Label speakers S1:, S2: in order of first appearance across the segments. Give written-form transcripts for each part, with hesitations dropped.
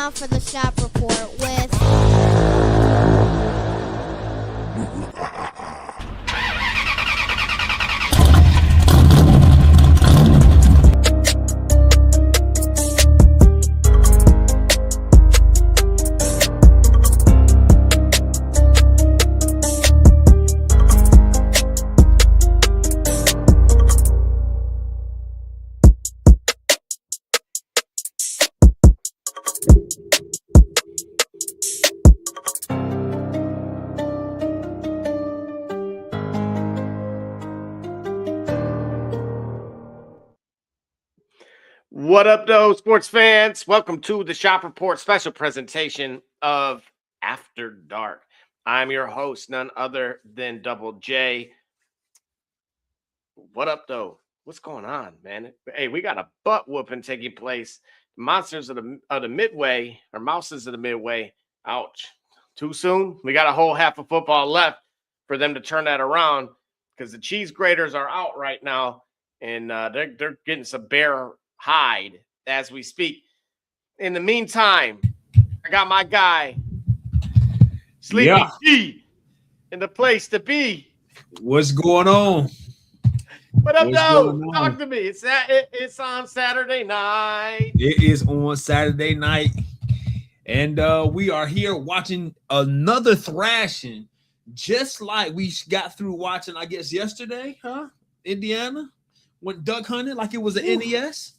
S1: now for the Shop Report with...
S2: What up, though, sports fans? Welcome to the Shop Report special presentation of After Dark. I'm your host, none other than Double J. What up, though? What's going on, man? Hey, we got a butt whooping taking place. Monsters of the Midway, or Mouses of the Midway. Ouch. Too soon? We got a whole half of football left for them to turn that around because the cheese graters are out right now, and they're getting some bear hide as we speak. In the meantime, I got my guy, Sleepy G, in the place to be.
S3: What's going on?
S2: What up, though? Talk to me. It's on Saturday night.
S3: It is on Saturday night, and we are here watching another thrashing, just like we got through watching, I guess, yesterday, huh? Indiana went duck hunting like it was an NES.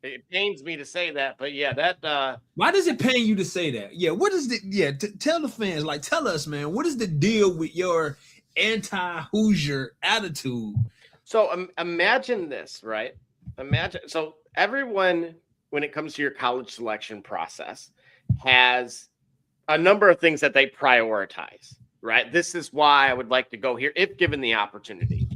S2: It pains me to say that, but yeah, that.
S3: Why does it pain you to say that? Yeah, what is the? Yeah, tell the fans, like, tell us, man, what is the deal with your anti-Hoosier attitude?
S2: So imagine this, right? So everyone, when it comes to your college selection process, has a number of things that they prioritize, right? This is why I would like to go here if given the opportunity.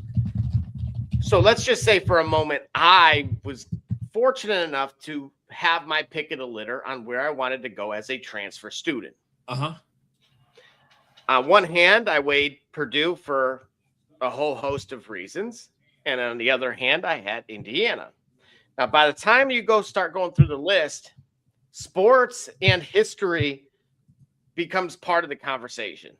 S2: So let's just say for a moment, I was fortunate enough to have my pick of the litter on where I wanted to go as a transfer student. On one hand, I weighed Purdue for a whole host of reasons. And on the other hand, I had Indiana. Now, by the time you start going through the list, sports and history becomes part of the conversation.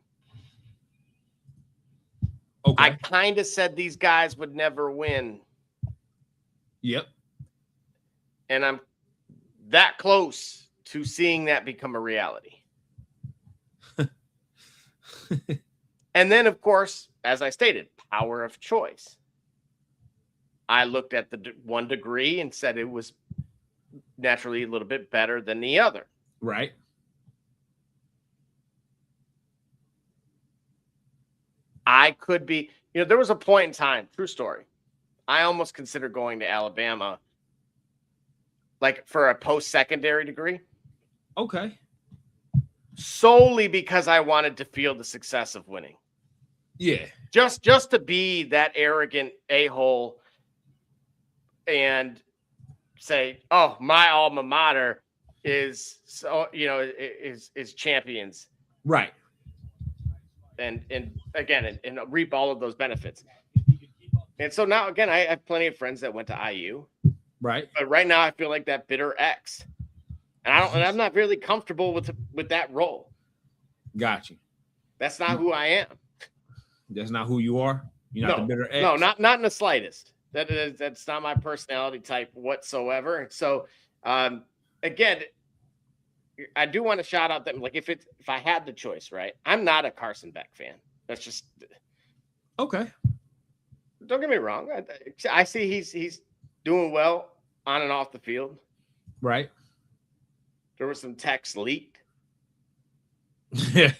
S3: Okay.
S2: I kind of said these guys would never win.
S3: Yep.
S2: And I'm that close to seeing that become a reality. And then, of course, as I stated, power of choice. I looked at the one degree and said it was naturally a little bit better than the other.
S3: Right.
S2: I could be, there was a point in time, true story. I almost considered going to Alabama, like for a post-secondary degree.
S3: Okay.
S2: Solely because I wanted to feel the success of winning.
S3: Yeah.
S2: Just to be that arrogant a-hole and say, oh, my alma mater is so, is champions.
S3: Right.
S2: And again, and reap all of those benefits. And so now, again, I have plenty of friends that went to IU.
S3: Right.
S2: But right now I feel like that bitter X. And I'm not really comfortable with that role.
S3: Got you.
S2: That's not who I am.
S3: That's not who you are? You're not the bitter X?
S2: No, not in the slightest. That's not my personality type whatsoever. So again, I do want to shout out that, like, if I had the choice, right? I'm not a Carson Beck fan. That's just
S3: okay.
S2: Don't get me wrong. I see he's doing well on and off the field.
S3: Right.
S2: There was some text leaked.
S3: Yeah.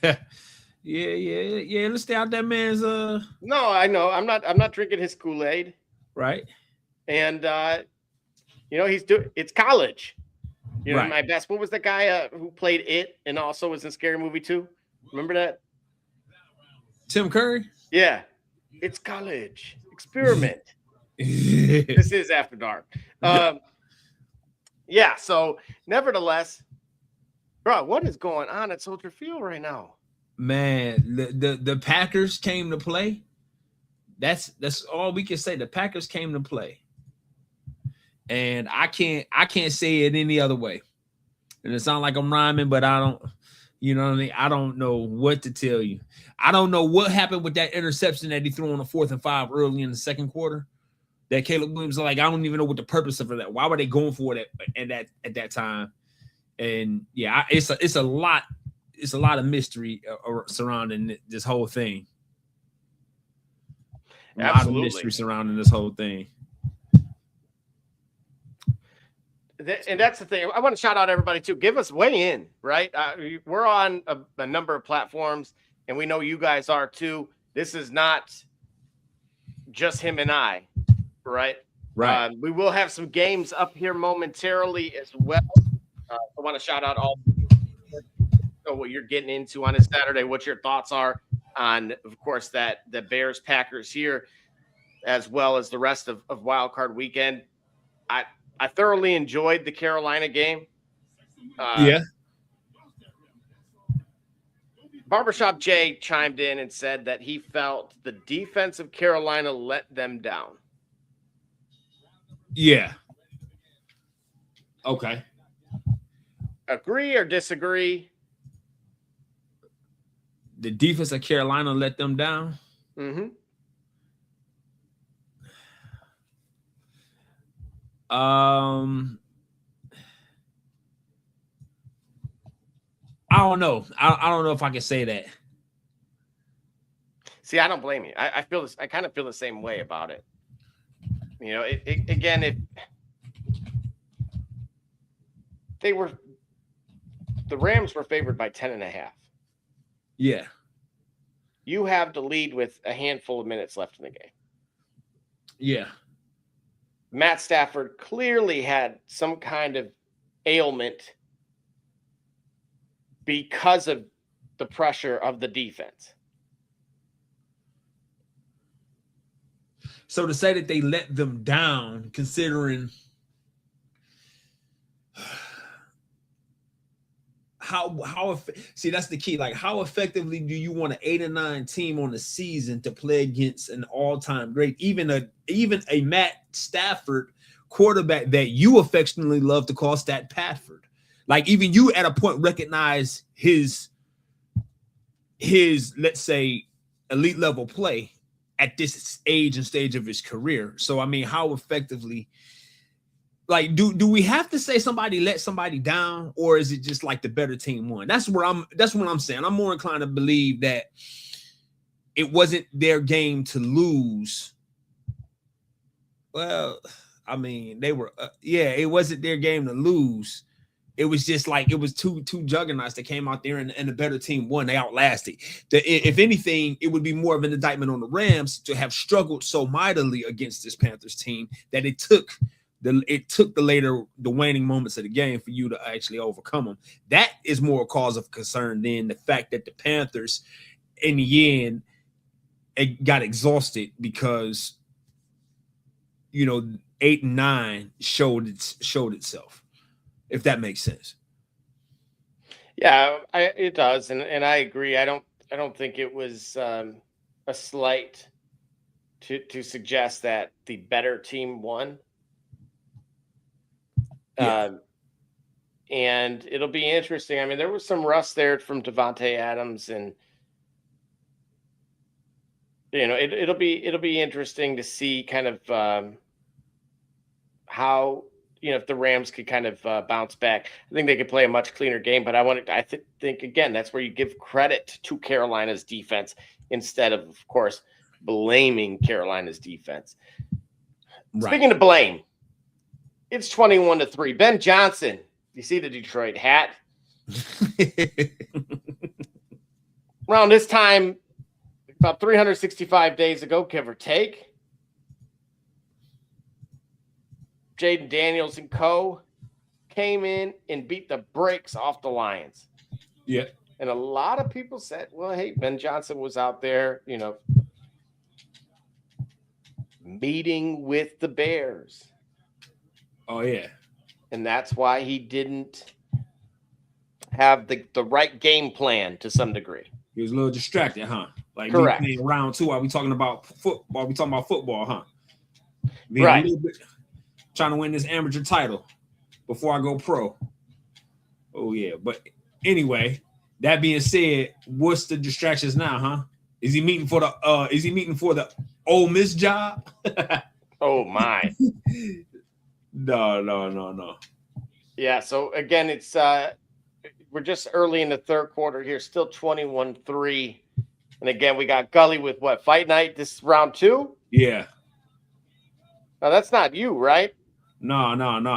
S3: Let's stay out that man's
S2: No, I know. I'm not drinking his Kool-Aid.
S3: Right.
S2: And it's college.
S3: Right.
S2: My best. What was the guy who played It and also was in Scary Movie 2? Remember that?
S3: Tim Curry?
S2: Yeah. It's college. Experiment. This is After Dark. Yeah, so nevertheless, bro, what is going on at Soldier Field right now?
S3: Man, the Packers came to play. That's all we can say. The Packers came to play. And I can't say it any other way. And it sounds like I'm rhyming, but I don't, you know what I mean? I don't know what to tell you. I don't know what happened with that interception that he threw on the 4th and 5 early in the second quarter. That Caleb Williams, like, I don't even know what the purpose of that. Why were they going for it at that time? And yeah, it's a lot of mystery surrounding this whole thing. A lot of mystery surrounding this whole thing.
S2: And that's the thing. I want to shout out everybody too. Give us weigh in, right? We're on a number of platforms, and we know you guys are too. This is not just him and I, right?
S3: Right.
S2: We will have some games up here momentarily as well. I want to shout out all what you're getting into on a Saturday, what your thoughts are on, of course, that the Bears Packers here, as well as the rest of Wild Card Weekend. I thoroughly enjoyed the Carolina game.
S3: Yeah.
S2: Barbershop Jay chimed in and said that he felt the defense of Carolina let them down.
S3: Yeah. Okay.
S2: Agree or disagree?
S3: The defense of Carolina let them down?
S2: Mm-hmm.
S3: I don't know. I don't know if I can say that.
S2: See, I don't blame you. I feel this. I kind of feel the same way about it. You know, again, the Rams were favored by 10.5.
S3: Yeah.
S2: You have the lead with a handful of minutes left in the game.
S3: Yeah.
S2: Matt Stafford clearly had some kind of ailment because of the pressure of the defense.
S3: So to say that they let them down, considering see, that's the key. Like, how effectively do you want an 8-9 team on the season to play against an all-time great, even a Matt Stafford quarterback that you affectionately love to call Stat Patford? Like, even you at a point recognize his let's say elite level play at this age and stage of his career. So I mean, how effectively, like, do we have to say somebody let somebody down, or is it just like the better team won? That's what I'm saying. I'm more inclined to believe that it wasn't their game to lose. Well, I mean, they were it wasn't their game to lose. It was just like, it was two juggernauts that came out there, and the better team won. They outlasted. If anything, it would be more of an indictment on the Rams to have struggled so mightily against this Panthers team that it took the waning moments of the game for you to actually overcome them. That is more a cause of concern than the fact that the Panthers, in the end, it got exhausted because, 8 and 9 showed itself. If that makes sense.
S2: Yeah, it does, and I agree. I don't think it was a slight to suggest that the better team won.
S3: Yeah.
S2: And it'll be interesting. I mean, there was some rust there from Devontae Adams, and it'll be interesting to see kind of how. If the Rams could kind of bounce back, I think they could play a much cleaner game. But I think again, that's where you give credit to Carolina's defense instead of course, blaming Carolina's defense. Right. Speaking of blame, it's 21-3. Ben Johnson, you see the Detroit hat? Around this time, about 365 days ago, give or take, Jaden Daniels and co. came in and beat the brakes off the Lions.
S3: Yeah.
S2: And a lot of people said, well, hey, Ben Johnson was out there, meeting with the Bears.
S3: Oh, yeah.
S2: And that's why he didn't have the right game plan to some degree.
S3: He was a little distracted, huh? Like,
S2: correct.
S3: Round 2, are we talking about football? We talking about football, huh?
S2: Right.
S3: Trying to win this amateur title before I go pro. Oh yeah, but anyway, that being said, what's the distractions now, huh? Is he meeting for the Ole Miss job?
S2: Oh my.
S3: No.
S2: Yeah, so again, it's we're just early in the third quarter here, still 21-3. And again, we got Gully with what? Fight night. This is round 2?
S3: Yeah.
S2: No, that's not you, right?
S3: No.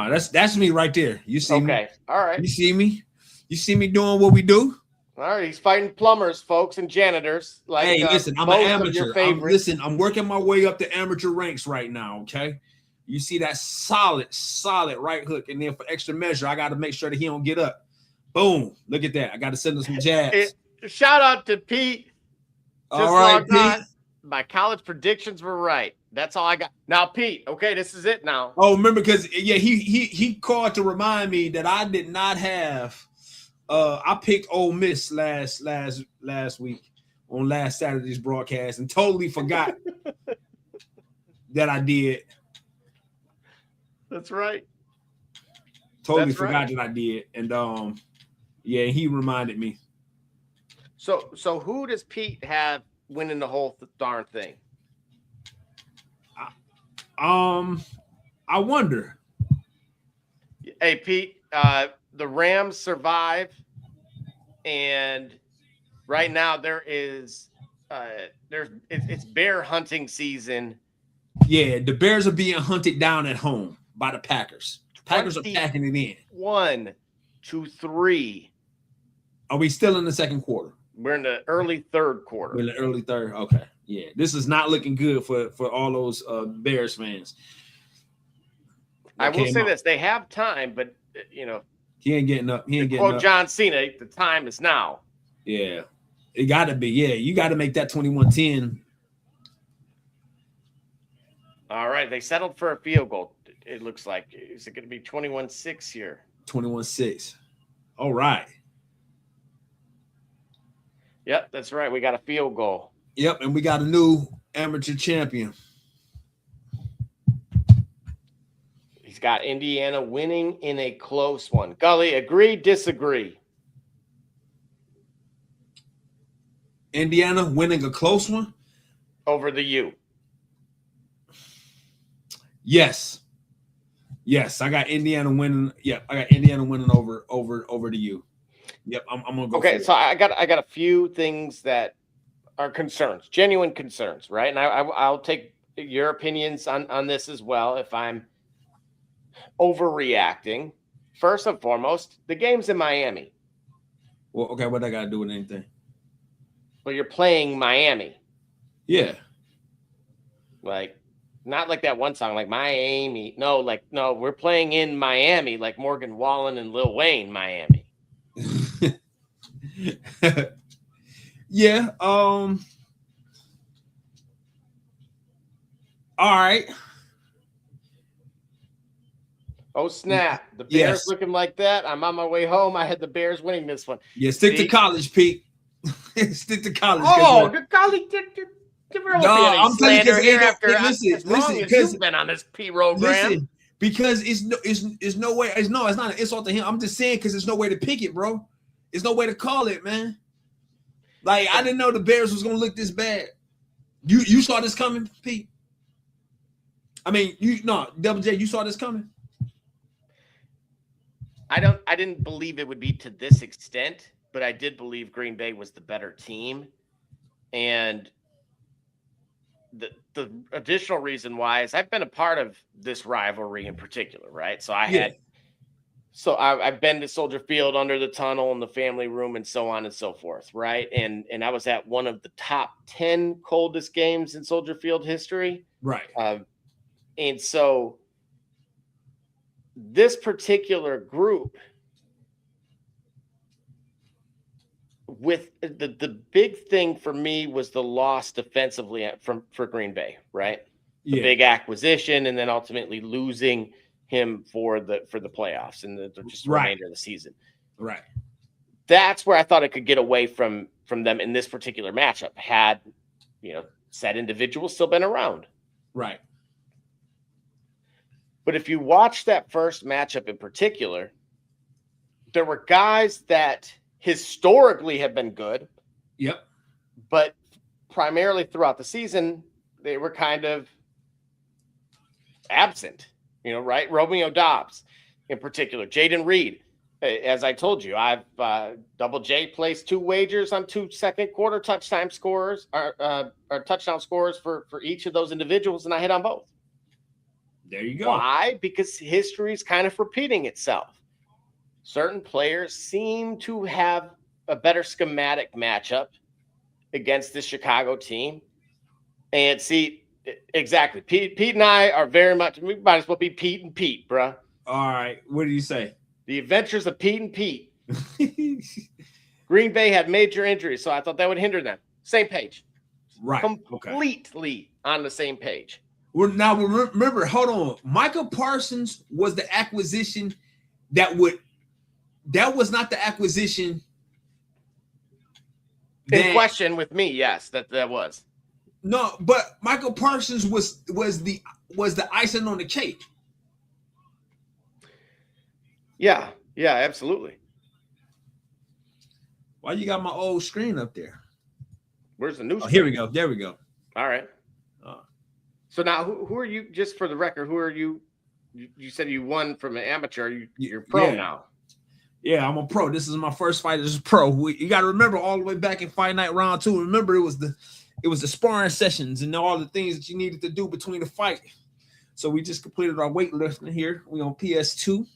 S3: That's me right there. You see me?
S2: Okay. All right.
S3: You see me? You see me doing what we do?
S2: All right. He's fighting plumbers, folks, and janitors. Like,
S3: Hey, listen, I'm
S2: most
S3: an
S2: of
S3: amateur.
S2: your favorites.
S3: I'm working my way up the amateur ranks right now, okay? You see that solid right hook, and then for extra measure, I got to make sure that he don't get up. Boom. Look at that. I got to send him some jabs.
S2: Shout out to Pete. Just
S3: All right,
S2: logged on.
S3: Pete.
S2: My college predictions were right. That's all I got. Now, Pete, okay, this is it now.
S3: Oh, remember, because he called to remind me that I did not have I picked Ole Miss last week on last Saturday's broadcast and totally forgot that I did.
S2: That's right.
S3: Totally forgot that I did. And yeah, he reminded me.
S2: So who does Pete have winning the whole darn thing?
S3: I wonder.
S2: Hey, Pete, the Rams survive, and right now it's bear hunting season.
S3: Yeah, the Bears are being hunted down at home by the Packers. Packers are packing it in.
S2: 1, 2, 3.
S3: Are we still in the second quarter?
S2: We're in the early third quarter.
S3: We're in the early third. Okay. Yeah. This is not looking good for all those Bears fans.
S2: I will say this. They have time, but you know.
S3: He ain't getting up.
S2: Quote John Cena, the time is now.
S3: Yeah. It gotta be. Yeah. You gotta make that 21-10.
S2: All right. They settled for a field goal. It looks like. Is it going to be 21-6 here?
S3: 21-6. All right.
S2: Yep, that's right. We got a field goal.
S3: Yep, and we got a new amateur champion.
S2: He's got Indiana winning in a close one. Gully, agree, disagree?
S3: Indiana winning a close one?
S2: Over the U.
S3: Yes. Yes, I got Indiana winning. Yep, I got Indiana winning over the U. Yep, I'm gonna go.
S2: Okay, so I got a few things that are concerns, genuine concerns, right? And I'll take your opinions on this as well if I'm overreacting. First and foremost, the game's in Miami.
S3: Well, okay, what I got to do with anything?
S2: Well, you're playing Miami.
S3: Yeah.
S2: Like, not like that one song, like Miami. No, we're playing in Miami, like Morgan Wallen and Lil Wayne, Miami.
S3: Yeah. All right.
S2: Oh snap! The Bears looking like that. I'm on my way home. I had the Bears winning this one.
S3: Yeah, stick to college, Pete. Stick to college.
S2: Oh, the college. I'm telling you,
S3: here after listen,
S2: because you've been on this program.
S3: Listen, because it's no way. It's not an insult to him. I'm just saying because there's no way to pick it, bro. There's no way to call it, man. Like I didn't know the Bears was gonna look this bad. You saw this coming, Pete? I mean, Double J, you saw this coming?
S2: I didn't believe it would be to this extent, but I did believe Green Bay was the better team. And the additional reason why is I've been a part of this rivalry in particular, right? So I've been to Soldier Field, under the tunnel, in the family room, and so on and so forth, right? And I was at one of the top 10 coldest games in Soldier Field history.
S3: Right.
S2: And so this particular group, with the big thing for me was the loss defensively for Green Bay, right? The big acquisition, and then ultimately losing him for the playoffs and the remainder of the season.
S3: Right.
S2: That's where I thought it could get away from them in this particular matchup, had said individuals still been around.
S3: Right.
S2: But if you watch that first matchup in particular, there were guys that historically have been good,
S3: Yep.
S2: but primarily throughout the season, they were kind of absent, right? Romeo Dobbs in particular, Jaden Reed. As I told you, I've Double J placed 2 wagers on 2 second quarter touchdown scores or touchdown scores for each of those individuals, and I hit on both.
S3: There you go.
S2: Why? Because history is kind of repeating itself. Certain players seem to have a better schematic matchup against the Chicago team. And see, exactly. Pete and I are very much, we might as well be Pete and Pete, bruh.
S3: All right. What do you say?
S2: The adventures of Pete and Pete. Green Bay had major injuries, so I thought that would hinder them. Same page.
S3: Right.
S2: Completely on the same page.
S3: Remember, hold on. Micah Parsons was the acquisition that was not the acquisition
S2: In question with me, yes, that was.
S3: No, but Michael Parsons was the icing on the cake.
S2: Yeah, absolutely.
S3: Why you got my old screen up there?
S2: Where's the new
S3: screen? Here we go. There we go.
S2: All right. So now, who are you? Just for the record, who are you? You said you won from an amateur. You're pro now.
S3: Yeah, I'm a pro. This is my first fight as a pro. You got to remember all the way back in Fight Night Round 2. Remember, it was the sparring sessions and all the things that you needed to do between the fight. So we just completed our weightlifting here. We on PS2.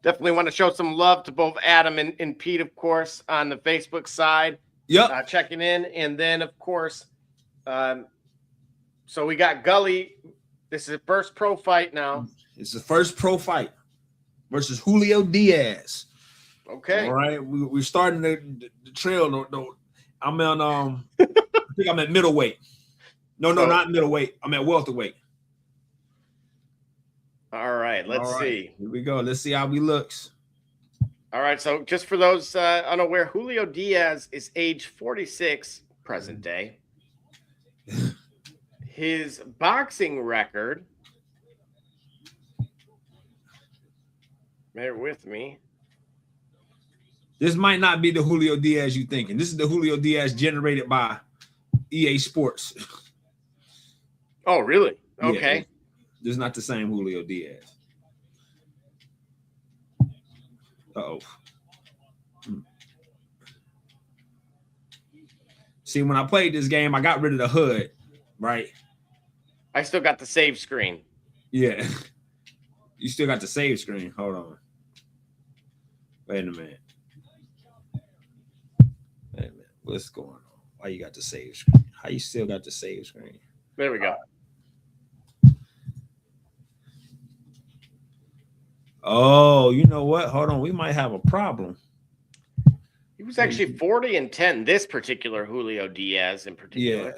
S2: Definitely want to show some love to both Adam and Pete, of course, on the Facebook side.
S3: Yep.
S2: Checking in. And then, of course, so we got Gully. This is the first pro fight now.
S3: It's the first pro fight versus Julio Diaz.
S2: Okay.
S3: All right. We're starting the trail. I'm on I think I'm at middleweight. No, not middleweight. I'm at welterweight.
S2: All right. Let's see.
S3: Here we go. Let's see how he looks.
S2: All right. So just for those unaware, Julio Diaz is age 46 present day. His boxing record, bear with me.
S3: This might not be the Julio Diaz you're thinking. This is the Julio Diaz generated by EA Sports.
S2: Oh, really? Okay.
S3: Yeah, this is not the same Julio Diaz. Uh-oh. See, when I played this game, I got rid of the HUD, right?
S2: I still got the save screen.
S3: Yeah. You still got the save screen. Hold on. Wait a minute. What's going on? Why you got the save screen? How you still got the save screen?
S2: There we go.
S3: Oh, you know what? Hold on. We might have a problem.
S2: He was actually 40-10, this particular Julio Diaz in particular.
S3: Yeah.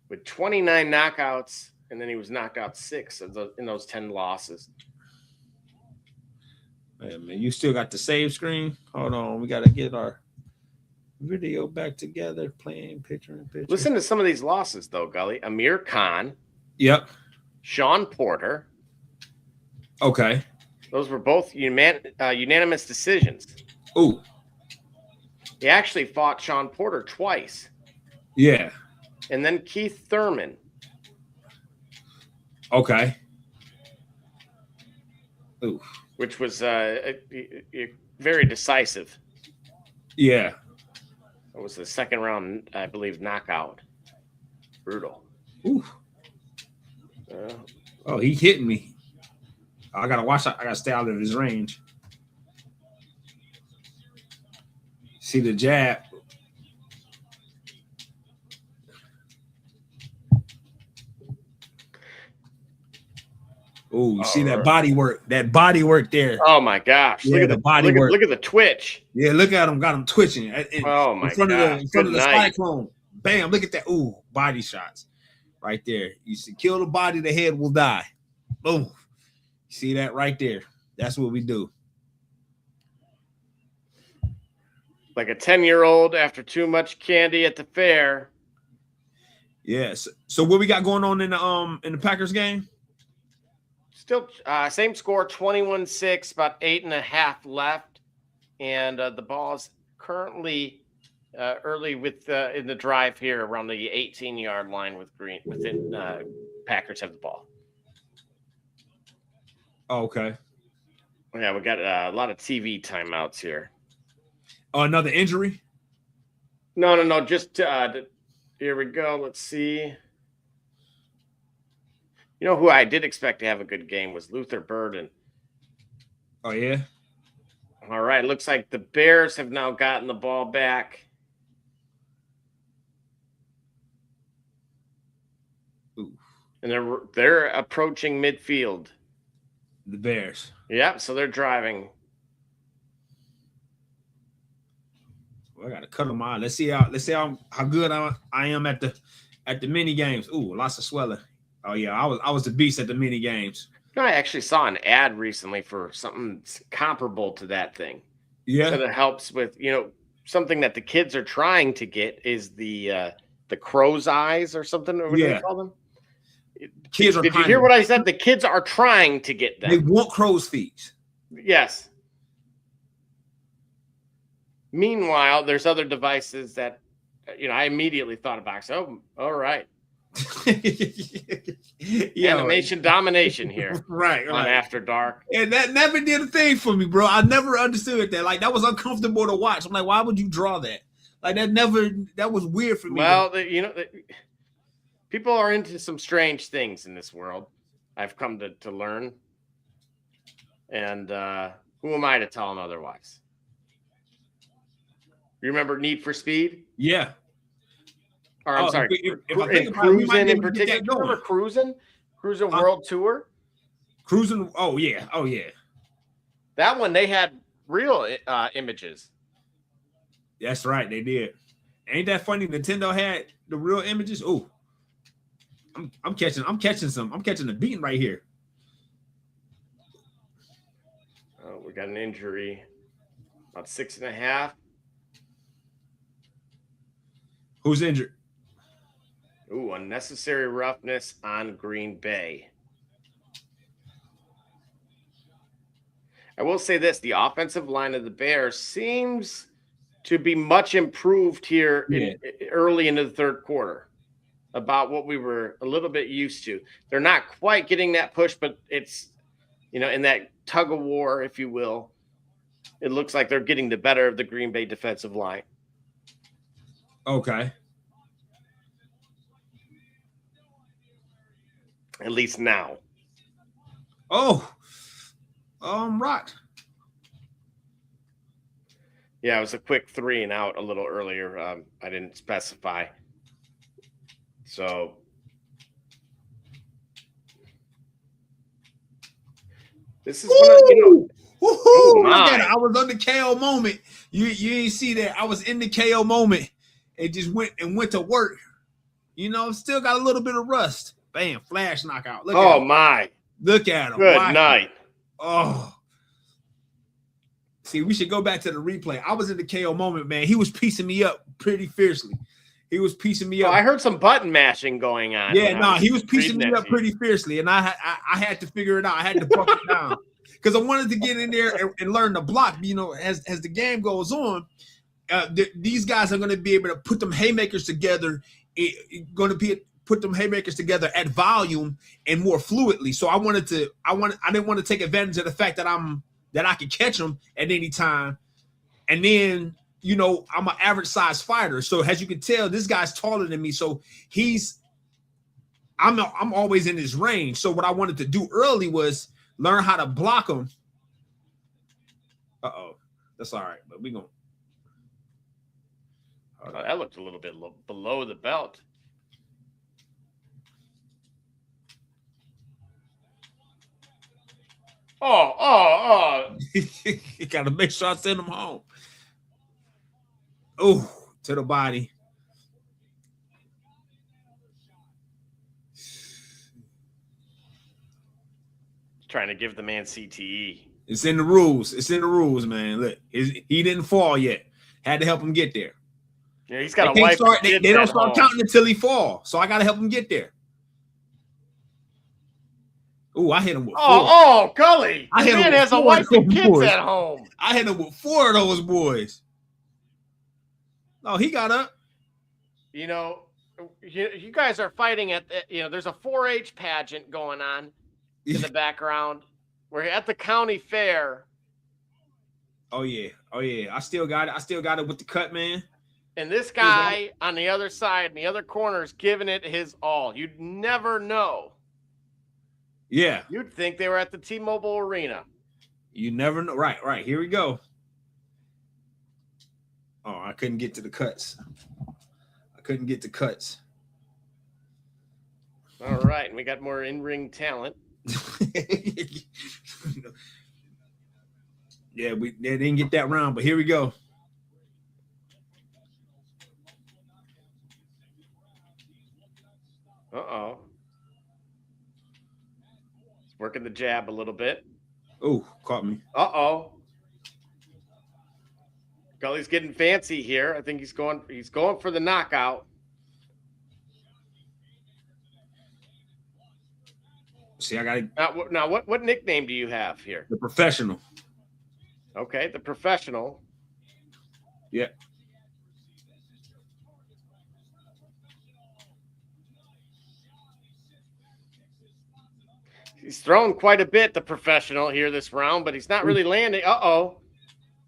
S2: With 29 knockouts, and then he was knocked out 6 in those 10 losses.
S3: Hey, man, you still got the save screen? Hold on. We got to get our video back together, playing picture in picture.
S2: Listen to some of these losses, though, Gully. Amir Khan.
S3: Yep.
S2: Sean Porter.
S3: Okay.
S2: Those were both unanimous decisions.
S3: Ooh.
S2: He actually fought Sean Porter twice.
S3: Yeah.
S2: And then Keith Thurman.
S3: Okay. Ooh.
S2: Which was very decisive.
S3: Yeah.
S2: It was the second round, I believe, knockout. Brutal.
S3: Ooh. Oh, he hitting me. I gotta watch. I gotta stay out of his range. See the jab. Oh, you see that body work? That body work there.
S2: Oh my gosh!
S3: Yeah, look at the body work.
S2: Look at the twitch.
S3: Yeah, look at him. Got him twitching.
S2: Oh my
S3: gosh! In front of the
S2: night.
S3: cyclone. Bam! Look at that. Ooh, body shots. Right there. You see, kill the body, the head will die. Boom. See that right there? That's what we do.
S2: Like a 10-year-old after too much candy at the fair.
S3: Yes. So what we got going on in the Packers game?
S2: Still same score, 21-6, about 8.5 left. And the ball is currently early with in the drive here around the 18-yard line with Green. Within Packers have the ball.
S3: Oh, okay.
S2: Yeah, we got a lot of TV timeouts here.
S3: Oh, another injury?
S2: No. Just here we go. Let's see. You know who I did expect to have a good game was Luther Burden.
S3: Oh, yeah?
S2: All right. Looks like the Bears have now gotten the ball back.
S3: Ooh.
S2: And they're approaching midfield.
S3: The Bears.
S2: Yep. So they're driving.
S3: Well, I gotta cut them out. Let's see how good I am at the mini games. Ooh, lots of swelling. Oh yeah, I was the beast at the mini games.
S2: I actually saw an ad recently for something comparable to that thing.
S3: Yeah,
S2: that helps with something that the kids are trying to get is the crow's eyes or something. Or what do they call them?
S3: Kids are.
S2: Did you hear what I said? The kids are trying to get them.
S3: They want crow's feet.
S2: Yes. Meanwhile, there's other devices that I immediately thought about. So, all right. Animation domination here.
S3: right
S2: on After Dark.
S3: And that never did a thing for me, bro. I never understood that. Like, that was uncomfortable to watch. I'm like, why would you draw that? Like, that was weird for me.
S2: Well, people are into some strange things in this world. I've come to learn. And who am I to tell them otherwise? You remember Need for Speed?
S3: Yeah.
S2: Or I'm sorry,
S3: if I think about it,
S2: Cruising in particular. Remember Cruising World Tour?
S3: Cruising. Oh yeah.
S2: That one they had real images.
S3: That's right, they did. Ain't that funny? Nintendo had the real images. Oh, I'm catching a beating right here.
S2: Oh, we got an injury. About 6.5.
S3: Who's injured?
S2: Ooh, unnecessary roughness on Green Bay. I will say this, the offensive line of the Bears seems to be much improved here early into the third quarter about what we were a little bit used to. They're not quite getting that push, but it's, in that tug of war, if you will, it looks like they're getting the better of the Green Bay defensive line.
S3: Okay.
S2: At least now.
S3: Oh, right.
S2: Yeah, it was a quick 3 and out a little earlier. I didn't specify. So this is one of
S3: I was on the KO moment. You ain't see that. I was in the KO moment. It just went to work. Still got a little bit of rust. Bam, flash knockout. Look at him.
S2: My.
S3: Look at him.
S2: Good night.
S3: Oh. See, we should go back to the replay. I was in the KO moment, man. He was piecing me up pretty fiercely. He was piecing me up.
S2: I heard some button mashing going on.
S3: Yeah, he was piecing me up pretty fiercely, and I had to figure it out. I had to buck it down because I wanted to get in there and learn to block. As the game goes on, these guys are going to be able to put them haymakers together. Put them haymakers together at volume and more fluidly. So I didn't want to take advantage of the fact that I could catch them at any time. And then, I'm an average size fighter. So as you can tell, this guy's taller than me. So I'm always in his range. So what I wanted to do early was learn how to block him. Uh-oh. That's all right, but we're going.
S2: That looked a little bit below the belt. Oh.
S3: You got to make sure I send him home. Oh, to the body.
S2: Trying to give the man CTE.
S3: It's in the rules, man. Look, he didn't fall yet. Had to help him get there.
S2: Yeah, he's got a wife.
S3: They don't start counting until he falls. So I got to help him get there. Oh, I hit him with 4.
S2: Oh, Gully.
S3: I
S2: The
S3: hit him
S2: man
S3: with
S2: has a
S3: 4
S2: wife
S3: of those
S2: and kids
S3: boys.
S2: at home.
S3: I hit him with 4 of those boys. Oh, he got up.
S2: You know, you guys are fighting at there's a 4-H pageant going on in the background. We're at the county fair.
S3: Oh yeah. I still got it with the cut, man.
S2: And this guy on the other side, in the other corner, is giving it his all. You'd never know.
S3: Yeah.
S2: You'd think they were at the T-Mobile Arena.
S3: You never know. Right. Here we go. Oh, I couldn't get to the cuts.
S2: All right, and we got more in-ring talent.
S3: Yeah, they didn't get that round, but here we go.
S2: Uh-oh. He's working the jab a little bit.
S3: Oh, caught me.
S2: Uh-oh. Gully's getting fancy here. I think he's going for the knockout.
S3: See, I got it.
S2: Now what nickname do you have here?
S3: The Professional.
S2: Okay, the Professional.
S3: Yeah.
S2: He's thrown quite a bit, the Professional, here this round, but he's not really landing. Uh-oh.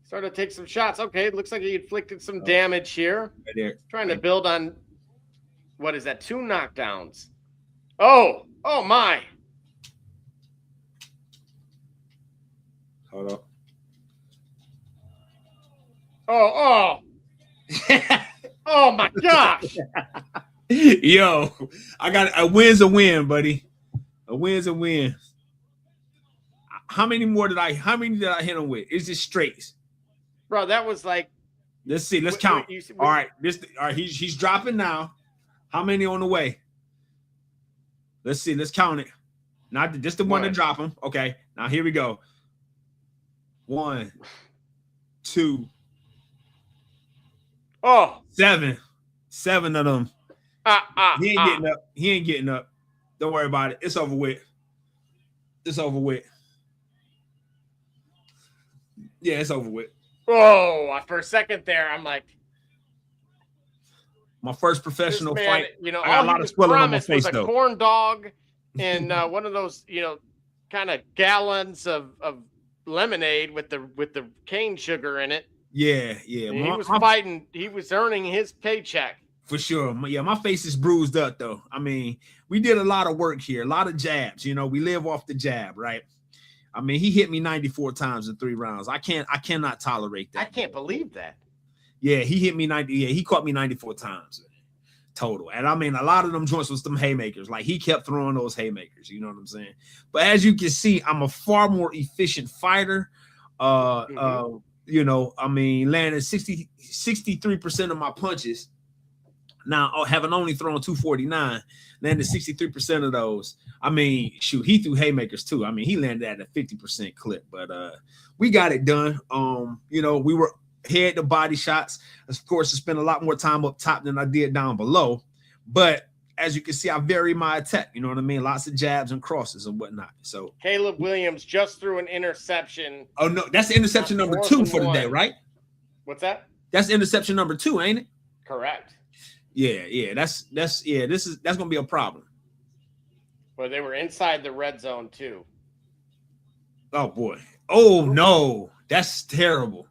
S2: Started to take some shots. Okay, it looks like he inflicted some damage here.
S3: Right there.
S2: Trying to build on, what is that, 2 knockdowns. Oh my.
S3: Hold up.
S2: Oh. Oh my gosh.
S3: Yo, I got a win's a win, buddy. A win's a win. How many did I hit him with? It's just straights.
S2: Bro, that was like.
S3: Let's see. Let's count. All right. All right. He's dropping now. How many on the way? Let's see. Let's count it. Not just the one to drop him. Okay. Now here we go. 1, 2.
S2: Oh.
S3: 7. 7 of them. He ain't getting up. He ain't getting up. Don't worry about it. It's over with. It's over with. Yeah, it's over with.
S2: Oh, for a second there, I'm like,
S3: my first professional fight.
S2: You know,
S3: I got a lot of swelling on my face,
S2: was a
S3: though.
S2: corn dog and one of those, kind of gallons of lemonade with the cane sugar in it.
S3: Yeah.
S2: He was fighting. He was earning his paycheck.
S3: For sure. Yeah, my face is bruised up, though. I mean, we did a lot of work here, a lot of jabs. We live off the jab, right? I mean, he hit me 94 times in 3 rounds. I cannot tolerate that.
S2: I can't believe that.
S3: Yeah, he hit me 90. Yeah, he caught me 94 times total. And I mean, a lot of them joints was some haymakers. Like, he kept throwing those haymakers. You know what I'm saying? But as you can see, I'm a far more efficient fighter. I mean, landing 63% of my punches. Now, having only thrown 249, landed 63% of those. I mean, shoot, he threw haymakers too. I mean, he landed at a 50% clip, but we got it done. We were head to body shots. Of course, I spent a lot more time up top than I did down below. But as you can see, I vary my attack. You know what I mean? Lots of jabs and crosses and whatnot. So
S2: Caleb Williams just threw an interception.
S3: Oh no, that's interception number 2 for the day, right?
S2: What's that?
S3: That's interception number 2, ain't it?
S2: Correct.
S3: Yeah. That's gonna be a problem.
S2: Well, they were inside the red zone too.
S3: Oh boy. Oh no, that's terrible.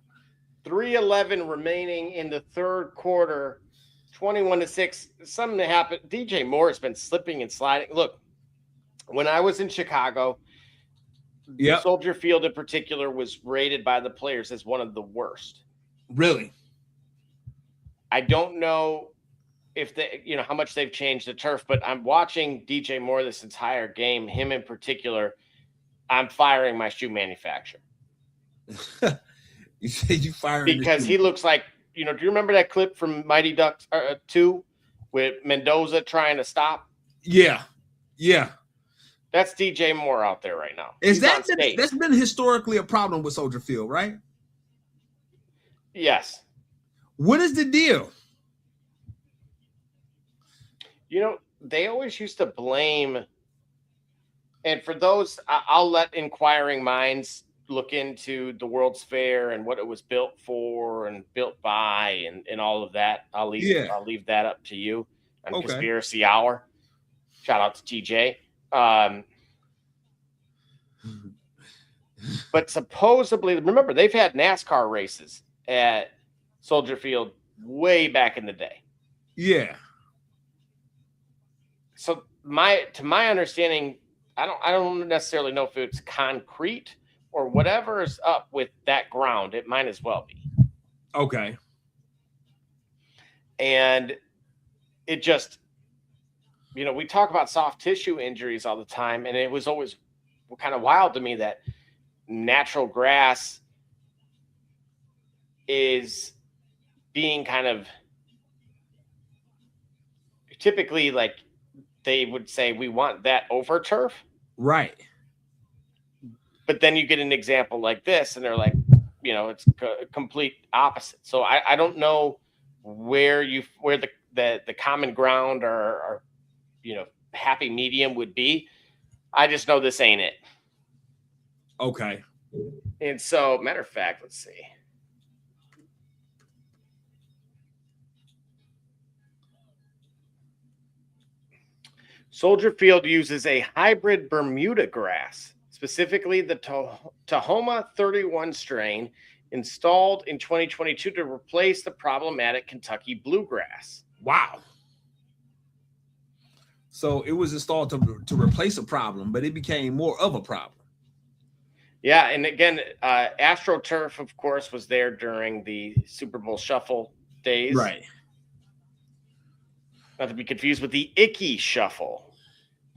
S2: 3:11 remaining in the third quarter. 21-6. Something happened. DJ Moore has been slipping and sliding. Look, when I was in Chicago, Soldier Field in particular was rated by the players as one of the worst.
S3: Really?
S2: I don't know if how much they've changed the turf, but I'm watching DJ Moore this entire game, him in particular. I'm firing my shoe manufacturer.
S3: You say you firing
S2: because he looks like, do you remember that clip from Mighty Ducks 2 with Mendoza trying to stop?
S3: Yeah.
S2: That's DJ Moore out there right now.
S3: That's been historically a problem with Soldier Field, right?
S2: Yes.
S3: What is the deal?
S2: They always used to blame And for those, I'll let inquiring minds look into the World's Fair and what it was built for and built by and all of that.
S3: Yeah.
S2: I'll leave that up to you on
S3: Okay.
S2: Conspiracy Hour. Shout out to TJ. But supposedly, remember, they've had NASCAR races at Soldier Field way back in the day.
S3: Yeah.
S2: So to my understanding, I don't necessarily know if it's concrete or whatever is up with that ground. It might as well be.
S3: Okay.
S2: And it just, we talk about soft tissue injuries all the time, and it was always kind of wild to me that natural grass is being kind of typically like they would say we want that over turf.
S3: Right.
S2: But then you get an example like this and they're like, it's a complete opposite. So I don't know where the common ground or happy medium would be. I just know this ain't it.
S3: Okay.
S2: And so, matter of fact, let's see. Soldier Field uses a hybrid Bermuda grass, specifically the Tahoma 31 strain, installed in 2022 to replace the problematic Kentucky bluegrass.
S3: Wow. So it was installed to replace a problem, but it became more of a problem.
S2: Yeah, and again, AstroTurf, of course, was there during the Super Bowl Shuffle days.
S3: Right.
S2: Not to be confused with the Icky Shuffle.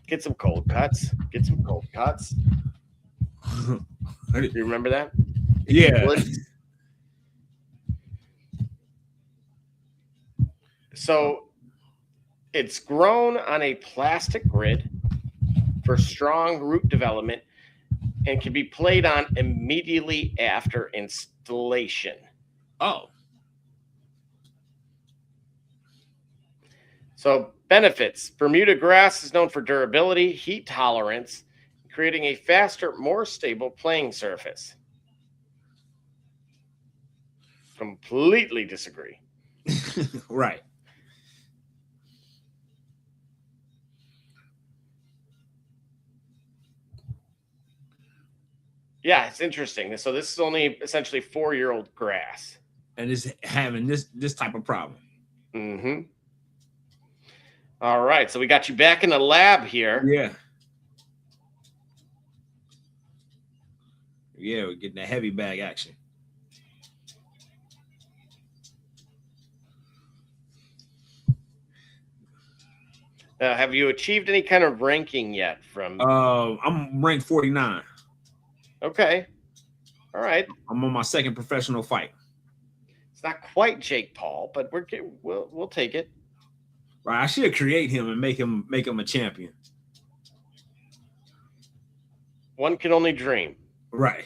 S2: Get some cold cuts. Do you remember that?
S3: Yeah.
S2: So it's grown on a plastic grid for strong root development and can be played on immediately after installation.
S3: Oh.
S2: So benefits. Bermuda grass is known for durability, heat tolerance, creating a faster, more stable playing surface. Completely disagree.
S3: Right.
S2: Yeah, it's interesting. So this is only essentially 4-year-old grass.
S3: And it's having this type of problem.
S2: Mm-hmm. All right. So we got you back in the lab here.
S3: Yeah. Yeah, we're getting that heavy bag action.
S2: Have you achieved any kind of ranking yet from?
S3: I'm ranked 49.
S2: Okay. All right.
S3: I'm on my second professional fight.
S2: It's not quite Jake Paul, but we'll take it.
S3: Right. I should create him and make him a champion.
S2: One can only dream.
S3: Right.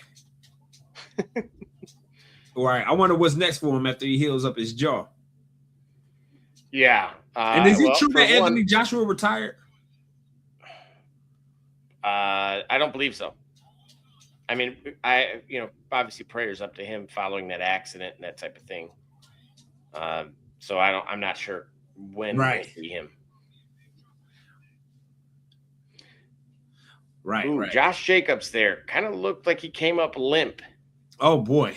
S3: Right. I wonder what's next for him after he heals up his jaw.
S2: Yeah.
S3: And is it true that Anthony Joshua retired?
S2: I don't believe so. I mean, obviously prayers up to him following that accident and that type of thing. So I'm not sure when we'll see him.
S3: Right.
S2: Ooh,
S3: right.
S2: Josh Jacobs there kind of looked like he came up limp.
S3: Oh boy.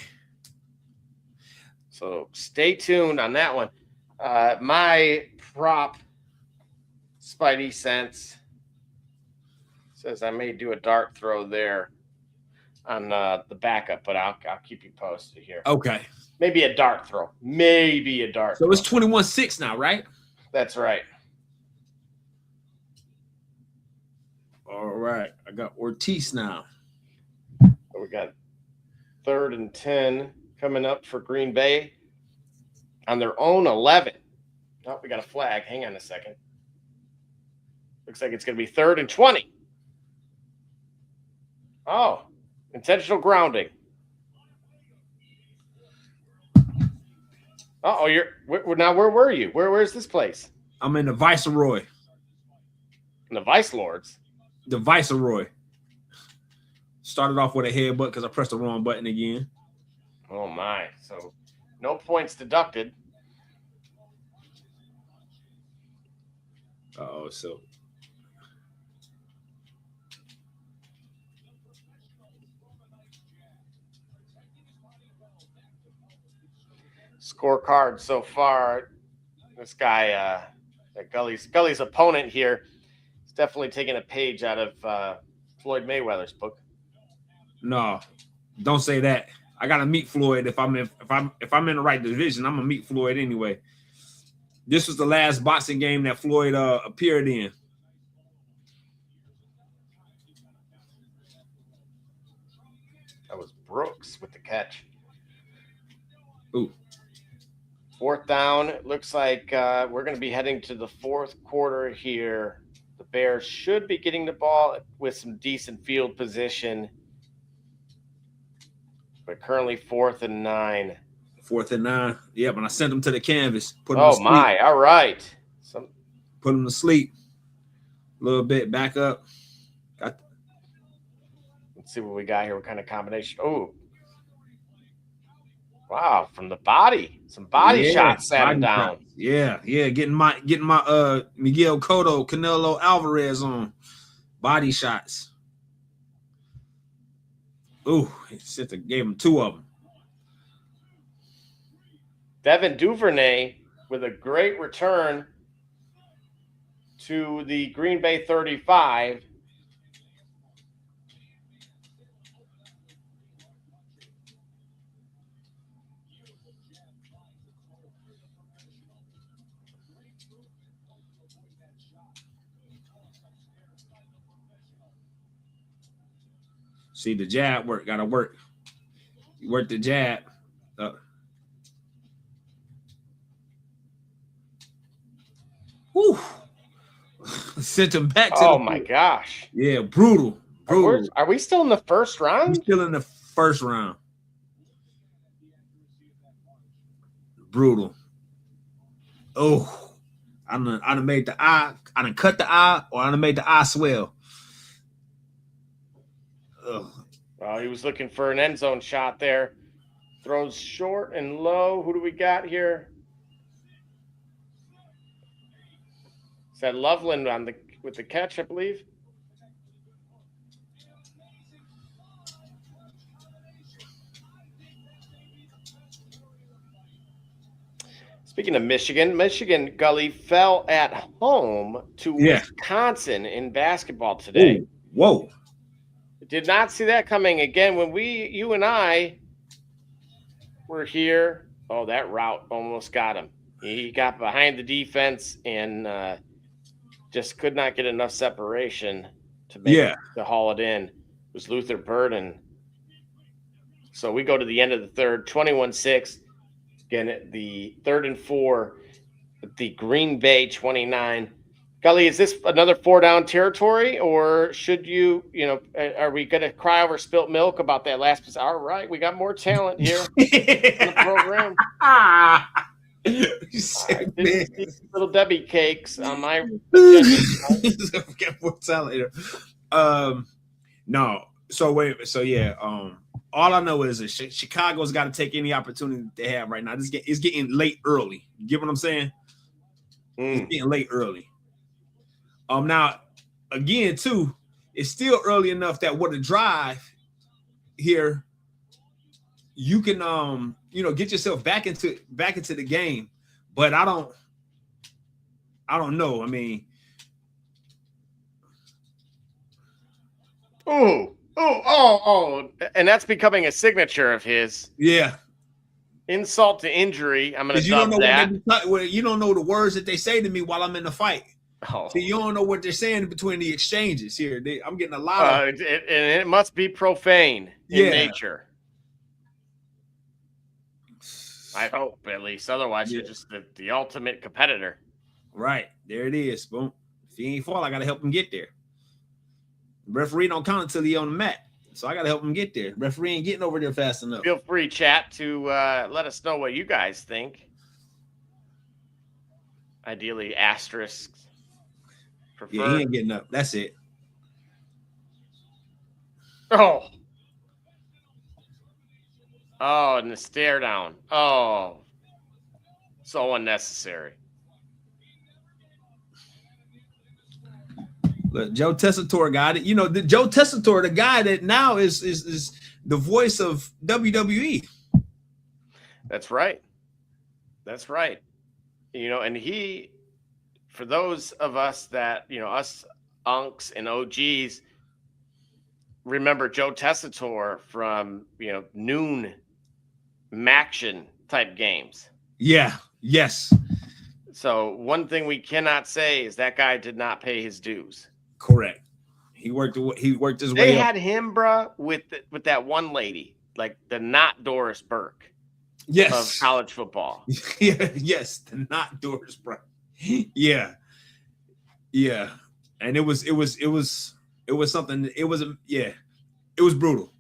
S2: So stay tuned on that one. My prop Spidey sense says I may do a dart throw there on the backup, but I'll keep you posted here.
S3: Okay.
S2: Maybe a dart throw.
S3: So it's 21-6 now, right?
S2: That's right.
S3: All right. I got Ortiz now.
S2: We got 3rd and 10 coming up for Green Bay on their own 11. Oh, we got a flag. Hang on a second. Looks like it's going to be 3rd and 20. Oh, intentional grounding. Oh, now where were you? Where's this place?
S3: I'm in the Viceroy.
S2: In the Vice Lords.
S3: The Viceroy. Started off with a headbutt because I pressed the wrong button again.
S2: Oh my! So no points deducted.
S3: Oh, so
S2: Scorecard so far. This guy, Gully's opponent here, is definitely taking a page out of Floyd Mayweather's book.
S3: no, don't say that. I gotta meet Floyd if I'm in the right division. I'm gonna meet Floyd anyway. This was the last boxing game that Floyd appeared in.
S2: That was Brooks with the catch.
S3: Ooh.
S2: Fourth down. It looks like we're going to be heading to the fourth quarter here. The Bears should be getting the ball with some decent field position. But currently 4th and 9.
S3: 4th and 9. Yeah, but I sent him to the canvas. Put him
S2: Oh,
S3: to sleep.
S2: my. All right.
S3: Put him to sleep. A little bit. Back up.
S2: Let's see what we got here. What kind of combination? Oh. Wow. From the body. Some body shots sat him down.
S3: Shots. Yeah. Getting my Miguel Cotto, Canelo Alvarez on. Body shots. Ooh, gave him 2 of them.
S2: Devin Duvernay with a great return to the Green Bay 35.
S3: See the jab work, gotta work. You work the jab. Whew. Sent him back to
S2: my gosh.
S3: Yeah, brutal.
S2: Are we still in the first round?
S3: We're still in the first round. Brutal. Oh, I done made the eye. I done cut the eye, or I done made the eye swell. Ugh.
S2: Well, he was looking for an end zone shot there. Throws short and low. Who do we got here? Is that Loveland with the catch, I believe? Speaking of Michigan Gully fell at home to Wisconsin in basketball today.
S3: Ooh, whoa.
S2: Did not see that coming. Again, when you and I were here, that route almost got him. He got behind the defense and just could not get enough separation to haul it in. It was Luther Burden. So we go to the end of the third, 21-6. Again, the 3rd and 4, the Green Bay 29. Gully, is this another 4-down territory, or should are we going to cry over spilt milk about that last position? All right, we got more talent here in the program. Little Debbie cakes on my
S3: more talent. No. So wait. So yeah. All I know is that Chicago's got to take any opportunity they have right now. It's getting late early. You get what I'm saying? It's getting late early. Now, again, too, it's still early enough that with a drive here, you can get yourself back into the game. But I don't know. I mean,
S2: and that's becoming a signature of his.
S3: Yeah.
S2: Insult to injury. I'm going to
S3: dub that. You don't know the words that they say to me while I'm in the fight.
S2: Oh.
S3: See, you don't know what they're saying between the exchanges here. I'm getting a lot of
S2: it must be profane in nature. I hope, at least. Otherwise, you're just the ultimate competitor.
S3: Right. There it is. Boom. If he ain't fall, I got to help him get there. The referee don't count until he on the mat. So I got to help him get there. The referee ain't getting over there fast enough.
S2: Feel free, chat, to let us know what you guys think. Ideally, asterisks.
S3: Yeah, he ain't getting up. That's it.
S2: Oh, Oh, and the stare down. Oh, so unnecessary.
S3: Look, Joe Tessitore got it. You know, Joe Tessitore, the guy that now is the voice of WWE.
S2: That's right. That's right. You know, and he, for those of us that, you know, us unks and OGs, remember Joe Tessitore from, you know, noon Maction type games.
S3: Yeah. Yes.
S2: So one thing we cannot say is that guy did not pay his dues.
S3: Correct. He worked his way
S2: They
S3: up.
S2: had him, bruh, with that one lady, like the not Doris Burke of
S3: Yes.
S2: college football.
S3: Yeah, yes, not Doris Burke. Yeah. Yeah. And it was something, it was brutal.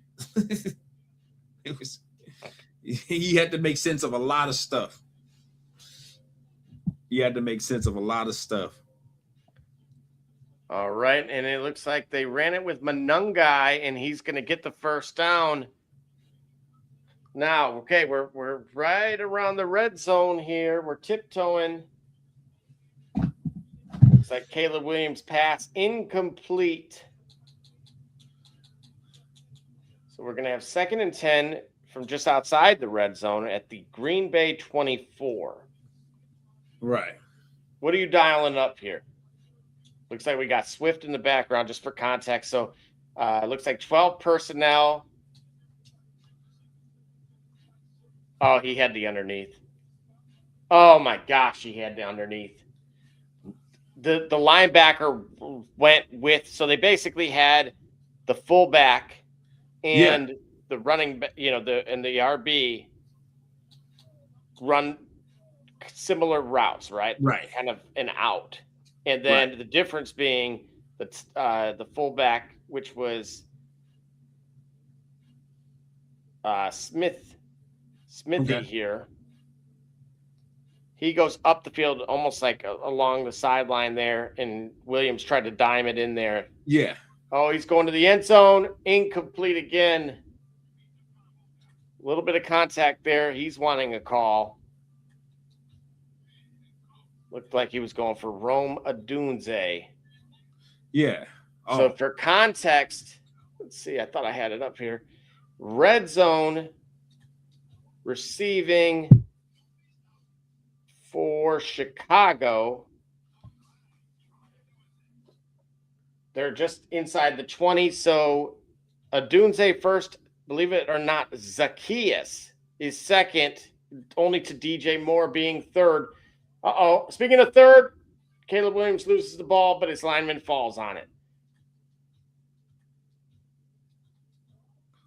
S3: It was, he had to make sense of a lot of stuff.
S2: All right, and it looks like they ran it with Manungai, and he's going to get the first down. Now, okay, we're right around the red zone here. We're tiptoeing. Looks like Caleb Williams' pass incomplete. So we're going to have 2nd and 10 from just outside the red zone at the Green Bay 24.
S3: Right.
S2: What are you dialing up here? Looks like we got Swift in the background, just for context. So it looks like 12 personnel. Oh, he had the underneath. Oh, my gosh, he had the underneath. The linebacker went with, so they basically had the fullback and the running, you know, the RB run similar routes, right?
S3: Right.
S2: Kind of an out. And then the difference being the fullback, which was Smithy here. He goes up the field almost like along the sideline there, and Williams tried to dime it in there.
S3: Yeah.
S2: Oh, he's going to the end zone. Incomplete again. A little bit of contact there. He's wanting a call. Looked like he was going for Rome Adunze.
S3: Yeah. Oh.
S2: So for context, let's see. I thought I had it up here. Red zone receiving for Chicago. They're just inside the 20. So Adunze first, believe it or not, Zacchaeus is second, only to DJ Moore being third. Uh-oh. Speaking of third, Caleb Williams loses the ball, but his lineman falls on it.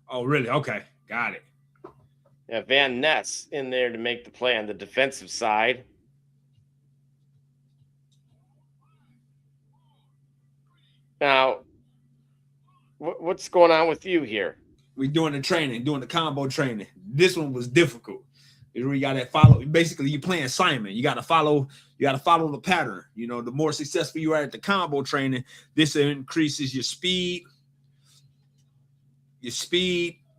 S3: Oh, really? Okay. Got it.
S2: Yeah, Van Ness in there to make the play on the defensive side. Now, what's going on with you here?
S3: We're doing the training, doing the combo training. This one was difficult. You got to follow. Basically, you're playing Simon. You got to follow the pattern. You know, the more successful you are at the combo training, this increases your speed,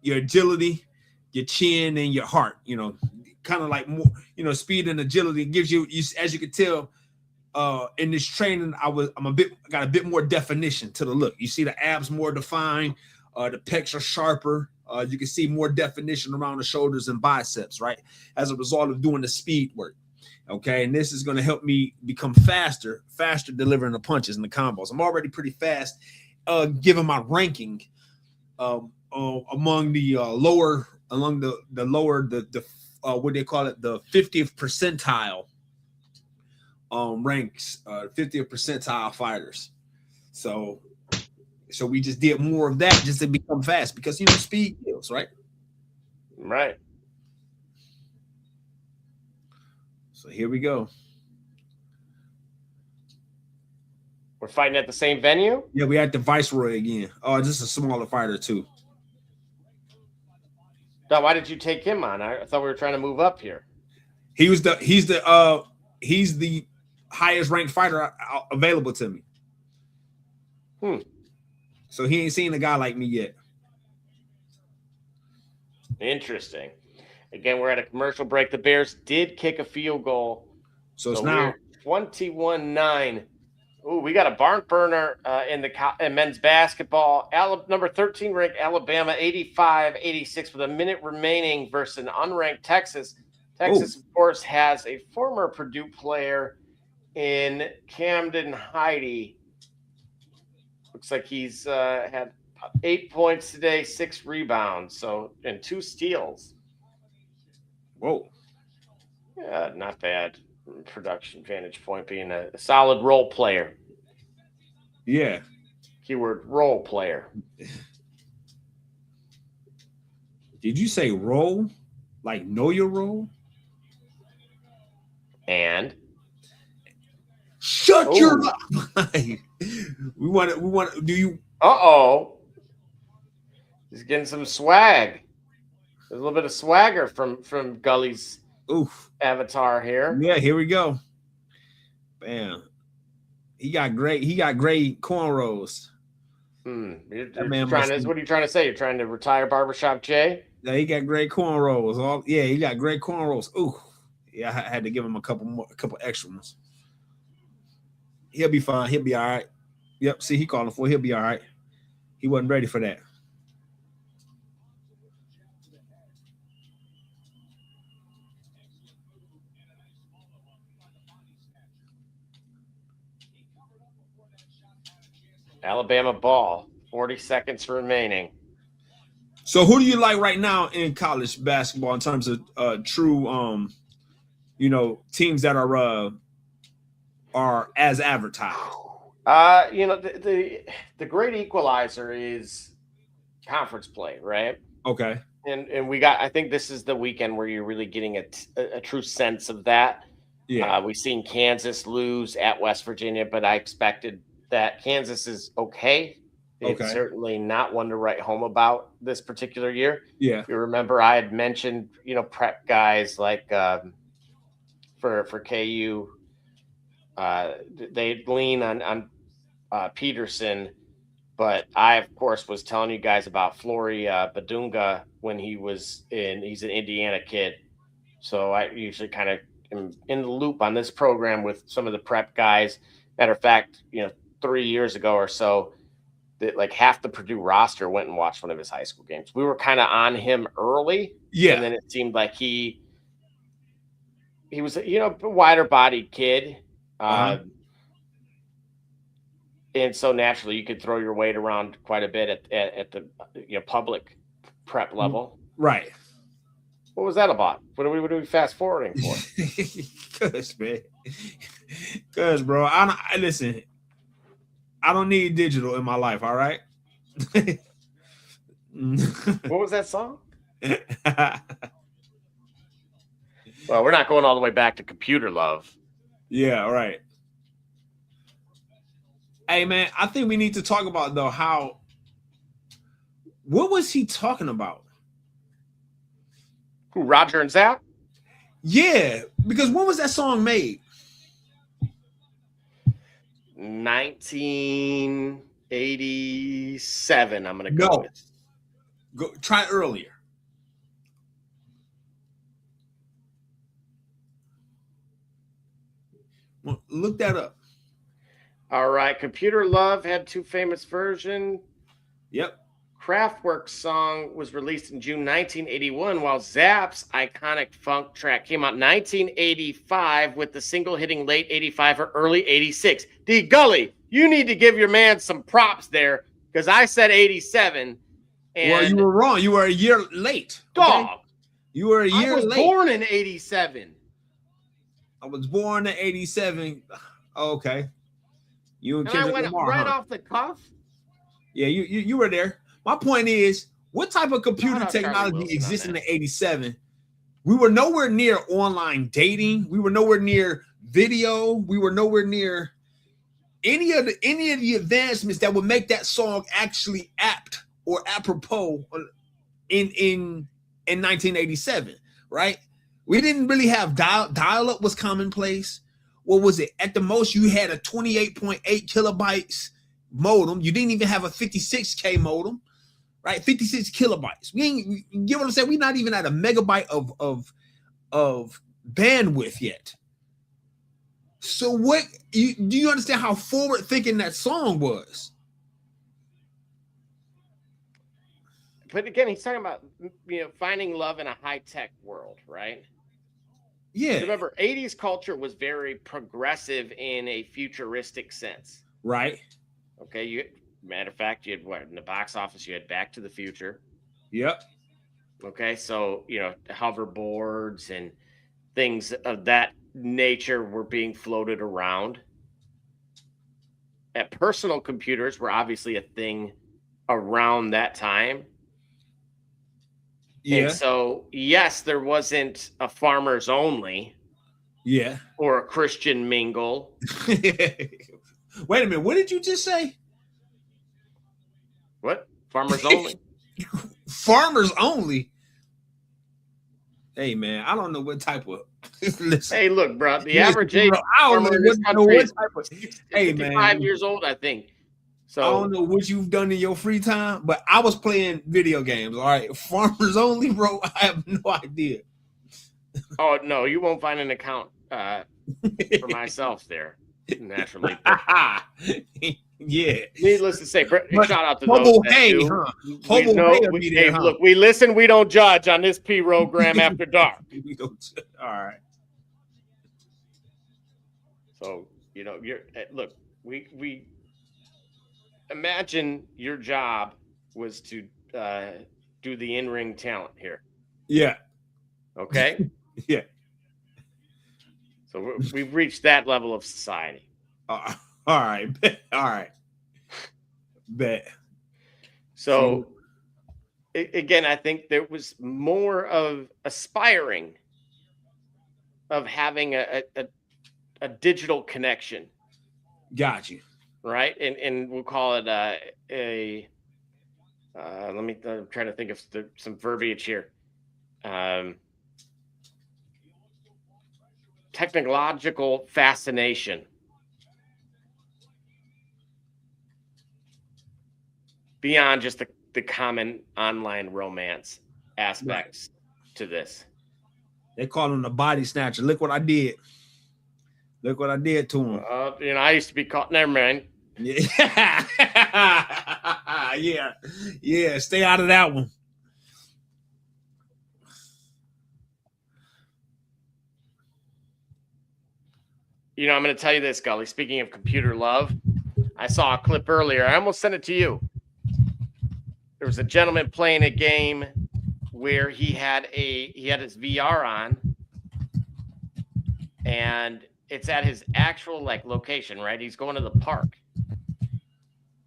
S3: your agility, your chin, and your heart. You know, kind of like more. You know, speed and agility gives you, as you can tell, in this training, I got a bit more definition to the look. You see the abs more defined, the pecs are sharper. You can see more definition around the shoulders and biceps, right? As a result of doing the speed work. Okay. And this is going to help me become faster delivering the punches and the combos. I'm already pretty fast, given my ranking among the lower, what they call it, the 50th percentile ranks, 50th percentile fighters. So we just did more of that just to become fast because, you know, speed kills, right?
S2: Right.
S3: So here we go.
S2: We're fighting at the same venue?
S3: Yeah, we had the Viceroy again. Oh, just a smaller fighter too.
S2: Now, why did you take him on? I thought we were trying to move up here.
S3: He's the highest ranked fighter available to me.
S2: So
S3: he ain't seen a guy like me yet.
S2: Interesting. Again, we're at a commercial break. The Bears did kick a field goal.
S3: So it's now
S2: we're 21-9. Ooh, we got a barn burner in men's basketball. Number 13 ranked Alabama 85-86 with a minute remaining versus an unranked Texas. Texas, of course, has a former Purdue player in Camden Heide. Looks like he's had 8 points today, 6 rebounds, and 2 steals.
S3: Whoa.
S2: Yeah, not bad. Production vantage point being a solid role player.
S3: Yeah.
S2: Keyword role player.
S3: Did you say role? Like know your role?
S2: And
S3: shut your mouth. we want do you
S2: he's getting some swag. There's a little bit of swagger from Gully's avatar here.
S3: Yeah, here we go. Bam. He got great cornrows.
S2: What are you trying to say? You're trying to retire Barbershop Jay?
S3: Yeah, he got great cornrows. He got great cornrows. Ooh. Yeah, I had to give him a couple extra ones. He'll be fine. He'll be all right. Yep, see, he calling for it. He'll be all right. He wasn't ready for that.
S2: Alabama ball, 40 seconds remaining.
S3: So who do you like right now in college basketball in terms of true teams that are as advertised?
S2: The great equalizer is conference play, right?
S3: Okay.
S2: And I think this is the weekend where you're really getting a true sense of that.
S3: Yeah.
S2: We've seen Kansas lose at West Virginia, but I expected that. Kansas is okay. It's certainly not one to write home about this particular year.
S3: Yeah.
S2: You remember I had mentioned, prep guys like for KU, they lean on Peterson, but I, of course, was telling you guys about Flory Badunga when he's an Indiana kid. So I usually kind of am in the loop on this program with some of the prep guys. Matter of fact, 3 years ago or so, that like half the Purdue roster went and watched one of his high school games. We were kind of on him early.
S3: Yeah.
S2: And then it seemed like he was a wider bodied kid. And so naturally you could throw your weight around quite a bit at the public prep level.
S3: Right.
S2: What was that about? What are we fast forwarding for?
S3: Cause, man. Cause, bro, listen. I don't need digital in my life, all right?
S2: What was that song? Well, we're not going all the way back to Computer Love.
S3: Yeah, all right. Hey, man, I think we need to talk about, though, what was he talking about?
S2: Who, Roger and Zapp?
S3: Yeah, because when was that song made?
S2: 1987, I'm going to go with.
S3: Try earlier. Well, look that up.
S2: All right. Computer Love had 2 famous versions.
S3: Yep.
S2: Kraftwerk's song was released in June 1981, while Zapp's iconic funk track came out 1985 with the single hitting late 85 or early 86. D. Gully, you need to give your man some props there because I said 87.
S3: Well, you were wrong. You were a year late.
S2: Dog.
S3: Okay? You were a year late.
S2: I was born in 87.
S3: I was born in 87. Okay. You and Kendrick
S2: I went
S3: Lamar,
S2: right off the cuff?
S3: Yeah, you were there. My point is, what type of computer technology exists in the 87? We were nowhere near online dating. We were nowhere near video. We were nowhere near any of the advancements that would make that song actually apt or apropos in 1987, right? We didn't really have dial-up was commonplace. What was it? At the most, you had a 28.8 kilobytes modem. You didn't even have a 56K modem. right? 56 kilobytes. We ain't, you get what I'm saying? We're not even at a megabyte of bandwidth yet. So what do you understand how forward thinking that song was?
S2: But again, he's talking about, finding love in a high-tech world, right?
S3: Yeah.
S2: Remember, 80s culture was very progressive in a futuristic sense.
S3: Right.
S2: Okay. Matter of fact, you had what in the box office? You had Back to the Future.
S3: Yep.
S2: Okay. So, hoverboards and things of that nature were being floated around. And personal computers were obviously a thing around that time.
S3: Yeah.
S2: And so, yes, there wasn't a farmers only.
S3: Yeah.
S2: Or a Christian mingle.
S3: Wait a minute. What did you just say?
S2: What? Farmers only?
S3: Farmers only? Hey, man, I don't know what type of...
S2: Listen, hey, look, bro. The average age
S3: I don't know what type of...
S2: Hey, 55 years old, I think. So
S3: I don't know what you've done in your free time, but I was playing video games. All right, farmers only, bro. I have no idea.
S2: Oh no, you won't find an account for myself there. Naturally,
S3: yeah.
S2: Needless to say, shout out to
S3: Hobo
S2: those that
S3: Hay,
S2: do.
S3: Huh?
S2: Look, we listen, we don't judge on this program after dark.
S3: We don't. All right.
S2: So look, we imagine your job was to do the in-ring talent here.
S3: Yeah.
S2: Okay.
S3: Yeah.
S2: So we've reached that level of society.
S3: All right. All right. Bet.
S2: So again, I think there was more of aspiring of having a digital connection.
S3: Got you.
S2: Right. And we'll call it I'm trying to think of some verbiage here. Technological fascination. Beyond just the common online romance aspects to this.
S3: They call him the body snatcher. Look what I did. Look what I did to him.
S2: I used to be called. Never mind.
S3: Yeah. Yeah. Stay out of that one.
S2: I'm going to tell you this, Gully. Speaking of computer love, I saw a clip earlier. I almost sent it to you. There was a gentleman playing a game where he had his VR on, and it's at his actual location, right? He's going to the park.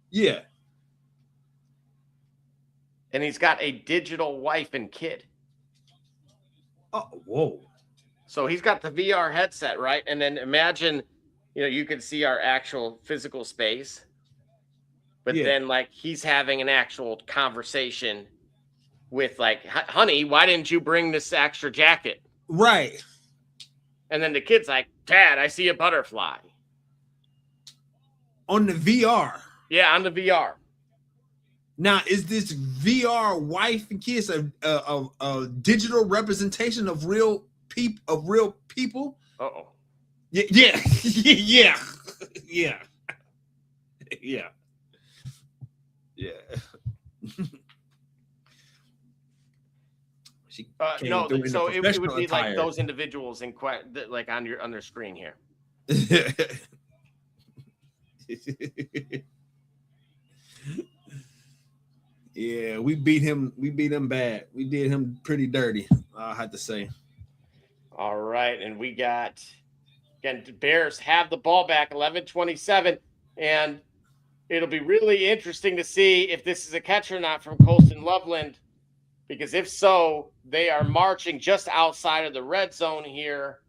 S3: Yeah.
S2: And he's got a digital wife and kid.
S3: Oh, whoa.
S2: So he's got the VR headset, right? And then imagine, you could see our actual physical space. But then he's having an actual conversation with honey, why didn't you bring this extra jacket?
S3: Right.
S2: And then the kid's like, Dad, I see a butterfly.
S3: On the VR.
S2: Yeah, on the VR.
S3: Now, is this VR wife and kids a digital representation of real people?
S2: Uh-oh.
S3: Yeah. Yeah.
S2: No, so it would be like those individuals in on your screen here.
S3: Yeah, we beat him bad. We did him pretty dirty, I have to say.
S2: All right, and we got again, Bears have the ball back, 11-27, and it'll be really interesting to see if this is a catch or not from Colston Loveland, because if so, they are marching just outside of the red zone here.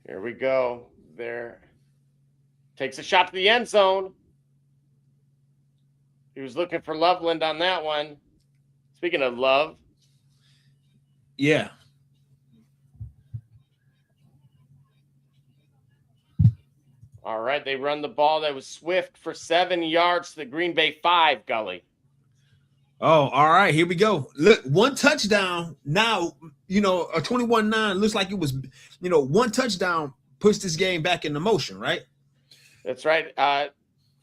S2: Here we go. There. Takes a shot to the end zone. He was looking for Loveland on that one. Speaking of love.
S3: Yeah.
S2: All right. They run the ball. That was Swift for 7 yards to the Green Bay 5, Gully.
S3: Oh, all right. Here we go. Look, one touchdown. Now, a 21-9 looks like it was, one touchdown puts this game back into motion, right?
S2: That's right.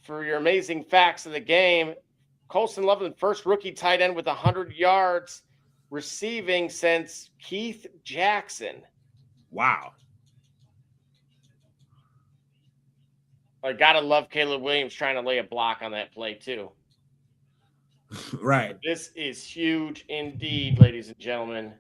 S2: For your amazing facts of the game, Colston Loveland, first rookie tight end with 100 yards receiving since Keith Jackson.
S3: Wow.
S2: I gotta love Caleb Williams trying to lay a block on that play too.
S3: Right.
S2: This is huge indeed, ladies and gentlemen.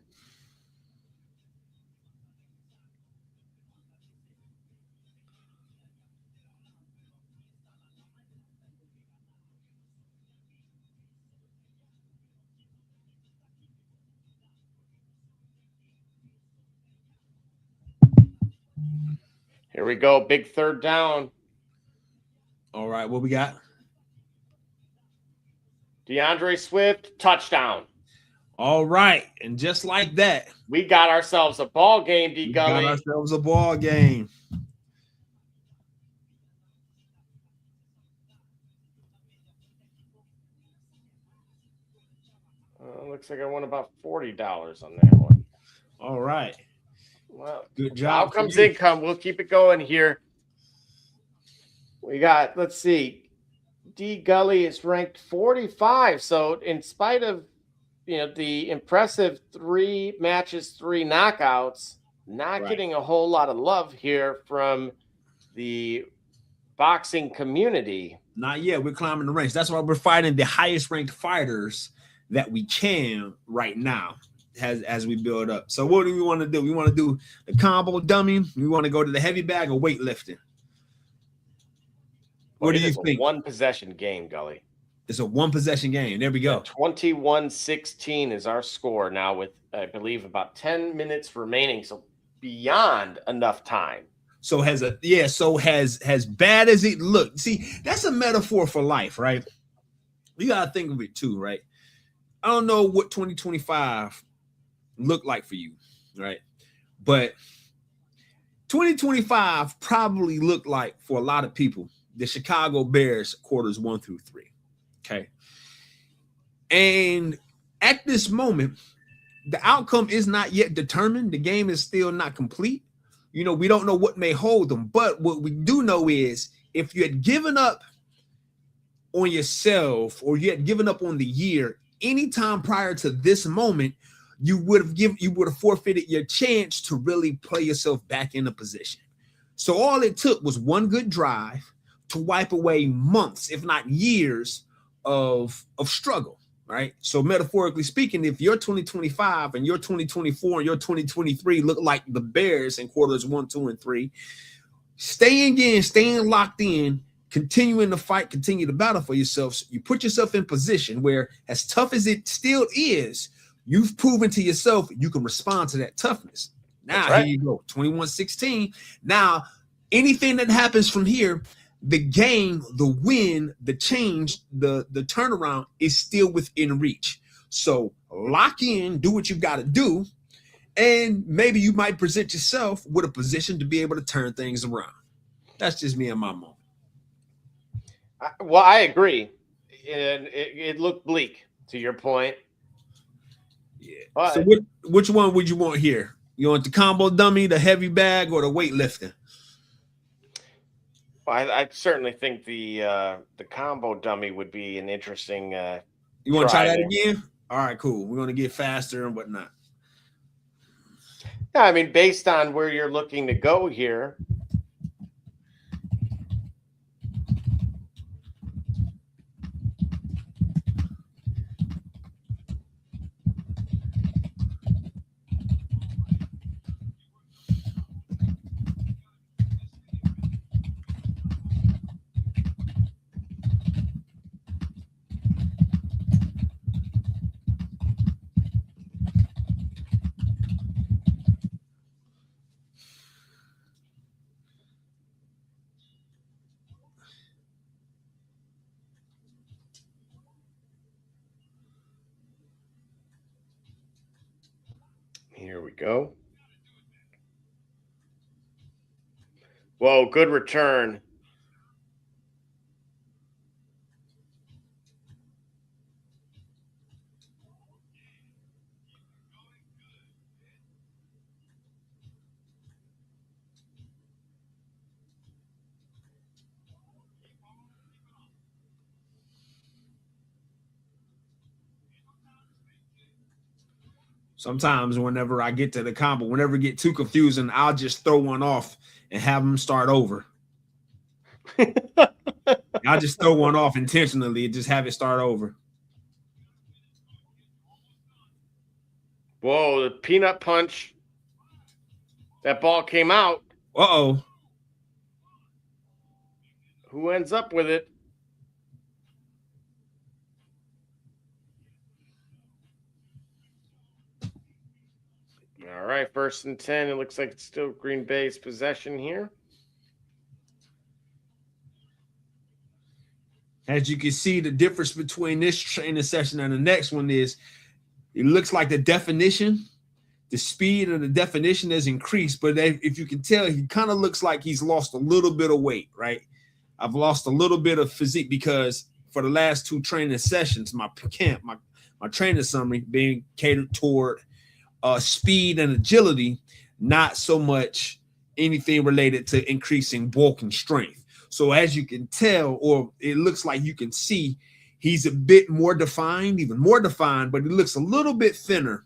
S2: Here we go. Big third down.
S3: All right. What we got?
S2: DeAndre Swift, touchdown.
S3: All right. And just like that,
S2: we got ourselves a ball game, D. Gully.
S3: Got ourselves a ball game.
S2: Looks like I won about $40 on that one.
S3: All right.
S2: Well,
S3: good job.
S2: Outcomes income. We'll keep it going here. We got, let's see, D. Gully is ranked 45. So in spite of, the impressive 3 matches, 3 knockouts, not getting a whole lot of love here from the boxing community.
S3: Not yet. We're climbing the ranks. That's why we're fighting the highest ranked fighters that we can right now as we build up. So what do we want to do? We want to do the combo dummy. We want to go to the heavy bag or weightlifting. What do you think?
S2: One possession game, Gully.
S3: It's a one possession game. There we go.
S2: 21-16 is our score now with, I believe, about 10 minutes remaining. So beyond enough time.
S3: So as bad as it looked. See, that's a metaphor for life, right? You got to think of it too, right? I don't know what 2025 looked like for you, right? But 2025 probably looked like, for a lot of people, the Chicago Bears quarters 1 through 3. Okay. And at this moment, the outcome is not yet determined. The game is still not complete. We don't know what may hold them. But what we do know is if you had given up on yourself or you had given up on the year anytime prior to this moment, you would have forfeited your chance to really play yourself back in a position. So all it took was one good drive to wipe away months, if not years, of struggle, right? So metaphorically speaking, if your 2025 and your 2024 and your 2023 look like the Bears in quarters 1, 2, and 3, staying locked in, continuing to fight, continue to battle for yourself, so you put yourself in position where, as tough as it still is, you've proven to yourself you can respond to that toughness. Now, Here you go, 21-16. Now, anything that happens from here, the game, the win, the change, the turnaround is still within reach. So lock in, do what you've got to do, and maybe you might present yourself with a position to be able to turn things around. That's just me and my moment.
S2: Well, I agree. And it looked bleak, to your point.
S3: Yeah. But, so which one would you want here? You want the combo dummy, the heavy bag, or the weightlifting?
S2: Well, I certainly think the combo dummy would be an interesting.
S3: You want to try that again? All right, cool. We're going to get faster and whatnot.
S2: Yeah, I mean, based on where you're looking to go here. Here we go. Whoa, good return.
S3: Sometimes whenever I get to the combo, whenever it get too confusing, I'll just throw one off and have them start over. I'll just throw one off intentionally and just have it start over.
S2: Whoa, the peanut punch. That ball came out.
S3: Uh-oh.
S2: Who ends up with it? All right, 1st and 10. It looks like it's still Green Bay's possession here.
S3: As you can see, the difference between this training session and the next one is it looks like the definition, the speed of the definition has increased, but if you can tell, he kind of looks like he's lost a little bit of weight, right? I've lost a little bit of physique because for the last 2 training sessions, my training summary being catered toward speed and agility, not so much anything related to increasing bulk and strength. So as you can tell, or it looks like you can see, he's a bit more defined, even more defined, but he looks a little bit thinner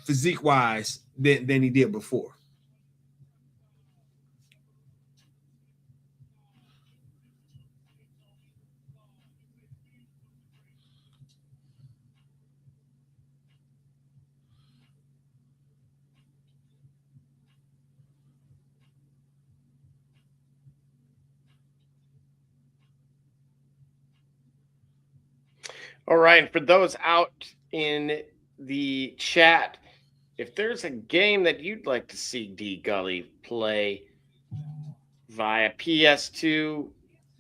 S3: physique-wise than he did before.
S2: All right, for those out in the chat, if there's a game that you'd like to see D Gully play via PS2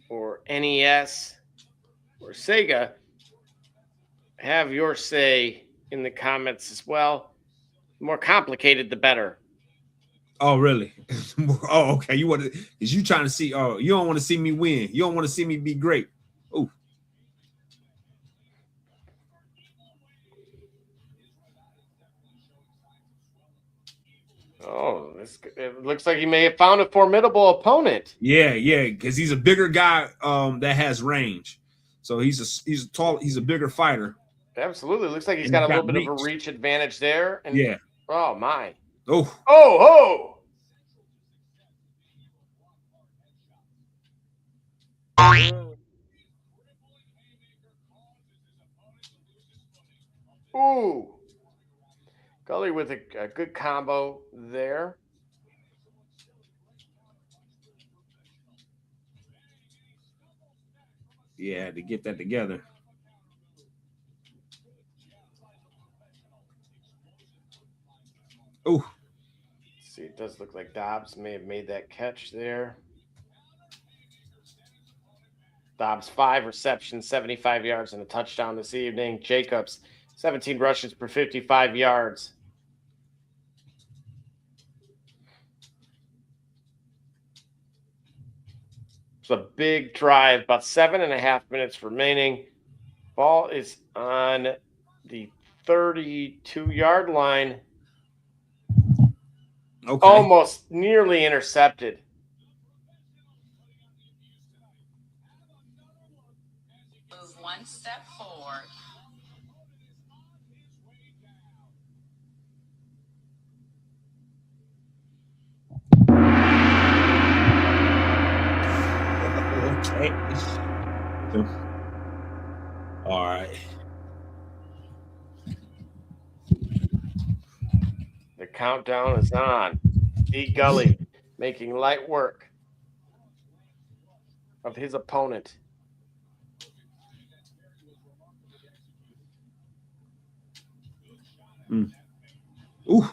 S2: or NES or Sega, have your say in the comments as well. The more complicated, the better.
S3: Oh, really? Oh, okay. You want to? Is you trying to see? Oh, you don't want to see me win. You don't want to see me be great. Oh.
S2: Oh, it looks like he may have found a formidable opponent.
S3: Yeah, because he's a bigger guy that has range. So he's a bigger fighter.
S2: Absolutely. Looks like he's got a little bit of a reach advantage there. And
S3: yeah.
S2: Oh my.
S3: Oh.
S2: Oh, oh. Ooh. Gully with a good combo there.
S3: Yeah, to get that together. Oh.
S2: See, it does look like Dobbs may have made that catch there. Dobbs 5 receptions, 75 yards, and a touchdown this evening. Jacobs 17 rushes for 55 yards. It's a big drive, about 7.5 minutes remaining. Ball is on the 32-yard line.
S3: Okay.
S2: Almost nearly intercepted.
S4: Move 1 step forward.
S3: Okay. All right.
S2: The countdown is on. D Gully making light work of his opponent.
S3: Ooh.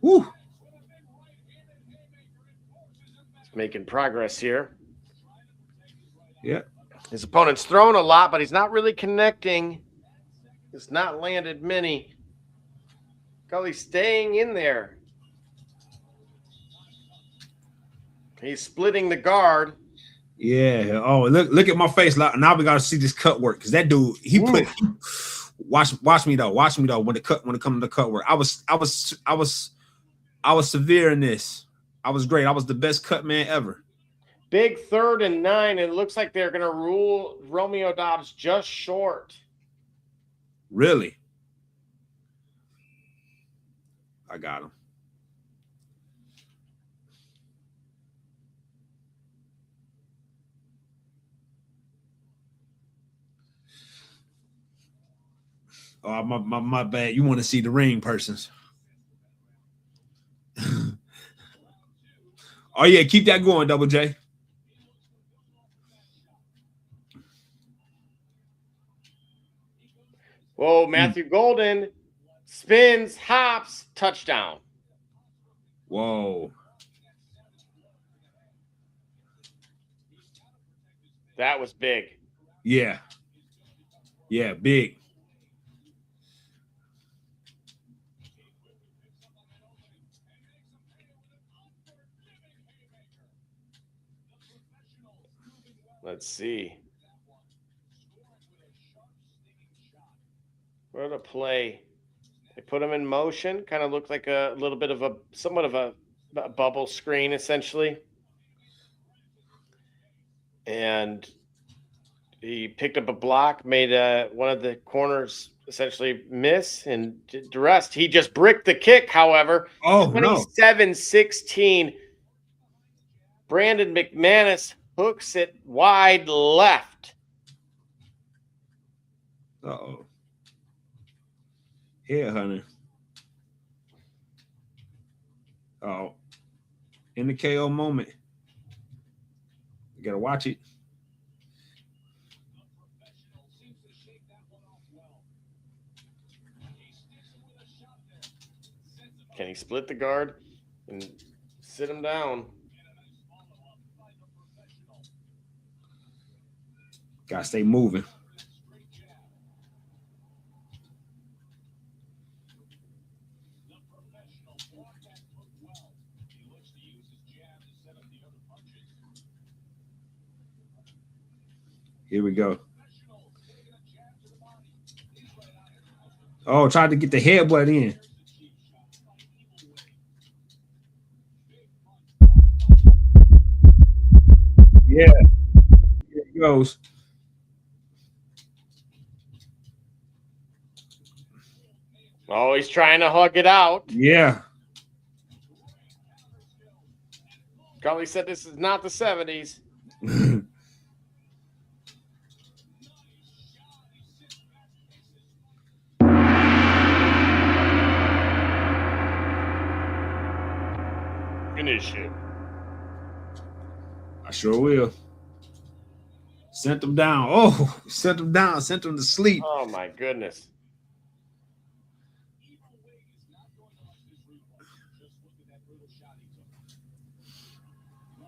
S3: Woo.
S2: making progress here.
S3: Yeah.
S2: His opponent's thrown a lot, but he's not really connecting. He's not landed many. Gully's staying in there. He's splitting the guard.
S3: Yeah. Oh, look at my face. Now we gotta see this cut work because that dude he put. Watch me though. Watch me though. When it comes to the cut work, I was severe in this. I was great. I was the best cut man ever.
S2: Big 3rd and 9. It looks like they're gonna rule Romeo Doubs just short.
S3: Really? I got him. Oh, my bad. You want to see the ring persons. Oh, yeah. Keep that going, Double J.
S2: Whoa, Matthew Golden spins, hops, touchdown.
S3: Whoa.
S2: That was big.
S3: Yeah. Yeah, big.
S2: Let's see. What a play. They put him in motion. Kind of looked like a little bit of somewhat of a bubble screen, essentially. And he picked up a block, made one of the corners essentially miss, and did the rest. He just bricked the kick, however.
S3: Oh, no.
S2: 27-16. Brandon McManus hooks it wide left.
S3: Uh-oh. Here, honey. Oh. In the KO moment. You got to watch it.
S2: Can he split the guard and sit him down?
S3: Gotta stay moving. Here we go. Oh, tried to get the headbutt in. Yeah. Here it goes.
S2: Oh, he's trying to hug it out.
S3: Yeah.
S2: Gully said this is not the 70s. Finish it.
S3: I sure will. Sent him down. Oh, sent him down. Sent him to sleep.
S2: Oh, my goodness.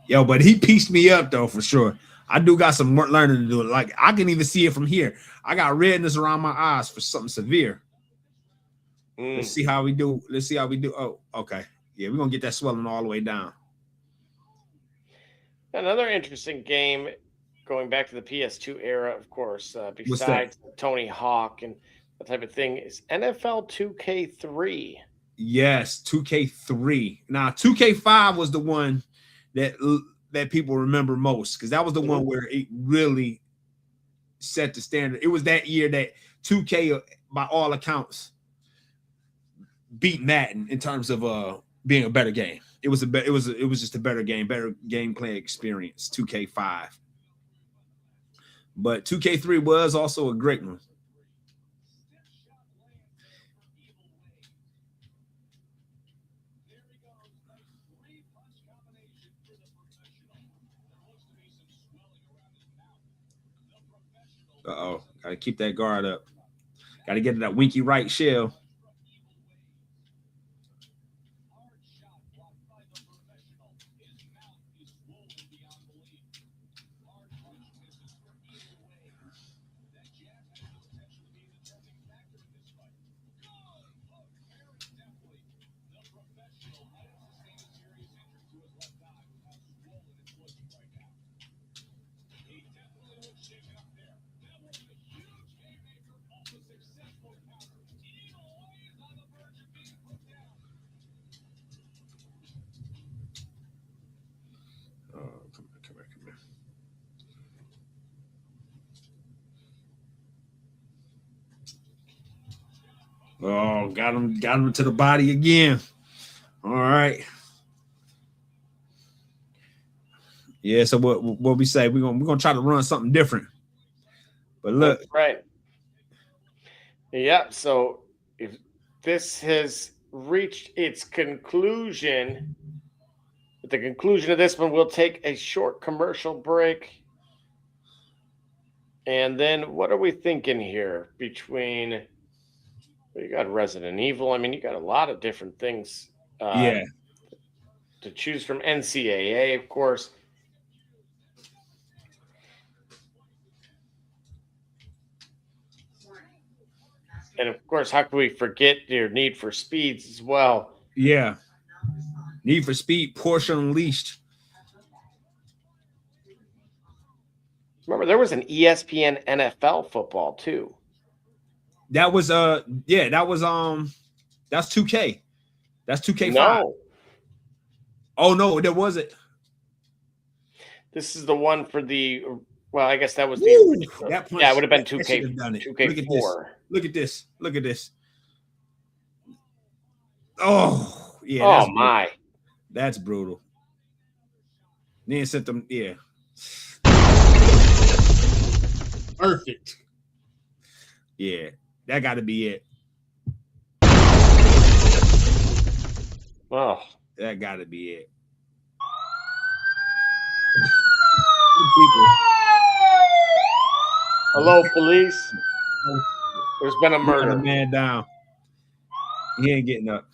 S3: Yo, but he pieced me up, though, for sure. I do got some more learning to do. Like, I can even see it from here. I got redness around my eyes for something severe. Let's see how we do. Let's see how we do. Oh, okay. Yeah, we're going to get that swelling all the way down.
S2: Another interesting game, going back to the PS2 era, of course, besides Tony Hawk and that type of thing, is NFL 2K3.
S3: Yes, 2K3. Now, 2K5 was the one that people remember most, because that was the one where it really set the standard. It was that year that 2K, by all accounts, beat Madden in terms of being a better game. It was just a better game, better gameplay experience. 2K5, but 2K3 was also a great one. Uh-oh. Got to keep that guard up. Got to get to that winky right shell. Oh, got him to the body again. All right. Yeah, so what we say, we're gonna try to run something different. But look,
S2: That's right. Yeah, so if this has reached its conclusion, at the conclusion of this one, we'll take a short commercial break. And then what are we thinking here between you got Resident Evil? I mean, you got a lot of different things
S3: yeah.
S2: to choose from. NCAA, of course. And of course, how can we forget your Need for Speeds as well?
S3: Yeah. Need for Speed, Porsche Unleashed.
S2: Remember, there was an ESPN NFL football too.
S3: That was that's 2K. That's 2K5.
S2: No,
S3: Oh no, there wasn't.
S2: this is the one for the. Well, I guess that was
S3: Woo!
S2: the original.
S3: That punch-
S2: Yeah, it would have been
S3: that should have done it.
S2: 2K4.
S3: Look at this. Look at this. Oh, yeah.
S2: Oh my!
S3: That's brutal. Then sent them, yeah. Perfect. Yeah, that got to be it.
S2: Oh,
S3: That got to be it.
S2: hello, police. There's been a
S3: Murder
S2: murder.
S3: man down. He ain't getting up.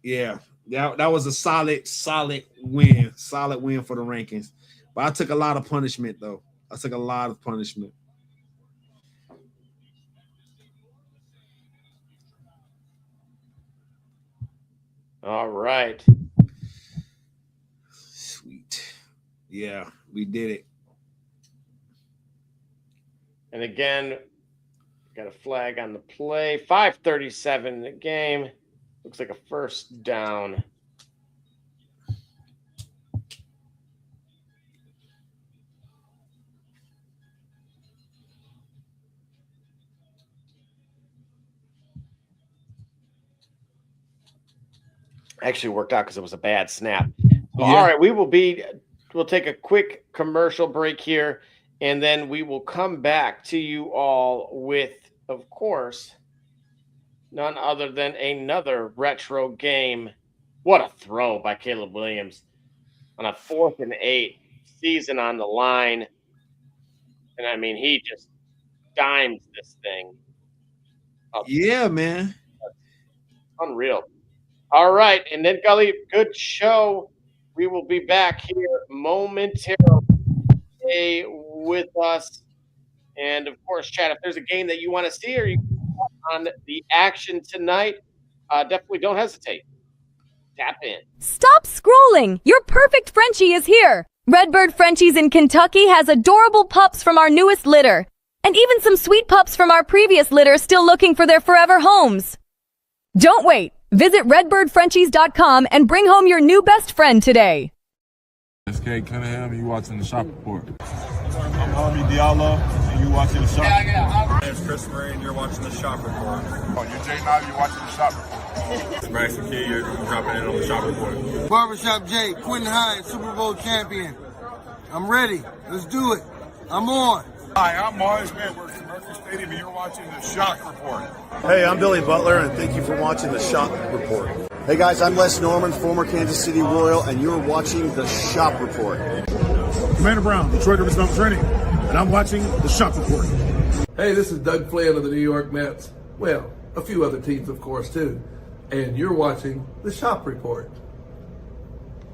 S3: Yeah, that was a solid win. Solid win for the rankings. But I took a lot of punishment, though. I took a lot of punishment.
S2: All right.
S3: Sweet. Yeah, we did it.
S2: And again, got a flag on the play. 5:37 in the game. Looks like a first down. Actually worked out because it was a bad snap. So,
S3: Yeah.
S2: all right, we'll take a quick commercial break here, and then we will come back to you all with, of course, none other than another retro game. What a throw by Caleb Williams on a 4th and 8, season on the line. And I mean, he just dimes this thing.
S3: Yeah, man.
S2: Unreal. All right. And then, Gully, good show. We will be back here momentarily. Stay with us. And of course, chat, if there's a game that you want to see or you on the action tonight, definitely don't hesitate. Tap in.
S5: Stop scrolling! Your perfect Frenchie is here! Redbird Frenchies in Kentucky has adorable pups from our newest litter. And even some sweet pups from our previous litter still looking for their forever homes. Don't wait! Visit redbirdfrenchies.com and bring home your new best friend today.
S6: SK Cunningham, and you watching the Shop Report. I'm Harvey Diallo, and you watching the Shop Report. My name's Chris Murray, and you're watching the Shop Report. Oh, you're Jay Nolly, you're watching the Shop Report. It's Braxton Key, you're dropping in on the Shop Report.
S7: Barbershop Jay, Quentin Hines, Super Bowl champion. I'm ready. Let's do it. I'm on.
S6: Hi, I'm Mars Man, works at Mercury Stadium, and you're watching the Shop Report.
S8: Hey, I'm Billy Butler, and thank you for watching the Shop Report. Hey guys, I'm Les Norman, former Kansas City Royal, and you're watching the Shop Report.
S6: Commander Brown, Detroit River Stump Training, and I'm watching the Shop Report.
S9: Hey, this is Doug Flynn of the New York Mets. Well, a few other teams, of course, too. And you're watching the Shop Report.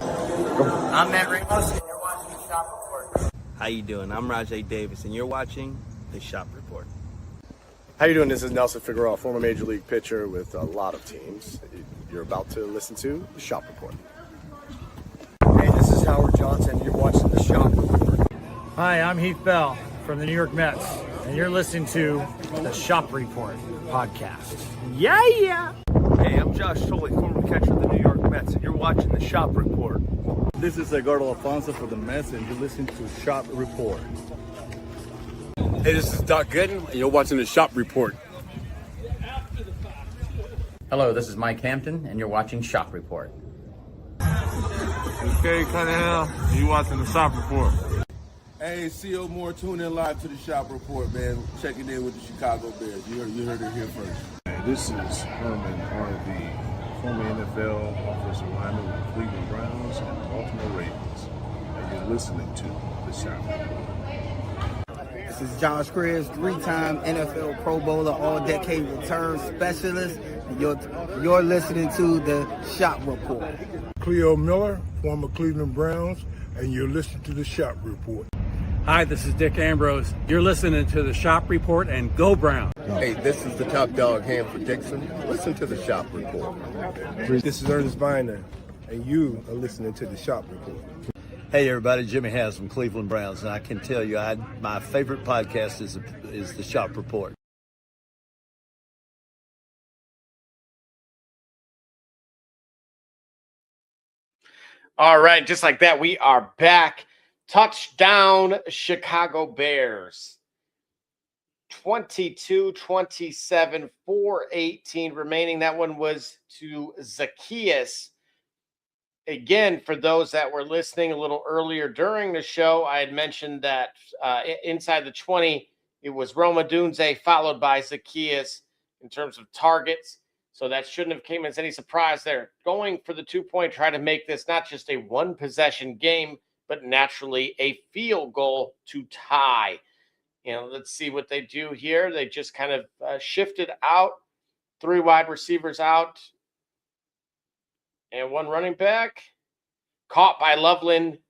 S10: I'm Matt Ramos, and you're watching the Shop Report.
S11: How you doing? I'm Rajay Davis, and you're watching the Shop Report.
S8: How you doing? This is Nelson Figueroa, former Major League pitcher with a lot of teams. You're about to listen to the Shop Report.
S12: Hey, this is Howard Johnson. You're watching the Shop Report.
S13: Hi, I'm Heath Bell from the New York Mets, and you're listening to the Shop Report podcast. Yeah!
S11: Hey, I'm Josh Tolley, former catcher of the New York Mets, and you're watching the Shop Report.
S14: This is Edgardo Alfonso for the Mets, and you're listening to Shop Report.
S6: Hey, this is Doc Gooden, and you're watching the Shop Report.
S14: Hello, this is Mike Hampton, and you're watching Shop Report.
S6: This is Cade Cunningham, and you're watching the Shop Report.
S9: Hey, C.O. Moore, tune in live to the Shop Report, man. Checking in with the Chicago Bears. You heard it here first.
S6: This is Herman Harvey, former NFL offensive lineman with the Cleveland Browns and Baltimore Ravens. And you're listening to the Shop Report.
S10: This is Josh Cribbs, three-time NFL Pro Bowler, all-decade return specialist. And you're listening to the Shop Report.
S7: Cleo Miller, former Cleveland Browns, and you're listening to the Shop Report.
S13: Hi, this is Dick Ambrose. You're listening to the Shop Report, and go Brown.
S9: Hey, this is the top dog, Hanford Dixon. Listen to the Shop Report.
S12: This is Ernest Biner, and you are listening to the Shop Report.
S15: Hey everybody, Jimmy Has from Cleveland Browns, and I can tell you my favorite podcast is the Shop Report.
S2: All right, just like that, we are back. Touchdown, Chicago Bears. 22-27, 4:18 remaining. That one was to Zacchaeus. Again, for those that were listening a little earlier during the show, I had mentioned that inside the 20, it was Roma Dunze followed by Zacchaeus in terms of targets. So that shouldn't have came as any surprise there. Going for the 2-point, try to make this not just a one-possession game, but naturally a field goal to tie. Let's see what they do here. They just kind of shifted out, 3 wide receivers out, and 1 running back. Caught by Loveland.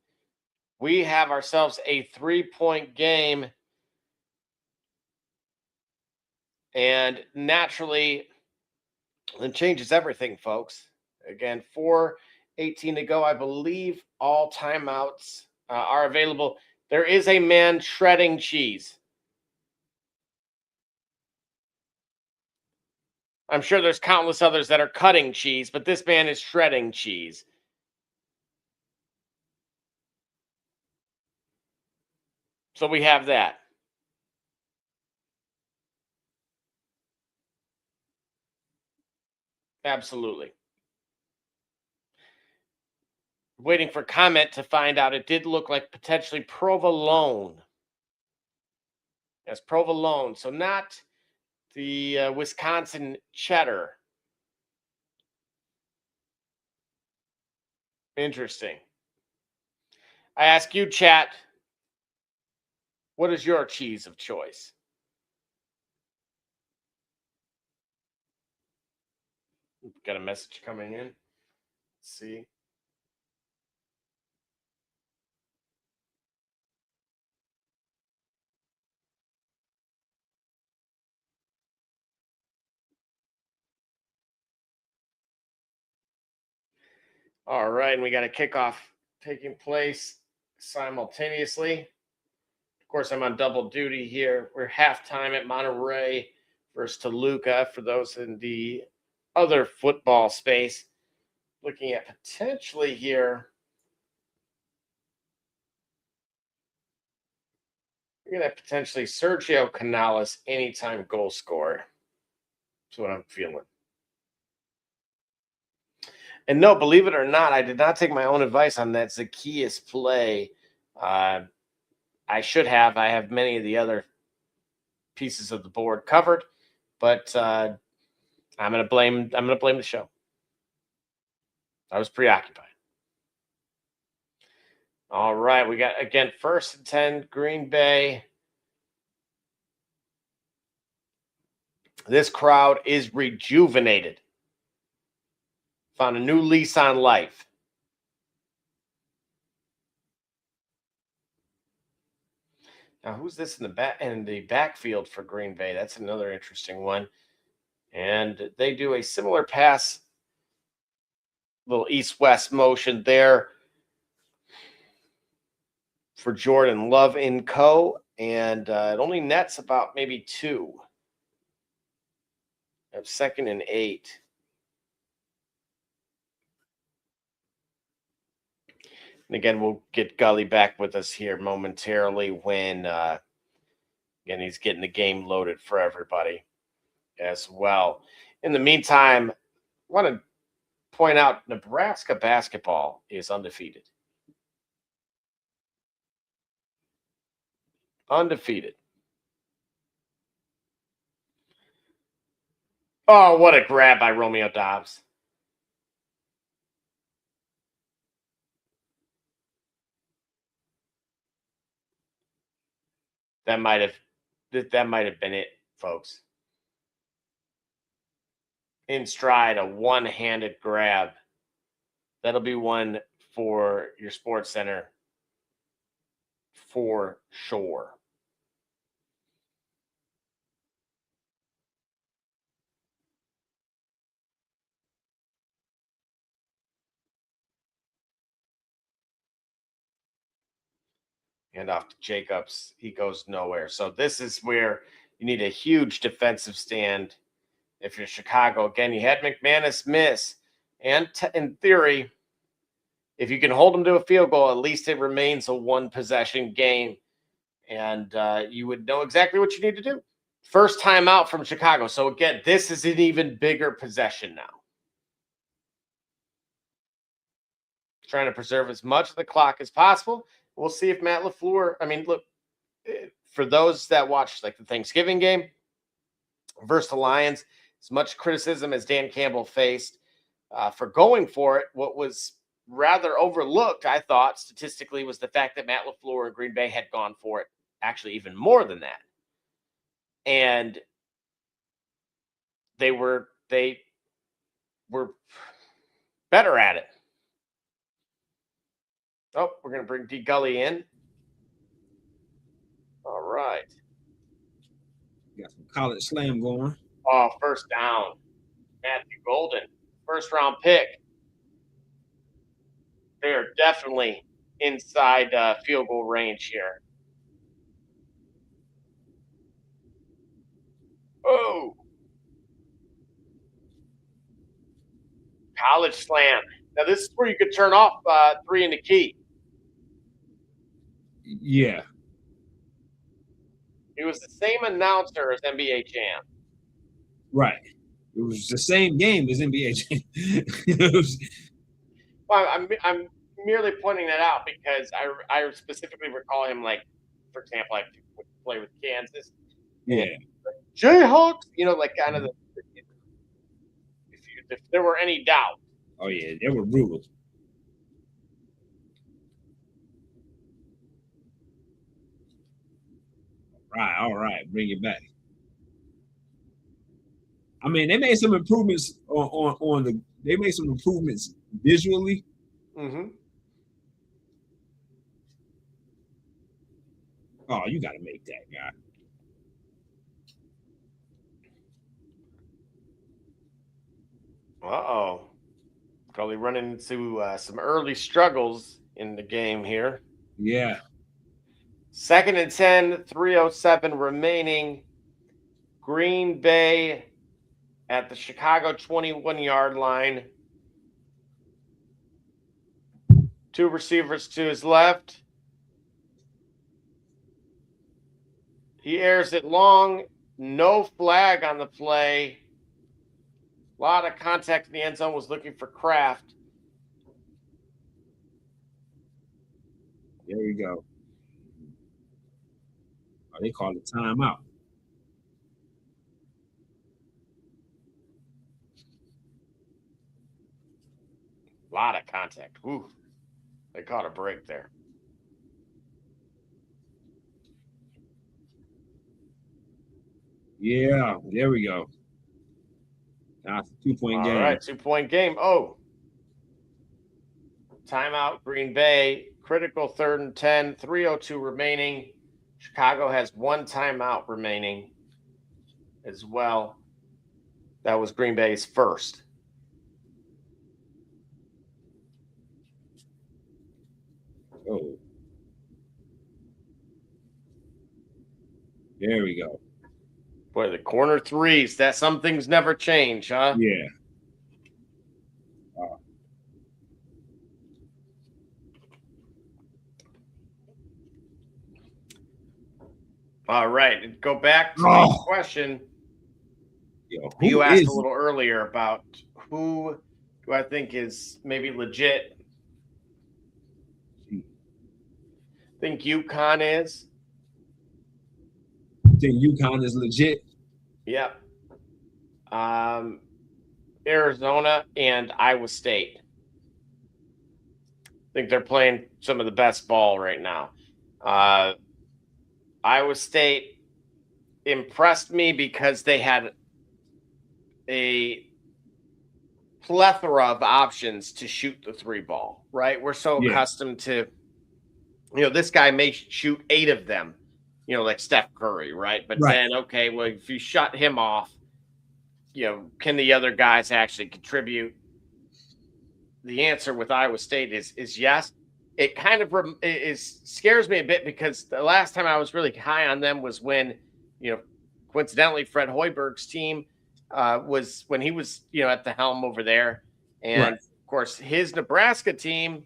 S2: We have ourselves a 3-point game. And naturally, it changes everything, folks. Again, 4:18 to go. I believe all timeouts are available. There is a man shredding cheese. I'm sure there's countless others that are cutting cheese, but this man is shredding cheese. So we have that. Absolutely. Waiting for comment to find out. It did look like potentially provolone. Yes, provolone. So not the Wisconsin cheddar. Interesting. I ask you, chat, what is your cheese of choice? Got a message coming in. Let's see. All right, and we got a kickoff taking place simultaneously. Of course, I'm on double duty here. We're halftime at Monterey versus Toluca for those in the other football space. Looking at potentially here. We're going to have potentially Sergio Canales anytime goal scorer. That's what I'm feeling. And no, believe it or not, I did not take my own advice on that Zacchaeus play. I should have. I have many of the other pieces of the board covered, but I'm going to blame the show. I was preoccupied. All right, we got again 1st and 10 Green Bay. This crowd is rejuvenated. Found a new lease on life. Now, who's this in the backfield for Green Bay? That's another interesting one. And they do a similar pass, little east-west motion there for Jordan Love and co. And it only nets about maybe 2. Of 2nd and 8. And again, we'll get Gully back with us here momentarily when And he's getting the game loaded for everybody as well. In the meantime, I want to point out Nebraska basketball is undefeated. Undefeated. Oh, what a grab by Romeo Dobbs. That might have been it, folks. In stride, a one-handed grab. That'll be one for your Sports Center for sure. And off to Jacobs. He goes nowhere. So this is where you need a huge defensive stand. If you're Chicago, again, you had McManus miss. And in theory, if you can hold them to a field goal, at least it remains a one-possession game. And you would know exactly what you need to do. First time out from Chicago. So again, this is an even bigger possession now. Trying to preserve as much of the clock as possible. We'll see if Matt LaFleur, I mean, look, for those that watch like the Thanksgiving game versus the Lions, as much criticism as Dan Campbell faced for going for it, what was rather overlooked, I thought, statistically, was the fact that Matt LaFleur and Green Bay had gone for it, actually even more than that. And they were better at it. Oh, we're going to bring D. Gully in. All right.
S3: Got some college slam going.
S2: Oh, first down. Matthew Golden, first round pick. They're definitely inside field goal range here. Oh. College slam. Now, this is where you could turn off 3 in the key.
S3: Yeah.
S2: He was the same announcer as NBA Jam.
S3: Right. It was the same game as NBA Jam.
S2: Well, I'm merely pointing that out because I specifically recall him, like, for example, I would play with Kansas.
S3: Yeah.
S2: Jayhawks, like kind of if there were any doubt.
S3: Oh, yeah, they were brutal. All right, bring it back. I mean, they made some improvements they made some improvements visually.
S2: Mm-hmm.
S3: Oh, you got to make that guy.
S2: Uh-oh. Probably running into some early struggles in the game here.
S3: Yeah.
S2: 2nd and 10, 3:07 remaining. Green Bay at the Chicago 21-yard line. 2 receivers to his left. He airs it long. No flag on the play. A lot of contact in the end zone. Was looking for Kraft.
S3: There we go. Oh, they called a timeout.
S2: A lot of contact. Ooh, they caught a break there.
S3: Yeah, there we go. That's a 2-point game.
S2: All right, 2-point game. Oh. Timeout, Green Bay. Critical 3rd and 10, 3:02 remaining. Chicago has 1 timeout remaining as well. That was Green Bay's first.
S3: Oh. There we go.
S2: Boy, the corner threes, that some things never change, huh?
S3: Yeah.
S2: All right. And go back to
S3: Oh.
S2: the question
S3: Yo,
S2: you
S3: who
S2: asked
S3: is
S2: a little earlier about who do I think is maybe legit. I think UConn is.
S3: You think UConn is legit?
S2: Yep. Arizona and Iowa State. I think they're playing some of the best ball right now. Iowa State impressed me because they had a plethora of options to shoot the three ball, right? We're so accustomed to, this guy may shoot 8 of them, like Steph Curry, right? But then, okay, well, if you shut him off, can the other guys actually contribute? The answer with Iowa State is yes. It kind of scares me a bit because the last time I was really high on them was when, coincidentally, Fred Hoiberg's team was when he was, at the helm over there. And of course, his Nebraska team,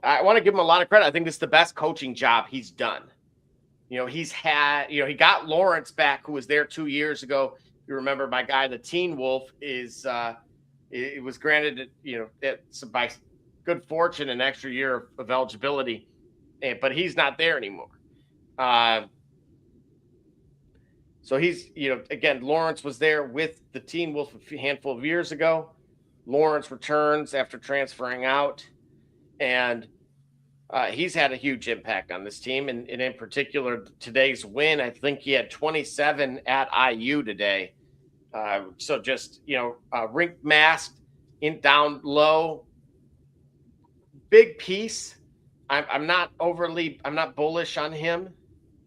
S2: I want to give him a lot of credit. I think this is the best coaching job he's done. He's had, he got Lawrence back, who was there 2 years ago. You remember my guy, the Teen Wolf, it was granted, by good fortune, an extra year of eligibility, but he's not there anymore. So he's, again, Lawrence was there with the Teen Wolf a handful of years ago. Lawrence returns after transferring out, and he's had a huge impact on this team. And in particular, today's win, I think he had 27 at IU today. So just, rink masked in down low, big piece. I'm not bullish on him.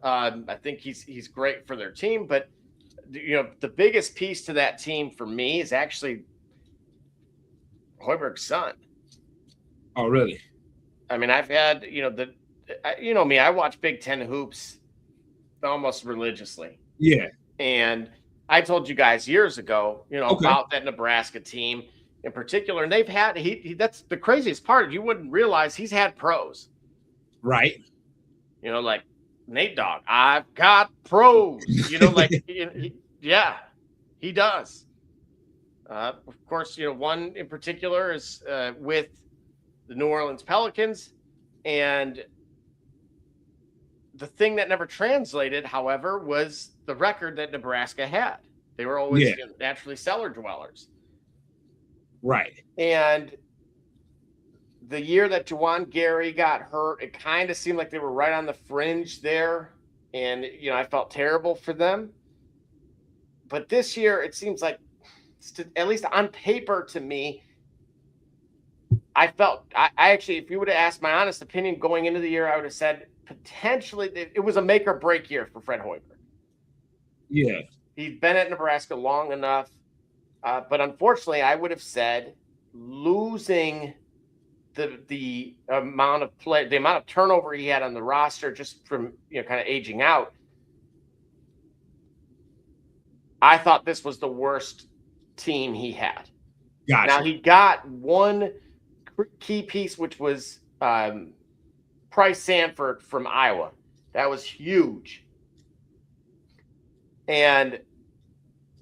S2: I think he's great for their team, but the biggest piece to that team for me is actually Hoiberg's son.
S3: Oh, really?
S2: I mean, I've had, me, I watch Big Ten hoops almost religiously.
S3: Yeah.
S2: And I told you guys years ago, about that Nebraska team in particular. And they've had, that's the craziest part. You wouldn't realize he's had pros.
S3: Right.
S2: Like Nate Dogg, I've got pros, he does. Of course, one in particular is with the New Orleans Pelicans. And the thing that never translated, however, was the record that Nebraska had. They were always naturally cellar dwellers.
S3: Right.
S2: And the year that Juwan Gary got hurt, it kind of seemed like they were right on the fringe there. And, I felt terrible for them. But this year, it seems like, at least on paper to me, I actually, if you would have asked my honest opinion going into the year, I would have said potentially it was a make or break year for Fred Hoiberg.
S3: Yeah.
S2: He's been at Nebraska long enough. But unfortunately, I would have said losing the amount of play, the amount of turnover he had on the roster just from, kind of aging out. I thought this was the worst team he had.
S3: Gotcha.
S2: Now he got one key piece, which was Price Sanford from Iowa. That was huge. And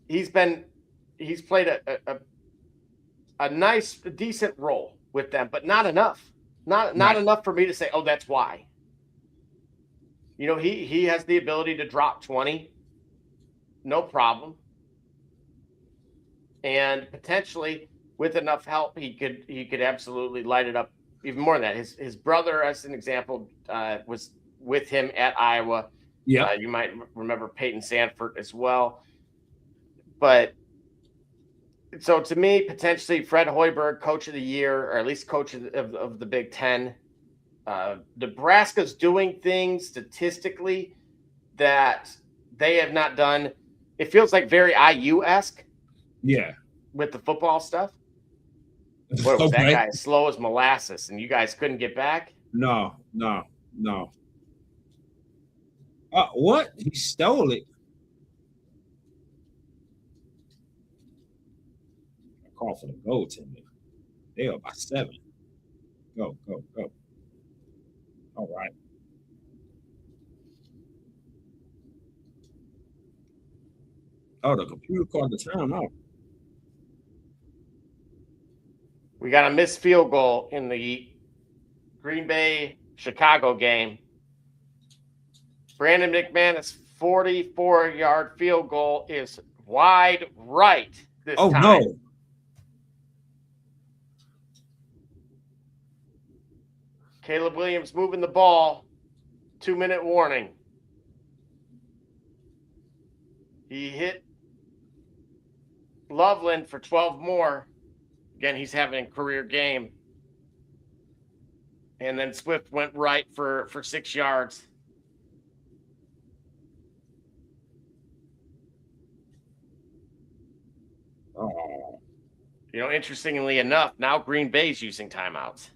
S2: he's played a nice, decent role with them, but not enough. Not enough for me to say, oh, that's why. He has the ability to drop 20, no problem. And potentially with enough help, he could absolutely light it up even more than that. His brother, as an example, was with him at Iowa.
S3: Yeah.
S2: You might remember Peyton Sanford as well. But so to me, potentially Fred Hoiberg, coach of the year, or at least coach of the Big Ten. Nebraska's doing things statistically that they have not done. It feels like very IU-esque.
S3: Yeah.
S2: With the football stuff. What was that guy? Slow as molasses, and you guys couldn't get back?
S3: No. What? He stole it. Call for the goaltender. They are by 7. Go. All right. Oh, the computer called the timeout.
S2: We got a missed field goal in the Green Bay Chicago game. Brandon McManus' 44-yard field goal is wide right this time.
S3: No.
S2: Caleb Williams moving the ball. 2-minute warning. He hit Loveland for 12 more. Again, he's having a career game. And then Swift went right for 6 yards.
S3: Oh.
S2: You know, interestingly enough, now Green Bay's using timeouts.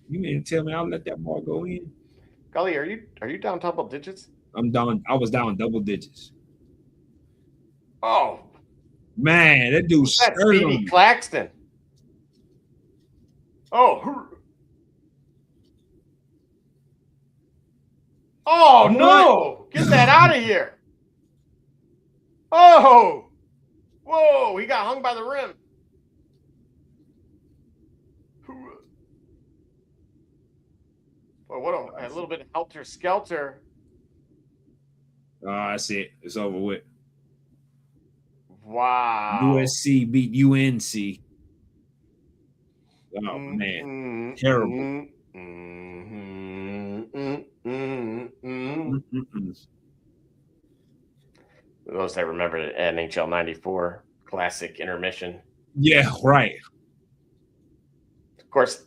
S3: You mean to tell me I'll let that ball go in?
S2: Gully, are you down double digits?
S3: I'm down. I was down double digits.
S2: Oh,
S3: man, that dude
S2: that's Speedy Claxton. Oh, no! Get that out of here! Oh, whoa! He got hung by the rim. Well, what a little bit helter skelter.
S3: Oh, that's it. It's over with.
S2: Wow.
S3: USC beat UNC. Oh, man. Terrible.
S2: Those that remember the NHL 94 classic intermission.
S3: Yeah, right.
S2: Of course,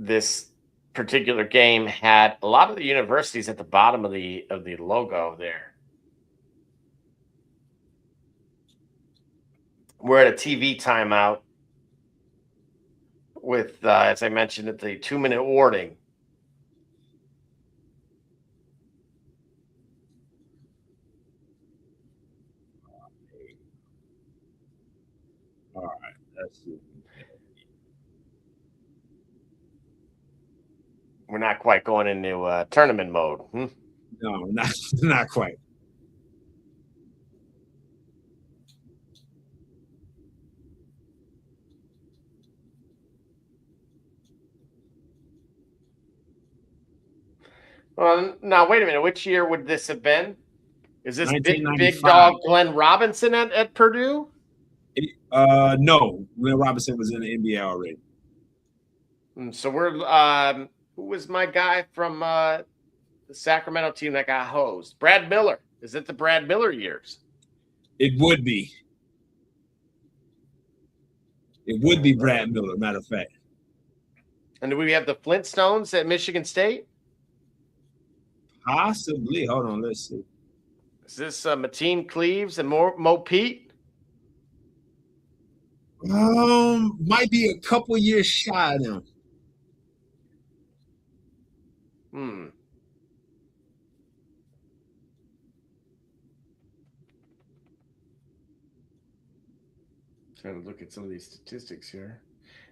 S2: this particular game had a lot of the universities at the bottom of the logo there. We're at a TV timeout with, as I mentioned, at the 2-minute warning.
S3: All right, that's it.
S2: We're not quite going into tournament mode.
S3: No, not quite.
S2: Well, now wait a minute. Which year would this have been? Is this big dog Glenn Robinson at Purdue?
S3: No, Glenn Robinson was in the NBA already.
S2: So we're who was my guy from the Sacramento team that got hosed? Brad Miller. Is it the Brad Miller years?
S3: It would be. It would be Brad Miller, matter of fact.
S2: And do we have the Flintstones at Michigan State?
S3: Possibly. Hold on, let's see.
S2: Is this Mateen Cleaves and Mo Pete?
S3: Might be a couple years shy of them.
S2: Trying to look at some of these statistics here.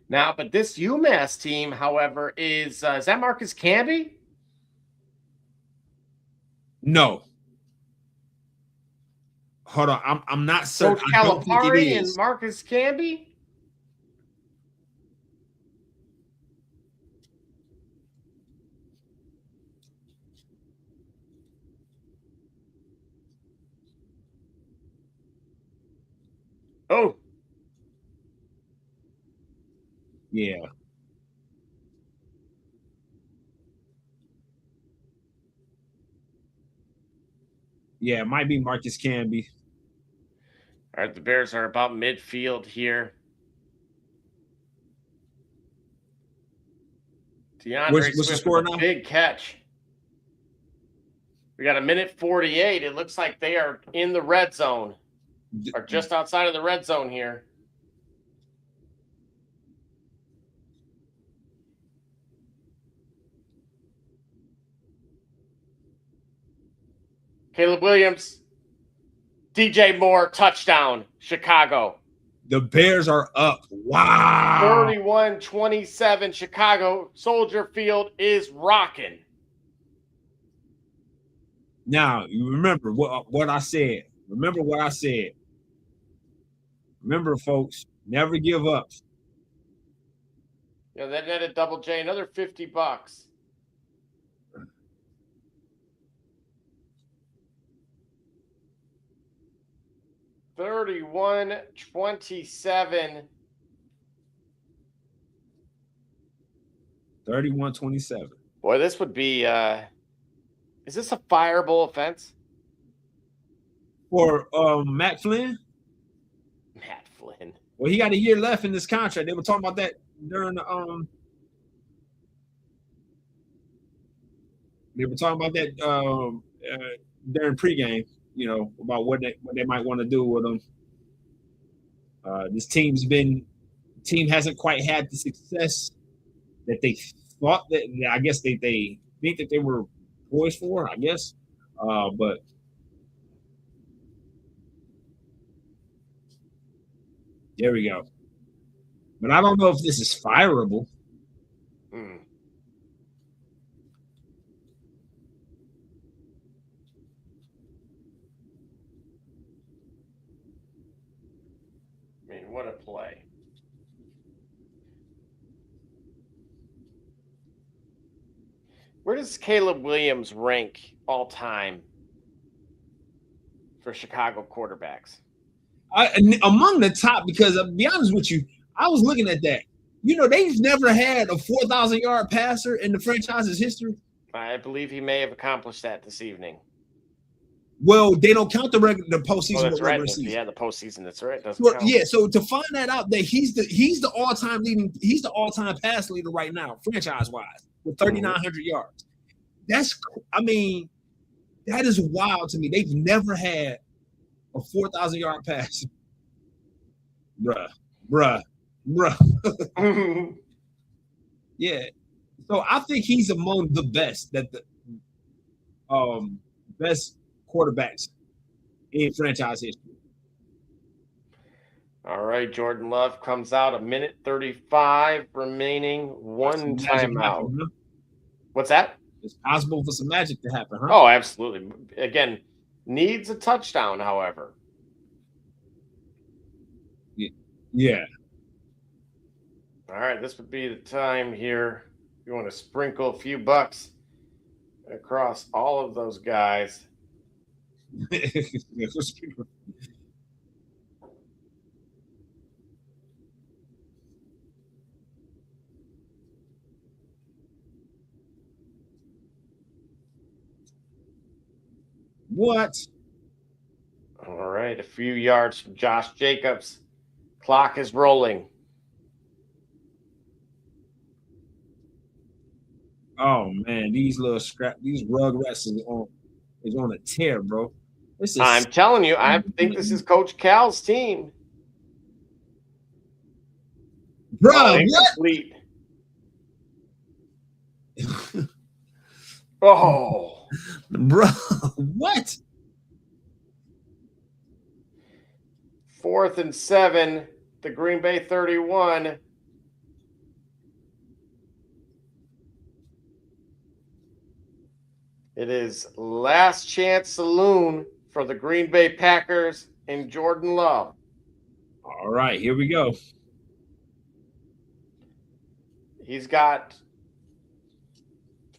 S2: Now, but this UMass team, however, is that Marcus Camby?
S3: No. Hold on, I'm not certain.
S2: Coach Calipari and Marcus Camby? Oh.
S3: Yeah. Yeah, it might be Marcus Camby.
S2: All right, the Bears are about midfield here. DeAndre
S3: What's the
S2: Swift
S3: score
S2: with a
S3: now?
S2: big catch. We got a minute 48. It looks like they are in the red zone, or just outside of the red zone here. Caleb Williams, DJ Moore, touchdown, Chicago.
S3: The Bears are up. Wow.
S2: 31-27, Chicago. Soldier Field is rocking.
S3: Now you remember what I said. Remember what I said. Remember, folks, never give up.
S2: Yeah, that netted Double J another $50. $31.27.
S3: 31-27.
S2: Boy, this would be is this a fireable offense?
S3: For Matt Flynn?
S2: Matt Flynn.
S3: Well, he got a year left in this contract. They were talking about that during the during pregame, about what they might want to do with him. This team hasn't quite had the success that they thought that I guess they think that they were poised for, I guess. But there we go. But I don't know if this is fireable.
S2: I mean, what a play. Where does Caleb Williams rank all time for Chicago quarterbacks?
S3: Among the top, because I'll be honest with you, I was looking at that. They've never had a 4,000-yard passer in the franchise's history.
S2: I believe he may have accomplished that this evening.
S3: Well, they don't count the postseason.
S2: That's right.
S3: Season.
S2: Yeah, the postseason. That's right.
S3: So to find that out, that he's the all-time pass leader right now, franchise-wise, with 3,900 yards. That is wild to me. They've never had a 4,000-yard pass. Bruh. Yeah. So I think he's among the best, best quarterbacks in franchise history.
S2: All right, Jordan Love comes out, 1:35 remaining, one timeout. What's that?
S3: It's possible for some magic to happen, huh?
S2: Oh, absolutely. Again, needs a touchdown, however.
S3: Yeah.
S2: All right, this would be the time here. You want to sprinkle a few bucks across all of those guys.
S3: What?
S2: All right, a few yards from Josh Jacobs. Clock is rolling.
S3: Oh man, these Rugrats is on a tear, bro.
S2: I'm telling you, I think this is Coach Cal's team.
S3: Bro,
S2: incomplete. Oh,
S3: bro, what?
S2: 4th and 7, the Green Bay 31. It is last chance saloon for the Green Bay Packers and Jordan Love.
S3: All right, here we go.
S2: He's got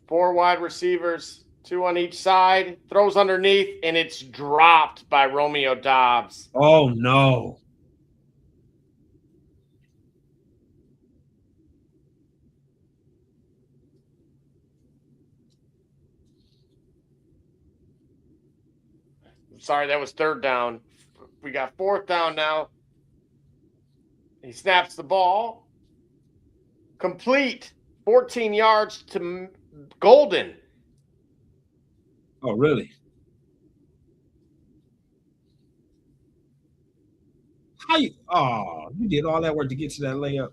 S2: 4 wide receivers, 2 on each side, throws underneath, and it's dropped by Romeo Doubs.
S3: Oh, no.
S2: Sorry, that was 3rd down. We got 4th down now. He snaps the ball. Complete. 14 yards to Golden.
S3: Oh, really? You did all that work to get to that layup.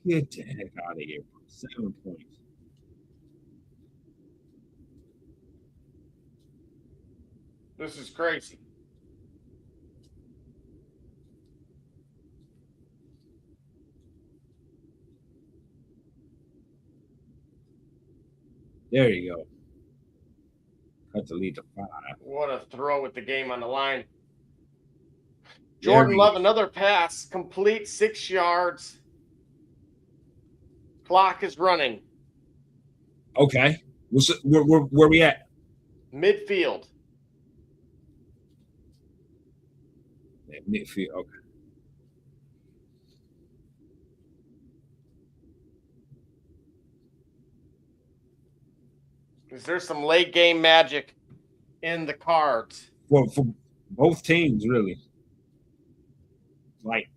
S3: Get the heck out of here. 7 points.
S2: This is crazy.
S3: There you go. Cut to lead the 5.
S2: What a throw with the game on the line. Jordan Love, another pass, complete 6 yards. Clock is running.
S3: Okay. Where we at?
S2: Midfield.
S3: Yeah, midfield. Okay.
S2: Is there some late game magic in the cards?
S3: Well, for both teams, really. Like,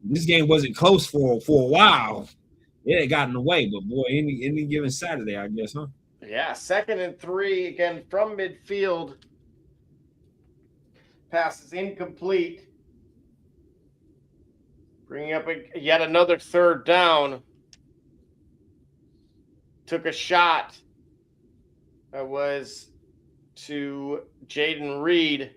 S3: this game wasn't close for a while. It had gotten away, but boy, any given Saturday, I guess, huh?
S2: Yeah, 2nd and 3 again from midfield. Pass is incomplete. Bringing up yet another 3rd down. Took a shot. That was to Jaden Reed.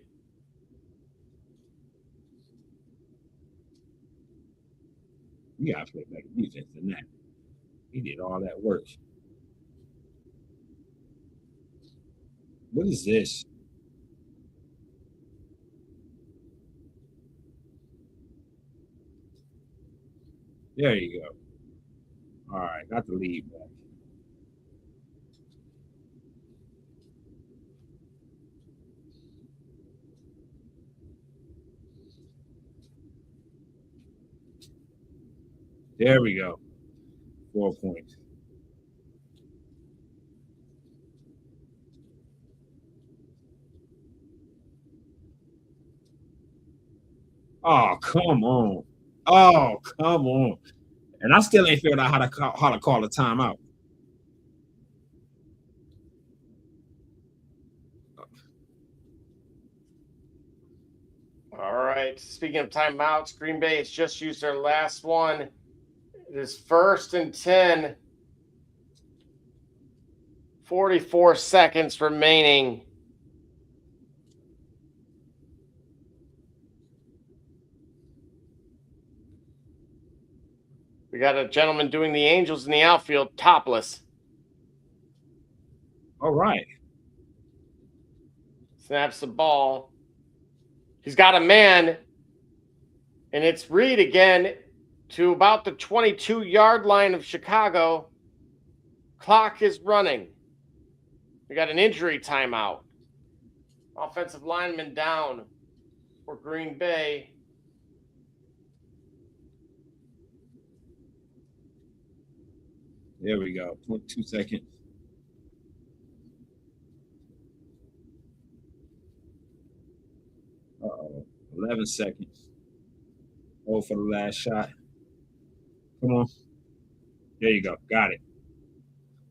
S3: You gotta play better defense than that. He did all that work. What is this? There you go. All right, got the lead back. There we go. 4 points. Oh, come on. Oh, come on. And I still ain't figured out how to call a timeout.
S2: All right. Speaking of timeouts, Green Bay has just used their last one. It is 1st and 10. 44 seconds remaining. We got a gentleman doing the Angels in the outfield, topless.
S3: All right.
S2: Snaps the ball. He's got a man, and it's Reed again to about the 22-yard line of Chicago. Clock is running. We got an injury timeout. Offensive lineman down for Green Bay.
S3: There we go. 2 seconds. 11 seconds. Oh, for the last shot. Come on. There you go. Got it.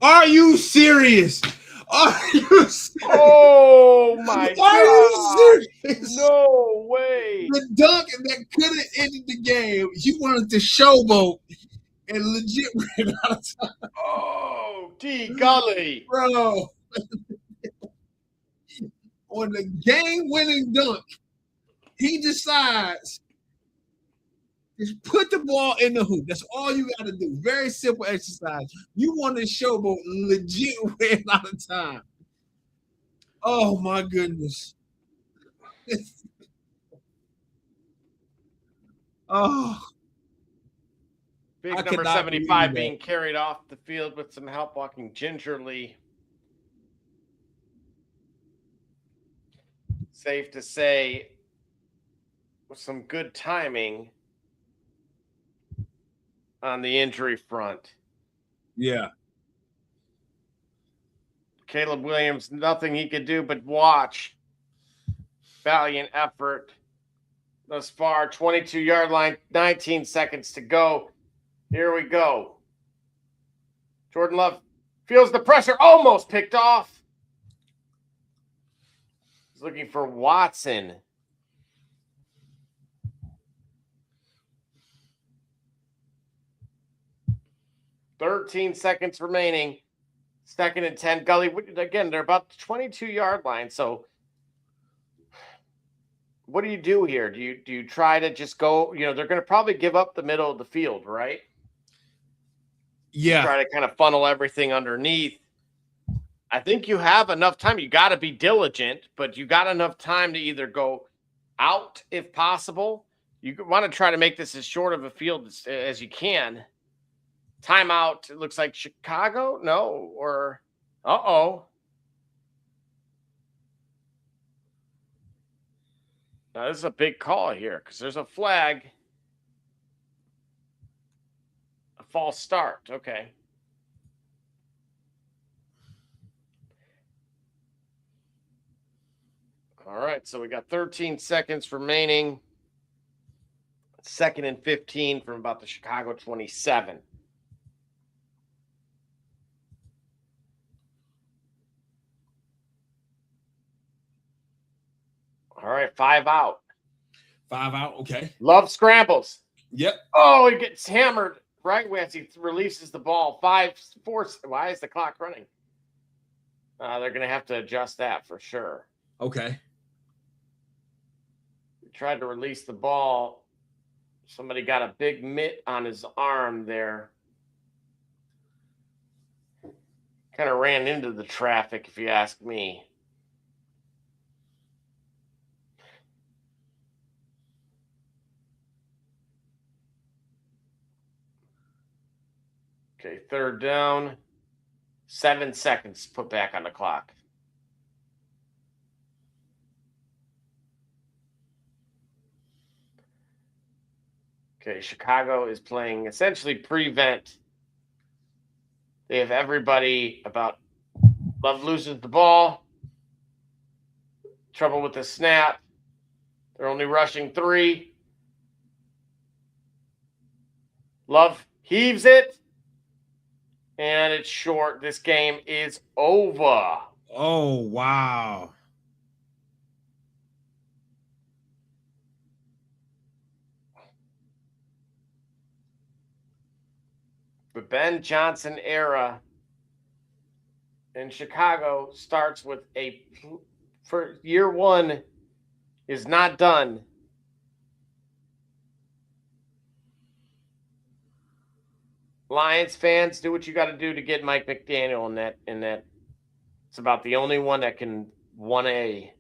S3: Are you serious? Are you serious?
S2: Oh, my God.
S3: Are you serious?
S2: No way.
S3: The dunk that could have ended the game, you wanted to showboat and legit ran out of time.
S2: Oh, golly.
S3: Bro. On the game-winning dunk, he decides to put the ball in the hoop. That's all you got to do. Very simple exercise. You want to showboat, legit ran out of time. Oh, my goodness. Oh.
S2: Big number 75 being carried off the field with some help walking gingerly. Safe to say, with some good timing on the injury front.
S3: Yeah.
S2: Caleb Williams, nothing he could do but watch. Valiant effort thus far. 22-yard line, 19 seconds to go. Here we go. Jordan Love feels the pressure, almost picked off. He's looking for Watson. "13 seconds remaining. 2nd and 10. Gully, again, they're about the 22-yard line. So what do you do here? Do you try to just go, they're going to probably give up the middle of the field, right?
S3: Yeah.
S2: Try to kind of funnel everything underneath. I think you have enough time. You got to be diligent, but you got enough time to either go out if possible. You want to try to make this as short of a field as you can. Timeout. It looks like Chicago. No, or uh-oh. Now, this is a big call here because there's a flag. A false start. Okay. All right, so we got 13 seconds remaining. 2nd and 15 from about the Chicago 27. All right, 5 out.
S3: 5 out, okay.
S2: Love scrambles.
S3: Yep.
S2: Oh, he gets hammered right as he releases the ball. 5, 4. Why is the clock running? They're going to have to adjust that for sure.
S3: Okay.
S2: He tried to release the ball. Somebody got a big mitt on his arm there. Kind of ran into the traffic, if you ask me. Okay, 3rd down. 7 seconds put back on the clock. Okay, Chicago is playing essentially prevent. They have everybody about. Love loses the ball. Trouble with the snap. They're only rushing 3. Love heaves it. And it's short. This game is over.
S3: Oh, wow.
S2: The Ben Johnson era in Chicago starts with for year 1 is not done. Lions fans, do what you got to do to get Mike McDaniel in that. It's about the only one that can 1A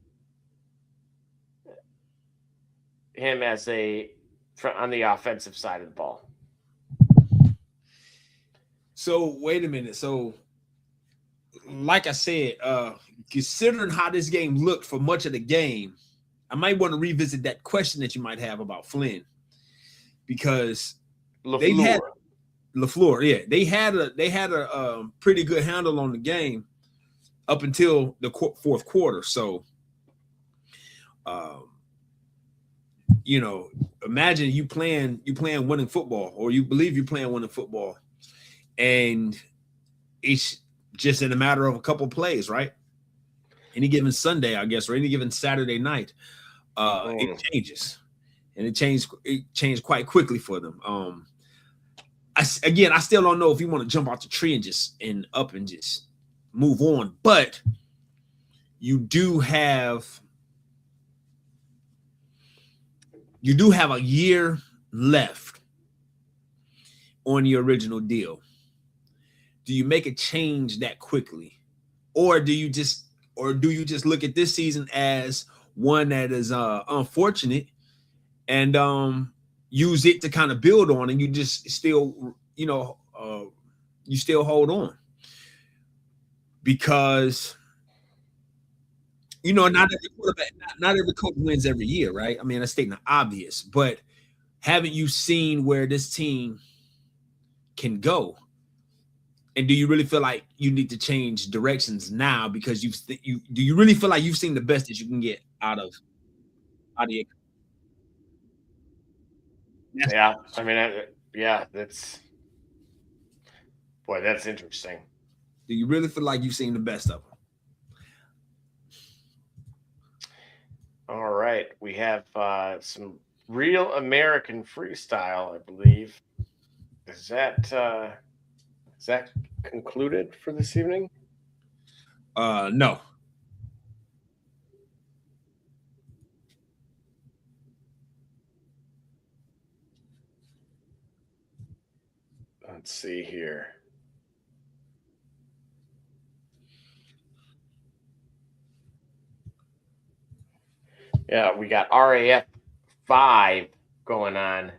S2: him as on the offensive side of the ball.
S3: So wait a minute. So like I said, considering how this game looked for much of the game, I might want to revisit that question that you might have about Flynn, because they had LaFleur, yeah, they had a pretty good handle on the game up until the 4th quarter. So, imagine you playing winning football, or you believe you're playing winning football, and it's just in a matter of a couple plays, right? Any given Sunday, I guess, or any given Saturday night, it changes, and it changed quite quickly for them. I still don't know if you want to jump out the tree and just move on, but you do have a year left on your original deal. Do you make a change that quickly, or do you just look at this season as one that is unfortunate and use it to kind of build on, and you just still, you still hold on? Because, not every quarterback, not every coach wins every year, right? I mean, that's stating the obvious, but haven't you seen where this team can go? And do you really feel like you need to change directions now because do you really feel like you've seen the best that you can get out of your?
S2: Yeah, I mean, that's interesting.
S3: Do you really feel like you've seen the best of them?
S2: All right, we have some real American freestyle, I believe. Is that concluded for this evening?
S3: No.
S2: Let's see here. Yeah, we got RAF 5 going on.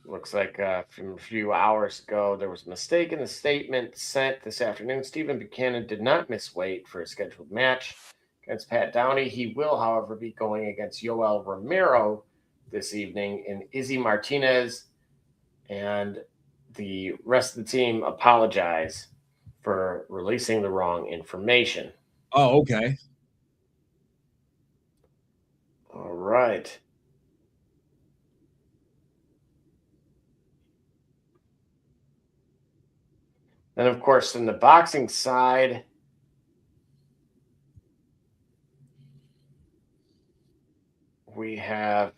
S2: Looks like from a few hours ago, there was a mistake in the statement sent this afternoon. Stephen Buchanan did not miss weight for a scheduled match against Pat Downey. He will, however, be going against Yoel Romero this evening, and Izzy Martinez and the rest of the team apologize for releasing the wrong information.
S3: Oh, okay.
S2: All right. And of course, in the boxing side, we have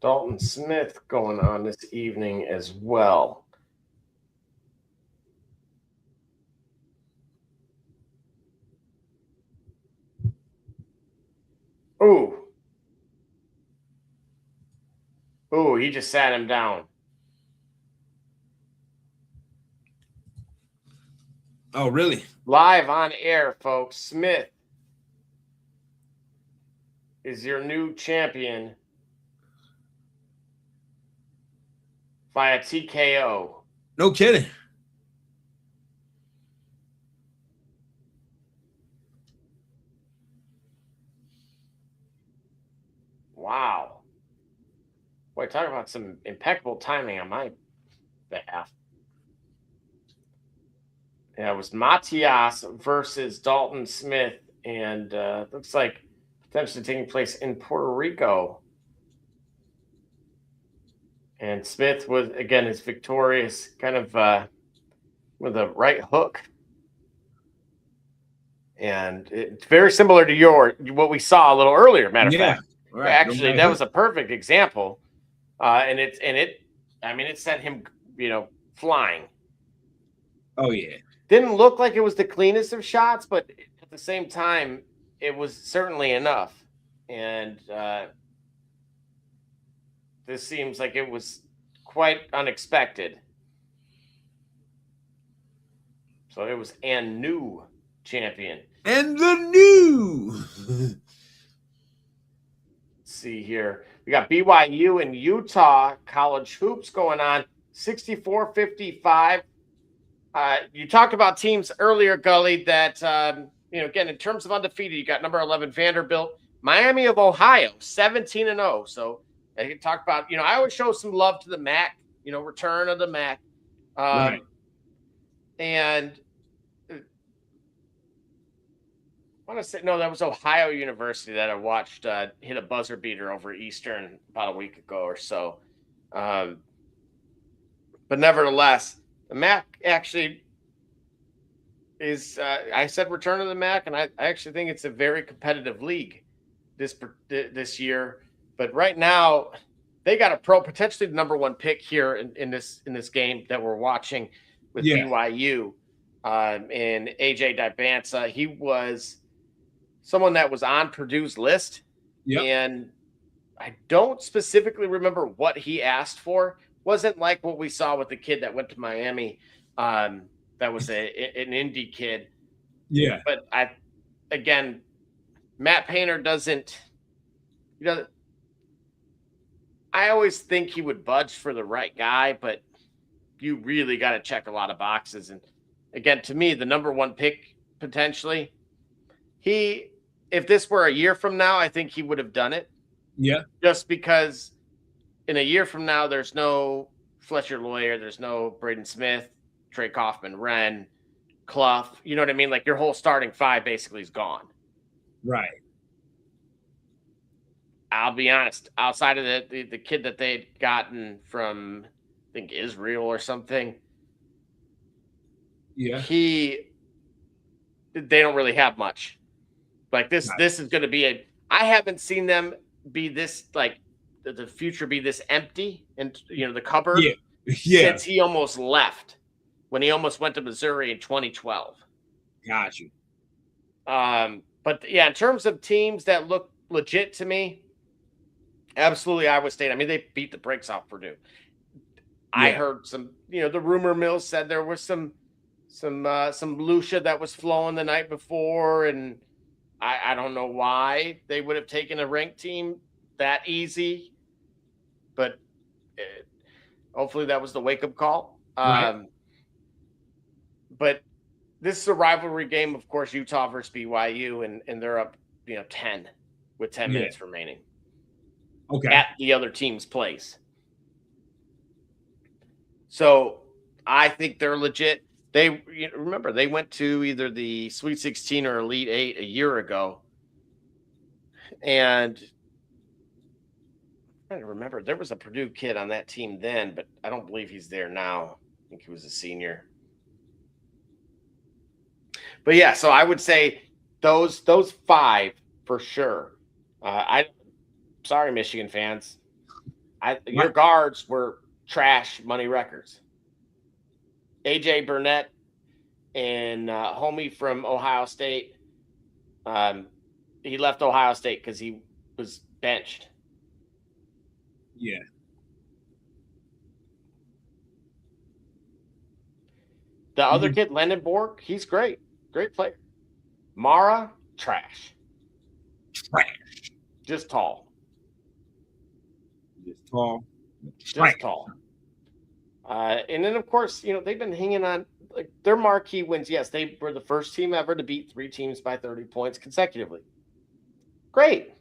S2: Dalton Smith going on this evening as well. Ooh. Ooh, he just sat him down.
S3: Oh, really?
S2: Live on air, folks. Smith is your new champion via TKO.
S3: No kidding.
S2: Wow. Boy, talk about some impeccable timing on my behalf. Yeah, it was Matias versus Dalton Smith, and looks like potentially taking place in Puerto Rico. And Smith was, again, is victorious, kind of with a right hook. And it's very similar to what we saw a little earlier, matter of fact.
S3: Right.
S2: Actually, that was a perfect example. And it sent him, flying.
S3: Oh, yeah.
S2: Didn't look like it was the cleanest of shots, but at the same time, it was certainly enough. And this seems like it was quite unexpected. So it was a new champion.
S3: And the new.
S2: Let's see here. We got BYU and Utah college hoops going on. 64-55. You talked about teams earlier, Gully, that, again, in terms of undefeated, you got number 11 Vanderbilt, Miami of Ohio, 17-0. So I can talk about, I always show some love to the MAC, return of the MAC.
S3: Right.
S2: And I want to say, no, that was Ohio University that I watched hit a buzzer beater over Eastern about a week ago or so. But nevertheless, the MAC actually is, I said return to the MAC, and I actually think it's a very competitive league this year. But right now, they got a potentially the number one pick here in this game that we're watching with BYU. And AJ Dibansa, he was someone that was on Purdue's list.
S3: Yep.
S2: And I don't specifically remember what he asked for. Wasn't like what we saw with the kid that went to Miami. That was an indie kid.
S3: Yeah.
S2: But Matt Painter doesn't. I always think he would budge for the right guy, but you really got to check a lot of boxes. And again, to me, the number one pick potentially. If this were a year from now, I think he would have done it.
S3: Yeah.
S2: Just because in a year from now, there's no Fletcher Lawyer, there's no Braden Smith, Trey Kaufman, Wren, Clough. You know what I mean? Like your whole starting five basically is gone.
S3: Right.
S2: I'll be honest. Outside of the kid that they'd gotten from, I think, Israel or something.
S3: Yeah.
S2: They don't really have much. Like this is going to be I haven't seen them be this, like, the future be this empty and, the cupboard since he almost left when he almost went to Missouri in 2012.
S3: Got you.
S2: But yeah, in terms of teams that look legit to me, absolutely Iowa State. I mean, they beat the brakes off Purdue. I heard some, the rumor mill said there was some some Lucia that was flowing the night before, and I don't know why they would have taken a ranked team that easy, but hopefully that was the wake-up call.
S3: Right.
S2: But this is a rivalry game, of course, Utah versus BYU, and they're up 10 with 10 minutes remaining.
S3: Okay.
S2: At the other team's place. So I think they're legit. Remember, they went to either the Sweet 16 or Elite 8 a year ago. And I'm trying to remember, there was a Purdue kid on that team then, but I don't believe he's there now. I think he was a senior. But yeah, so I would say those 5 for sure. Sorry, Michigan fans. Your guards were trash money records. AJ Burnett and homie from Ohio State. He left Ohio State because he was benched.
S3: Yeah.
S2: The other kid, Landon Borg, he's great. Great player. Mara, trash.
S3: Trash.
S2: Just tall.
S3: Just tall.
S2: Just tall. And then, of course, they've been hanging on their marquee wins. Yes, they were the first team ever to beat 3 teams by 30 points consecutively. Great.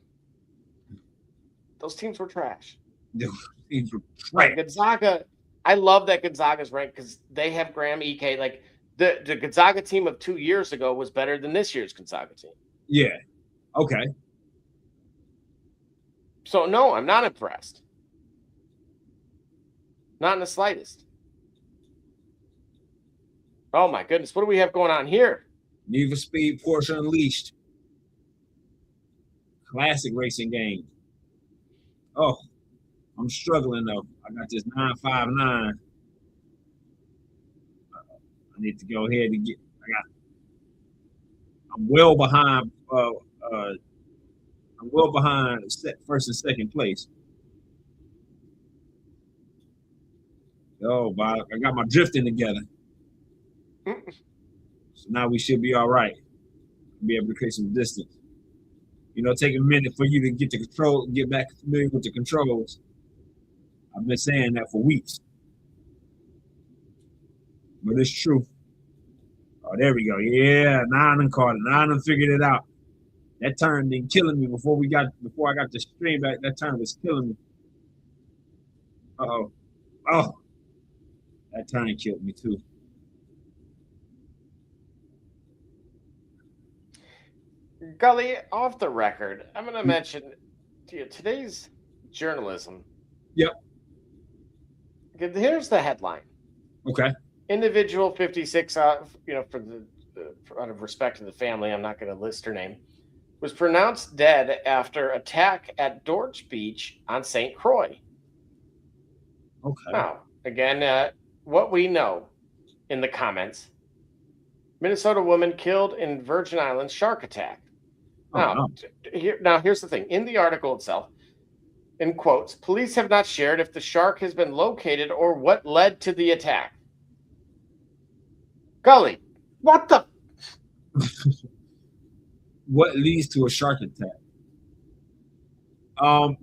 S2: Those teams were trash.
S3: Those teams were trash.
S2: Gonzaga, I love that Gonzaga's ranked because they have Graham Ike. Like the Gonzaga team of 2 years ago was better than this year's Gonzaga team.
S3: Yeah. Okay.
S2: So, no, I'm not impressed. Not in the slightest. Oh, my goodness. What do we have going on here?
S3: Need for Speed, Porsche Unleashed. Classic racing game. Oh, I'm struggling, though. I got this 959. I need to go ahead and get. I'm well behind. I'm well behind first and second place. Oh, Bob, I got my drifting together. So now we should be all right. Be able to create some distance. Take a minute for you to get back familiar with the controls. I've been saying that for weeks. But it's true. Oh, there we go. Yeah, now I done caught it. Now I done figured it out. That turn been killing me before I got the stream back. That turn was killing me. Uh-oh. Oh. That turn killed me too.
S2: Gully, off the record, I'm going to mention today's journalism.
S3: Yep.
S2: Here's the headline.
S3: Okay.
S2: Individual 56, for out of respect to the family, I'm not going to list her name, was pronounced dead after attack at Dorch Beach on St. Croix.
S3: Okay.
S2: Now, again, what we know in the comments, Minnesota woman killed in Virgin Islands shark attack. Now, here's the thing. In the article itself, in quotes, police have not shared if the shark has been located or what led to the attack. Gully, what the?
S3: What leads to a shark attack?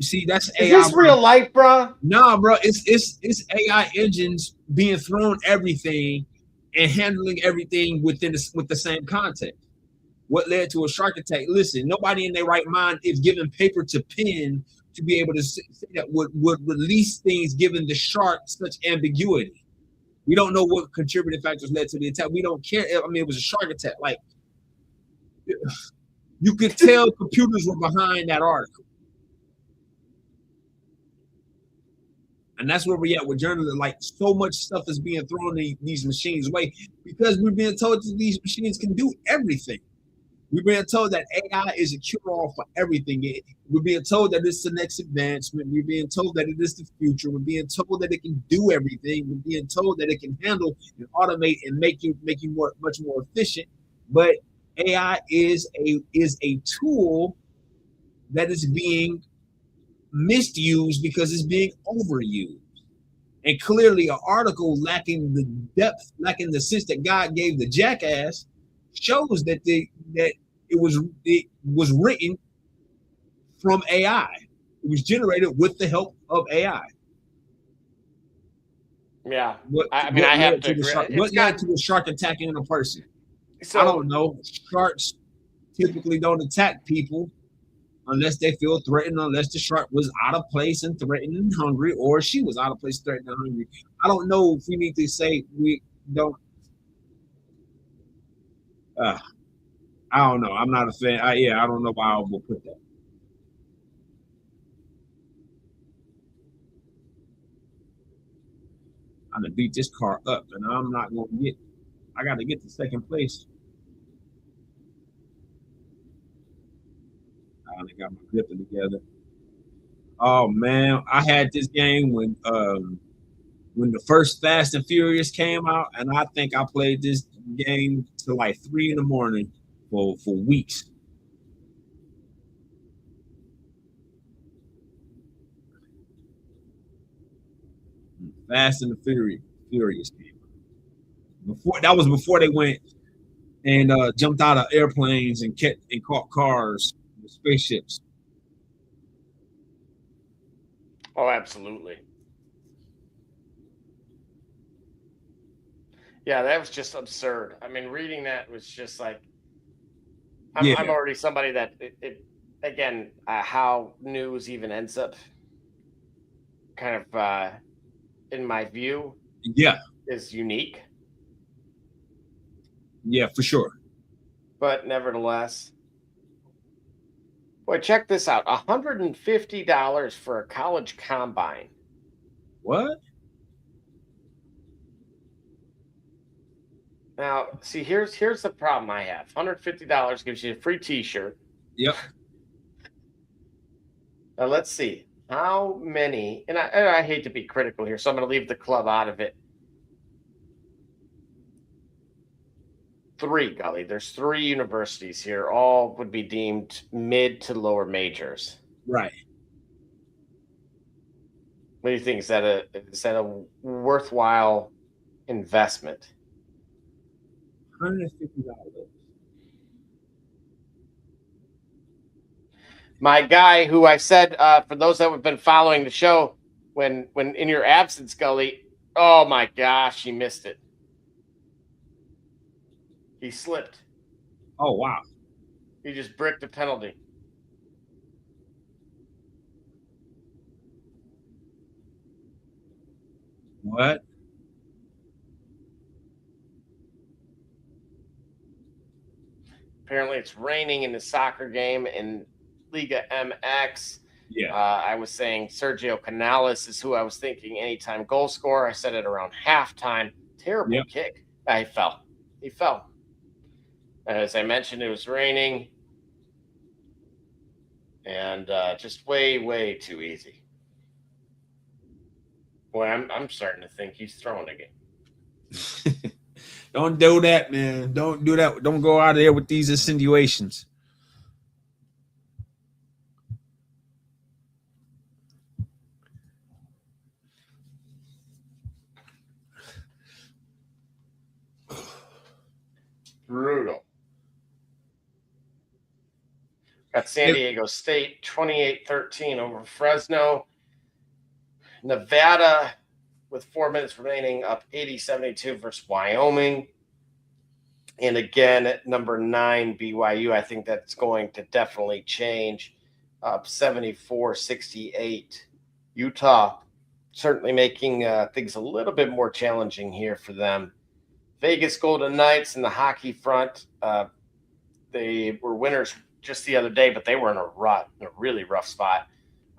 S3: See, that's AI.
S2: Is this real life, bro?
S3: Nah, bro. It's AI engines being thrown everything and handling everything with the same context. What led to a shark attack? Listen, nobody in their right mind is given paper to pen to be able to say that would release things given the shark such ambiguity. We don't know what contributing factors led to the attack. We don't care. I mean, it was a shark attack. Like, you could tell computers were behind that article. And that's where we're at with journalism. Like, so much stuff is being thrown in these machines away because we're being told that these machines can do everything. We're being told that AI is a cure-all for everything. We're being told that it's the next advancement. We're being told that it is the future. We're being told that it can do everything. We're being told that it can handle and automate and make you much more efficient. But AI is a tool that is being misused because it's being overused. And clearly an article lacking the depth, lacking the sense that God gave the jackass, shows that it was written from AI. It was generated with the help of AI.
S2: Yeah.
S3: What
S2: I
S3: led
S2: have
S3: to
S2: to
S3: the
S2: agree.
S3: shark? What led to the shark attacking a person?
S2: So,
S3: I don't know. Sharks typically don't attack people unless they feel threatened, unless the shark was out of place and threatened and hungry, or she was out of place, threatened and hungry. I don't know if we need to say we don't. I don't know. I'm not a fan. I don't know why I will put that. I'm gonna beat this car up, and I'm not gonna get. I got to get to second place. I got my gripper together. Oh man, I had this game when the first Fast and Furious came out, and I think I played this game till like 3 in the morning for weeks. Fast and the Furious came out. Before they went and jumped out of airplanes and caught cars, spaceships.
S2: oh, absolutely. Yeah, that was just absurd. I mean, reading that was just like, I'm already somebody that again, how news even ends up kind of in my view, is unique.
S3: Yeah, for sure.
S2: But nevertheless, boy, check this out: $150 for a college combine.
S3: What?
S2: Now, see, here's the problem I have. $150 gives you a free T-shirt.
S3: Yep.
S2: Now let's see how many. And I hate to be critical here, so I'm going to leave the club out of it. 3, Gully. There's 3 universities here. All would be deemed mid to lower majors.
S3: Right.
S2: What do you think? Is that a worthwhile investment?
S3: $150.
S2: My guy, who I said, for those that have been following the show, when in your absence, Gully, oh my gosh, he missed it. He slipped.
S3: Oh wow.
S2: He just bricked the penalty.
S3: What?
S2: Apparently, it's raining in the soccer game in Liga MX.
S3: Yeah.
S2: I was saying Sergio Canales is who I was thinking anytime goal scorer. I said it around halftime. Terrible kick. He fell. He fell. As I mentioned, it was raining. And just way, way too easy. Boy, I'm starting to think he's throwing again.
S3: Don't do that, man. Don't do that. Don't go out there with these insinuations.
S2: Brutal. Got San Diego State 28-13 over Fresno. Nevada, with 4 minutes remaining, up 80-72 versus Wyoming. And again, at number 9, BYU, I think that's going to definitely change. Up 74-68. Utah certainly making things a little bit more challenging here for them. Vegas Golden Knights in the hockey front, they were winners just the other day, but they were in a really rough spot.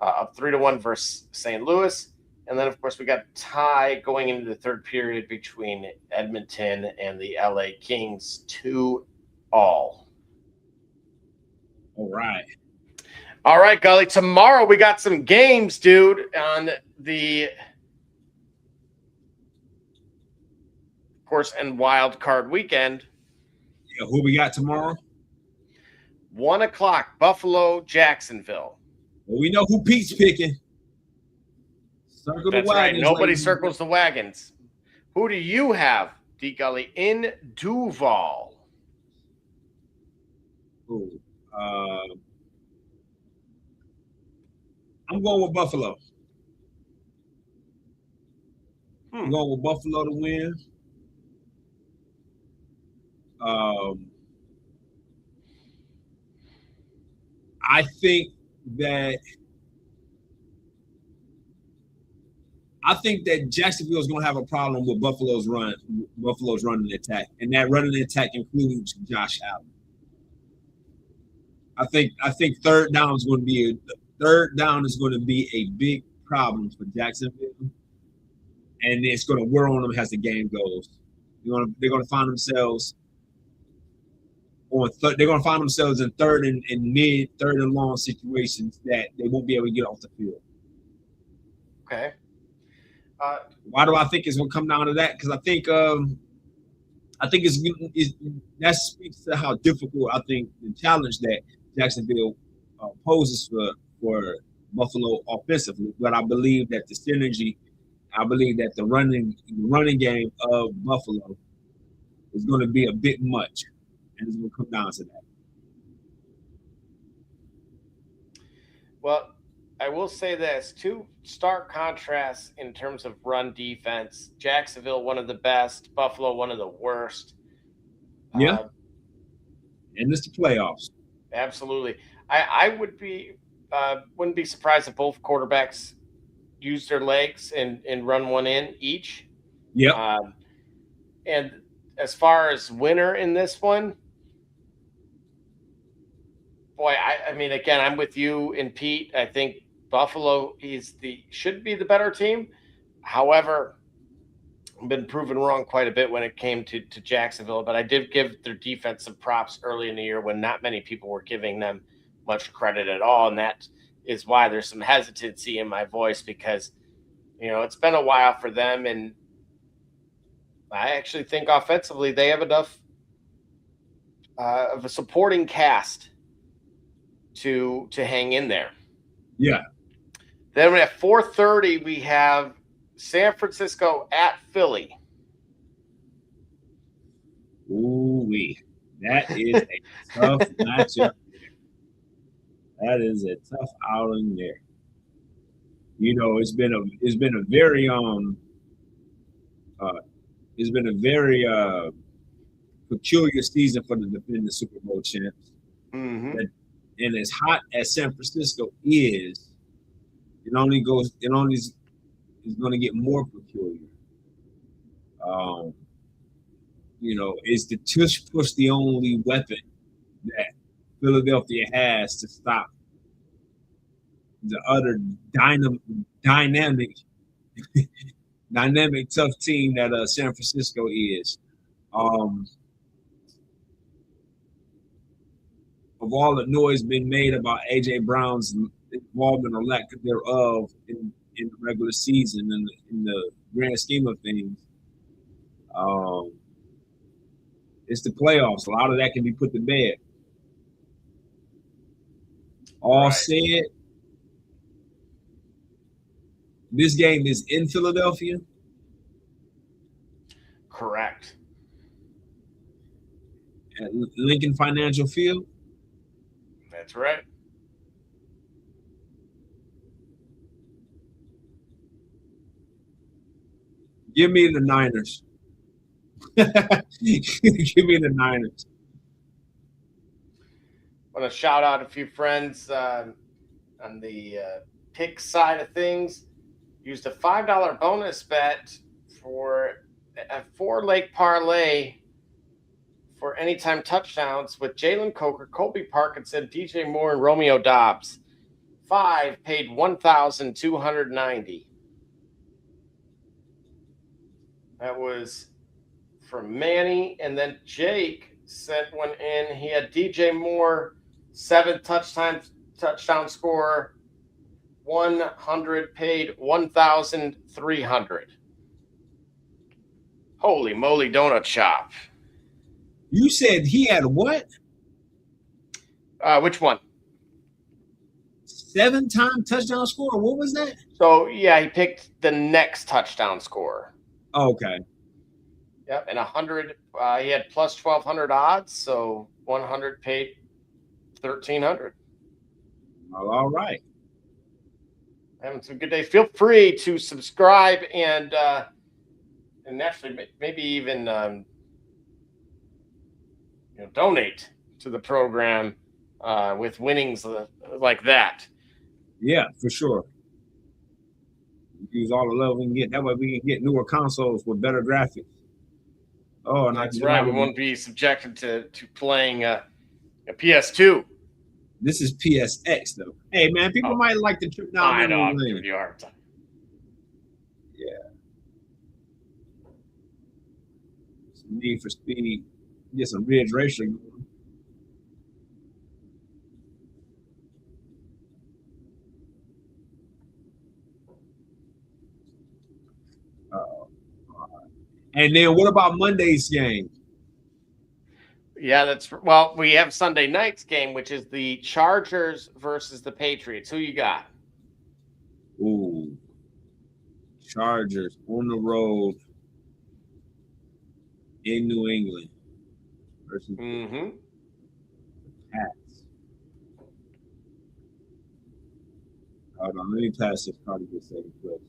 S2: Up 3-1 versus St. Louis. And then, of course, we got a tie going into the third period between Edmonton and the LA Kings, 2-all. All
S3: right.
S2: All right, Gully. Tomorrow we got some games, dude, on the, of course, and wild card weekend.
S3: Yeah, who we got tomorrow?
S2: 1 o'clock, Buffalo, Jacksonville.
S3: Well, we know who Pete's picking. Circle the
S2: That's right.
S3: wagons,
S2: Nobody
S3: ladies and
S2: circles the wagons. Who do you have, D. Gully, in Duval?
S3: Ooh, I'm going with Buffalo. I'm going with Buffalo to win. I think that Jacksonville is going to have a problem with Buffalo's running attack, and that running attack includes Josh Allen. I think third down is going to be a big problem for Jacksonville, and it's going to wear on them as the game goes. They're going to find themselves in third and mid, third and long situations that they won't be able to get off the field.
S2: Okay.
S3: Why do I think it's going to come down to that? Because I think that speaks to how difficult I think the challenge that Jacksonville poses for Buffalo offensively. But I believe that the synergy, the running game of Buffalo is going to be a bit much, and it's going to come down to that.
S2: Well, I will say this, two stark contrasts in terms of run defense. Jacksonville, one of the best. Buffalo, one of the worst.
S3: Yeah. And it's the playoffs.
S2: Absolutely. I wouldn't be surprised if both quarterbacks use their legs and run one in each.
S3: Yeah.
S2: And as far as winner in this one, boy, I mean, again, I'm with you and Pete. I think Buffalo should be the better team. However, I've been proven wrong quite a bit when it came to Jacksonville, but I did give their defense some props early in the year when not many people were giving them much credit at all. And that is why there's some hesitancy in my voice, because, it's been a while for them. And I actually think offensively they have enough of a supporting cast to hang in there.
S3: Yeah.
S2: Then at 4:30, we have San Francisco at Philly.
S3: Ooh-wee. That is a tough matchup. That is a tough outing there. It's been a very peculiar season for the defending Super Bowl champs.
S2: Mm-hmm.
S3: And as hot as San Francisco is, it's going to get more peculiar. Is the tush push the only weapon that Philadelphia has to stop the other dynamic tough team that San Francisco is? Of all the noise being made about A.J. Brown's involvement or lack thereof in the regular season and in the grand scheme of things, it's the playoffs. A lot of that can be put to bed. All said, this game is in Philadelphia.
S2: Correct.
S3: At Lincoln Financial Field.
S2: That's right.
S3: Give me the Niners. Give me the Niners.
S2: I want to shout out a few friends on the pick side of things. Used a $5 bonus bet for a 4-leg parlay for anytime touchdowns with Jalen Coker, Colby Parkinson, DJ Moore, and Romeo Dobbs. 5 paid $1,290. That was from Manny, and then Jake sent one in. He had DJ Moore, 7 touchdown score, 100 paid $1,300. Holy moly, donut shop!
S3: You said he had what?
S2: Which one?
S3: 7-time touchdown scorer. What was that?
S2: So yeah, he picked the next touchdown scorer.
S3: Okay.
S2: Yep, and 100. He had plus 1,200 odds, so 100 paid 1,300.
S3: All right.
S2: Having some good days. Feel free to subscribe and actually maybe even donate to the program with winnings like that.
S3: Yeah, for sure. Use all the love we can get. That way we can get newer consoles with better graphics. Oh, and
S2: that's right. We won't be subjected to playing a PS2.
S3: This is PSX though. Hey man, people might like to trip down.
S2: I know. I'm giving you a hard time.
S3: Yeah. Some Need for Speed. Get some Ridge Racer going. And then what about Monday's game?
S2: Yeah, we have Sunday night's game, which is the Chargers versus the Patriots. Who you got?
S3: Ooh. Chargers on the road in New England versus Pats. Hold on, let me pass this probably get second place.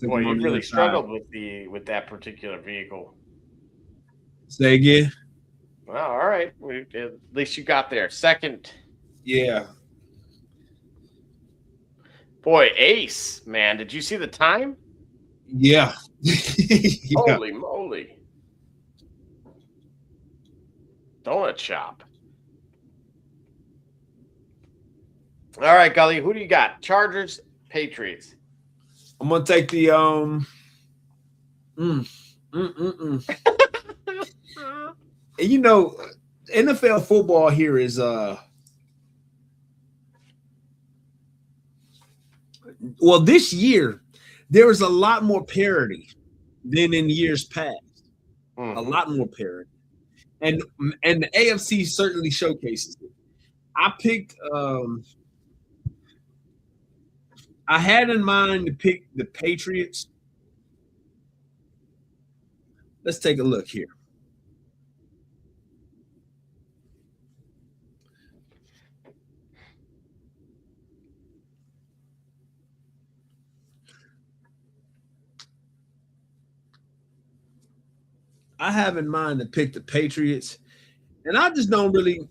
S2: Boy, you really struggled with that particular vehicle.
S3: Say again.
S2: Well, all right. At least you got there. Second.
S3: Yeah.
S2: Boy, ace, man. Did you see the time?
S3: Yeah.
S2: Holy moly. Donut shop. All right, Gully, who do you got? Chargers, Patriots.
S3: I'm gonna take the And you know, NFL football here is well, this year there was a lot more parity than in years past. A lot more parity. And the AFC certainly showcases it. I picked I had in mind to pick the Patriots. Let's take a look here. I have in mind to pick the Patriots, and I just don't really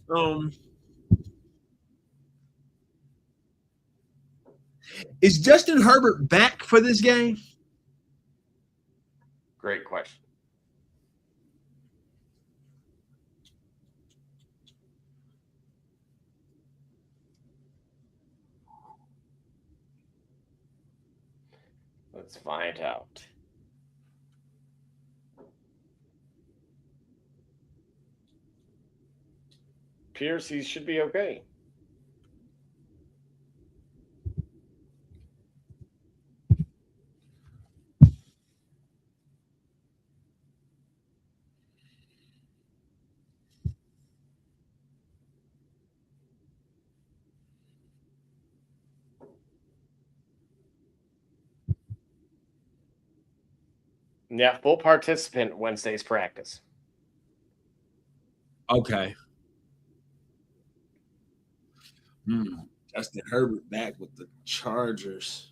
S3: Is Justin Herbert back for this game?
S2: Great question. Let's find out. Appears he should be okay. Yeah, full participant Wednesday's practice.
S3: Okay. Justin Herbert back with the Chargers.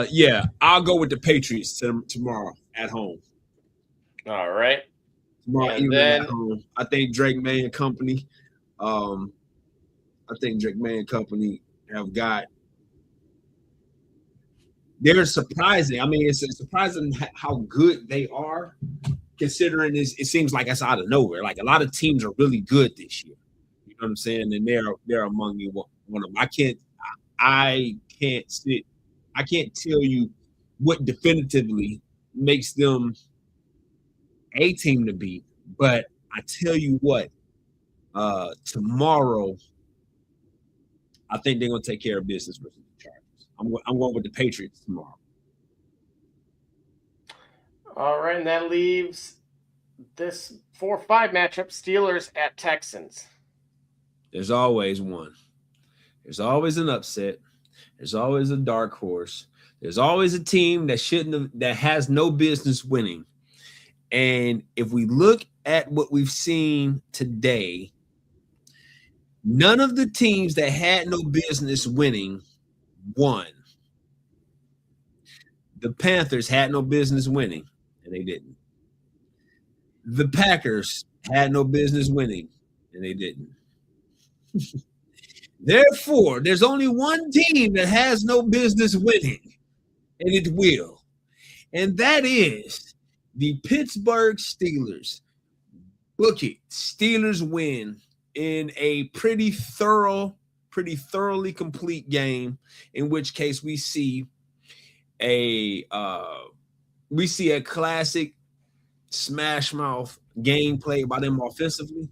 S3: Yeah, I'll go with the Patriots tomorrow at home.
S2: All right.
S3: Tomorrow evening at home. I think Drake May and company. Have got. They're surprising. I mean, it's surprising how good they are, considering it seems like it's out of nowhere. Like a lot of teams are really good this year. You know what I'm saying? And they're among one of them. I can't tell you what definitively makes them a team to beat, but I tell you what, tomorrow, I think they're going to take care of business versus the Chargers. I'm going with the Patriots tomorrow.
S2: All right, and that leaves this 4-5 matchup, Steelers at Texans.
S3: There's always one. There's always an upset. There's always a dark horse. There's always a team that has no business winning. And if we look at what we've seen today, none of the teams that had no business winning won. The Panthers had no business winning, and they didn't. The Packers had no business winning, and they didn't. Therefore, there's only one team that has no business winning, and it will. And that is the Pittsburgh Steelers. Book it. Steelers win in a pretty thoroughly complete game, in which case we see a classic smash mouth game played by them offensively,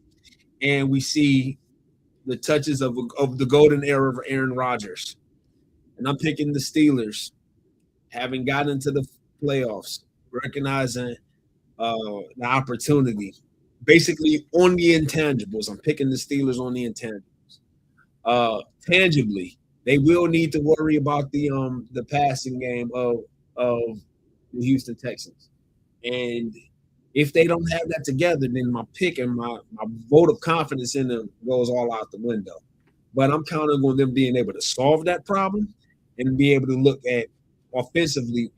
S3: and we see the touches of the golden era of Aaron Rodgers. And I'm picking the Steelers, having gotten into the playoffs, recognizing the opportunity, basically on the intangibles. I'm picking the Steelers on the intangibles. Tangibly, they will need to worry about the passing game of the Houston Texans. And if they don't have that together, then my pick and my vote of confidence in them goes all out the window. But I'm counting on them being able to solve that problem and be able to look at offensively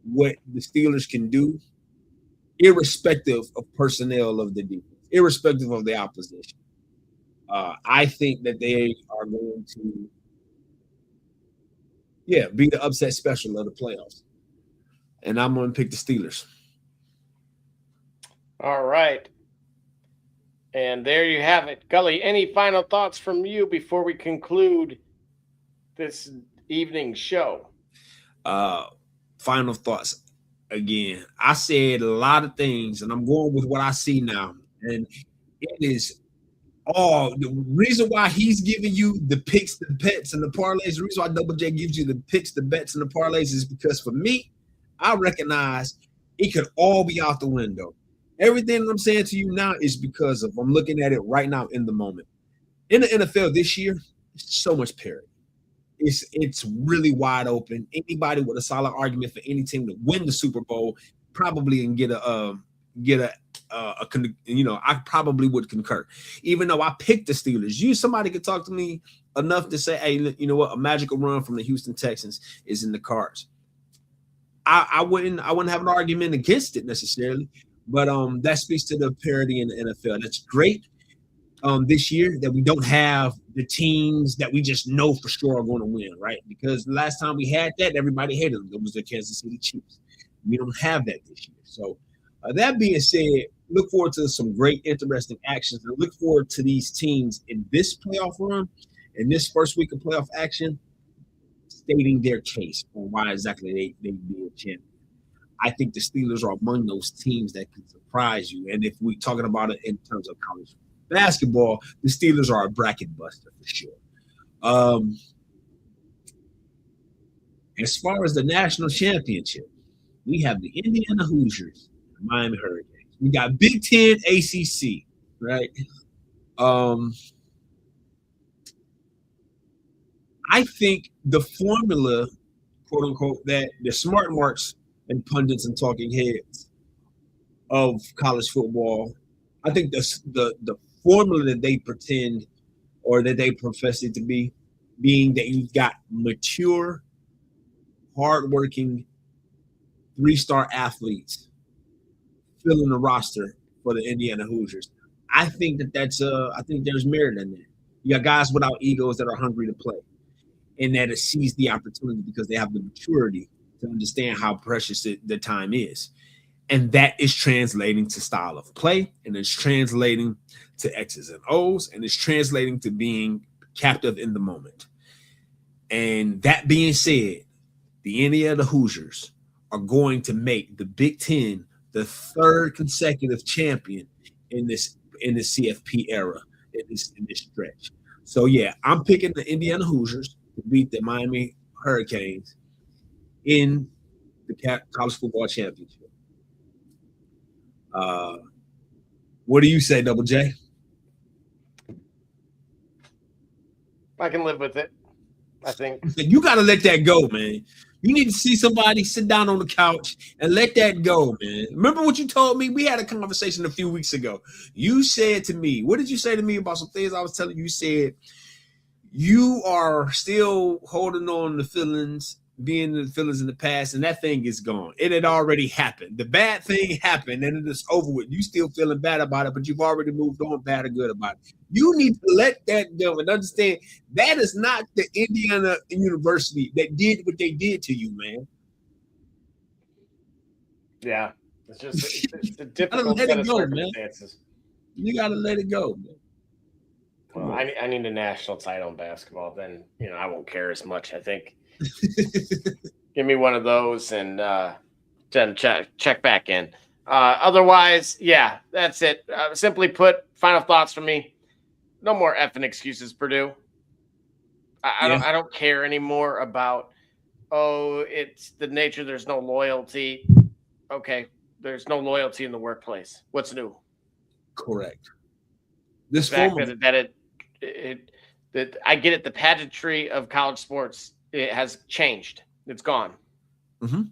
S3: what the Steelers can do, irrespective of personnel of the defense, irrespective of the opposition. I think that they are going to, be the upset special of the playoffs. And I'm going to pick the Steelers.
S2: All right. And there you have it. Gully, any final thoughts from you before we conclude this evening's show?
S3: Final thoughts. Again, I said a lot of things, and I'm going with what I see now. And it is the reason why he's giving you the picks, the bets, and the parlays, the reason why Double J gives you the picks, the bets, and the parlays is because for me, I recognize it could all be out the window. Everything that I'm saying to you now is because of I'm looking at it right now in the moment. In the NFL this year, so much parity. It's really wide open. Anybody with a solid argument for any team to win the Super Bowl probably can get I probably would concur. Even though I picked the Steelers, somebody could talk to me enough to say, hey, you know what, a magical run from the Houston Texans is in the cards. I wouldn't have an argument against it necessarily, but that speaks to the parity in the NFL. That's great this year that we don't have the teams that we just know for sure are going to win, right? Because the last time we had that, everybody hated them. It was the Kansas City Chiefs. We don't have that this year. So that being said, look forward to some great, interesting actions, and look forward to these teams in this playoff run, in this first week of playoff action, stating their case on why exactly they be a champion. I think the Steelers are among those teams that can surprise you. And if we're talking about it in terms of college basketball, the Steelers are a bracket buster for sure. As far as the national championship, we have the Indiana Hoosiers, the Miami Hurricanes. We got Big Ten, ACC, right? I think the formula, quote unquote, that the smart marks and pundits and talking heads of college football, I think the formula that they pretend or that they profess it to be, being that you've got mature, hardworking, 3-star athletes filling the roster for the Indiana Hoosiers. I think I think there's merit in that. You got guys without egos that are hungry to play and that seize the opportunity because they have the maturity to understand how precious the time is. And that is translating to style of play, and it's translating to X's and O's, and it's translating to being captive in the moment. And that being said, the Indiana Hoosiers are going to make the Big Ten the third consecutive champion in this CFP era, in this stretch. So yeah, I'm picking the Indiana Hoosiers to beat the Miami Hurricanes in the college football championship. What do you say, Double J?
S2: I can live with it. I think
S3: you got to let that go, man. You need to see somebody sit down on the couch and let that go, man. Remember what you told me? We had a conversation a few weeks ago. You said to me, what did you say to me about some things I was telling you? You said you are still holding on to feelings, being in the feelings in the past, and that thing is gone. It had already happened. The bad thing happened, and it is over with. You still feeling bad about it, but you've already moved on, bad or good about it. You need to let that go and understand that is not the Indiana University that did what they did to you, man.
S2: Yeah, it's just it's a difficult set of circumstances.
S3: You gotta let it go, man.
S2: Well, I need a national title in basketball. Then I won't care as much. I think. Give me one of those and then check back in. Otherwise, yeah, that's it. Simply put, final thoughts from me. No more effing excuses, Purdue. I don't care anymore about, it's the nature. There's no loyalty. Okay, there's no loyalty in the workplace. What's new?
S3: Correct.
S2: The fact that I get it. The pageantry of college sports, it has changed. It's gone.
S3: Mm-hmm.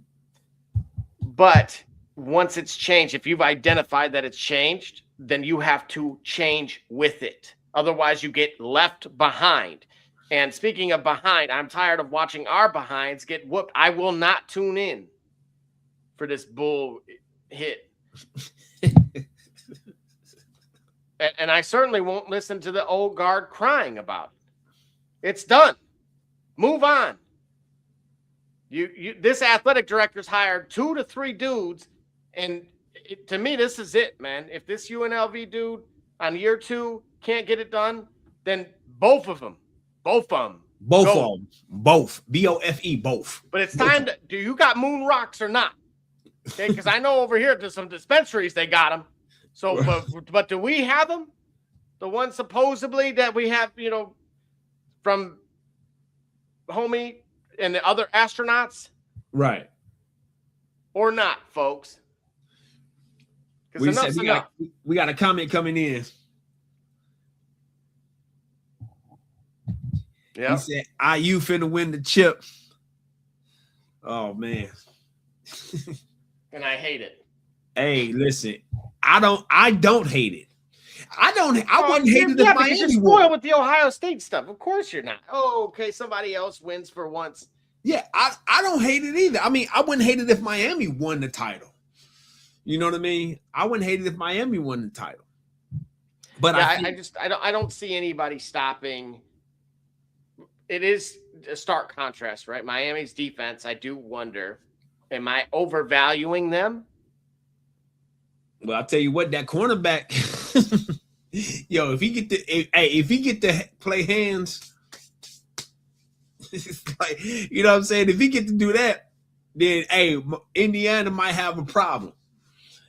S2: But once it's changed, if you've identified that it's changed, then you have to change with it. Otherwise, you get left behind. And speaking of behind, I'm tired of watching our behinds get whooped. I will not tune in for this bull hit. And I certainly won't listen to the old guard crying about it. It's done. Move on. This athletic director's hired 2 to 3 dudes, and to me, this is it, man. If this UNLV dude on year 2 can't get it done, then both of them.
S3: Both. BOFE, both.
S2: But it's time to. Do you got moon rocks or not? Okay, because I know over here there's some dispensaries they got them. So, but do we have them? The ones supposedly that we have, from homie and the other astronauts,
S3: right?
S2: Or not, folks?
S3: We got a comment coming in.
S2: Yeah,
S3: he said IU finna win the chip. Oh man,
S2: and I hate it.
S3: Hey, listen, I don't hate it. I wouldn't hate it if Miami
S2: you're spoiled with the Ohio State stuff. Of course you're not. Oh, okay, somebody else wins for once.
S3: Yeah, I don't hate it either. I mean, I wouldn't hate it if Miami won the title. You know what I mean? I wouldn't hate it if Miami won the title. But
S2: yeah, I don't see anybody stopping. It is a stark contrast, right? Miami's defense, I do wonder, am I overvaluing them?
S3: Well, I'll tell you what, that cornerback, yo, if he get to play hands, like, you know what I'm saying? If he get to do that, then Indiana might have a problem.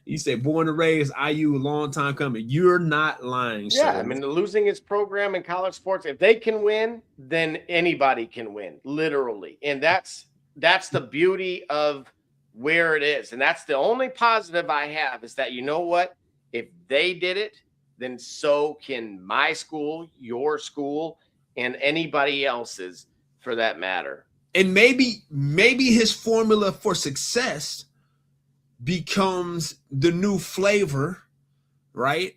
S3: You say born and raised IU, a long time coming. You're not lying.
S2: Yeah, I mean, losing his program in college sports, if they can win, then anybody can win, literally. And that's the beauty of where it is. And that's the only positive I have is that, you know what? If they did it, then so can my school, your school, and anybody else's for that matter.
S3: And maybe his formula for success becomes the new flavor, right?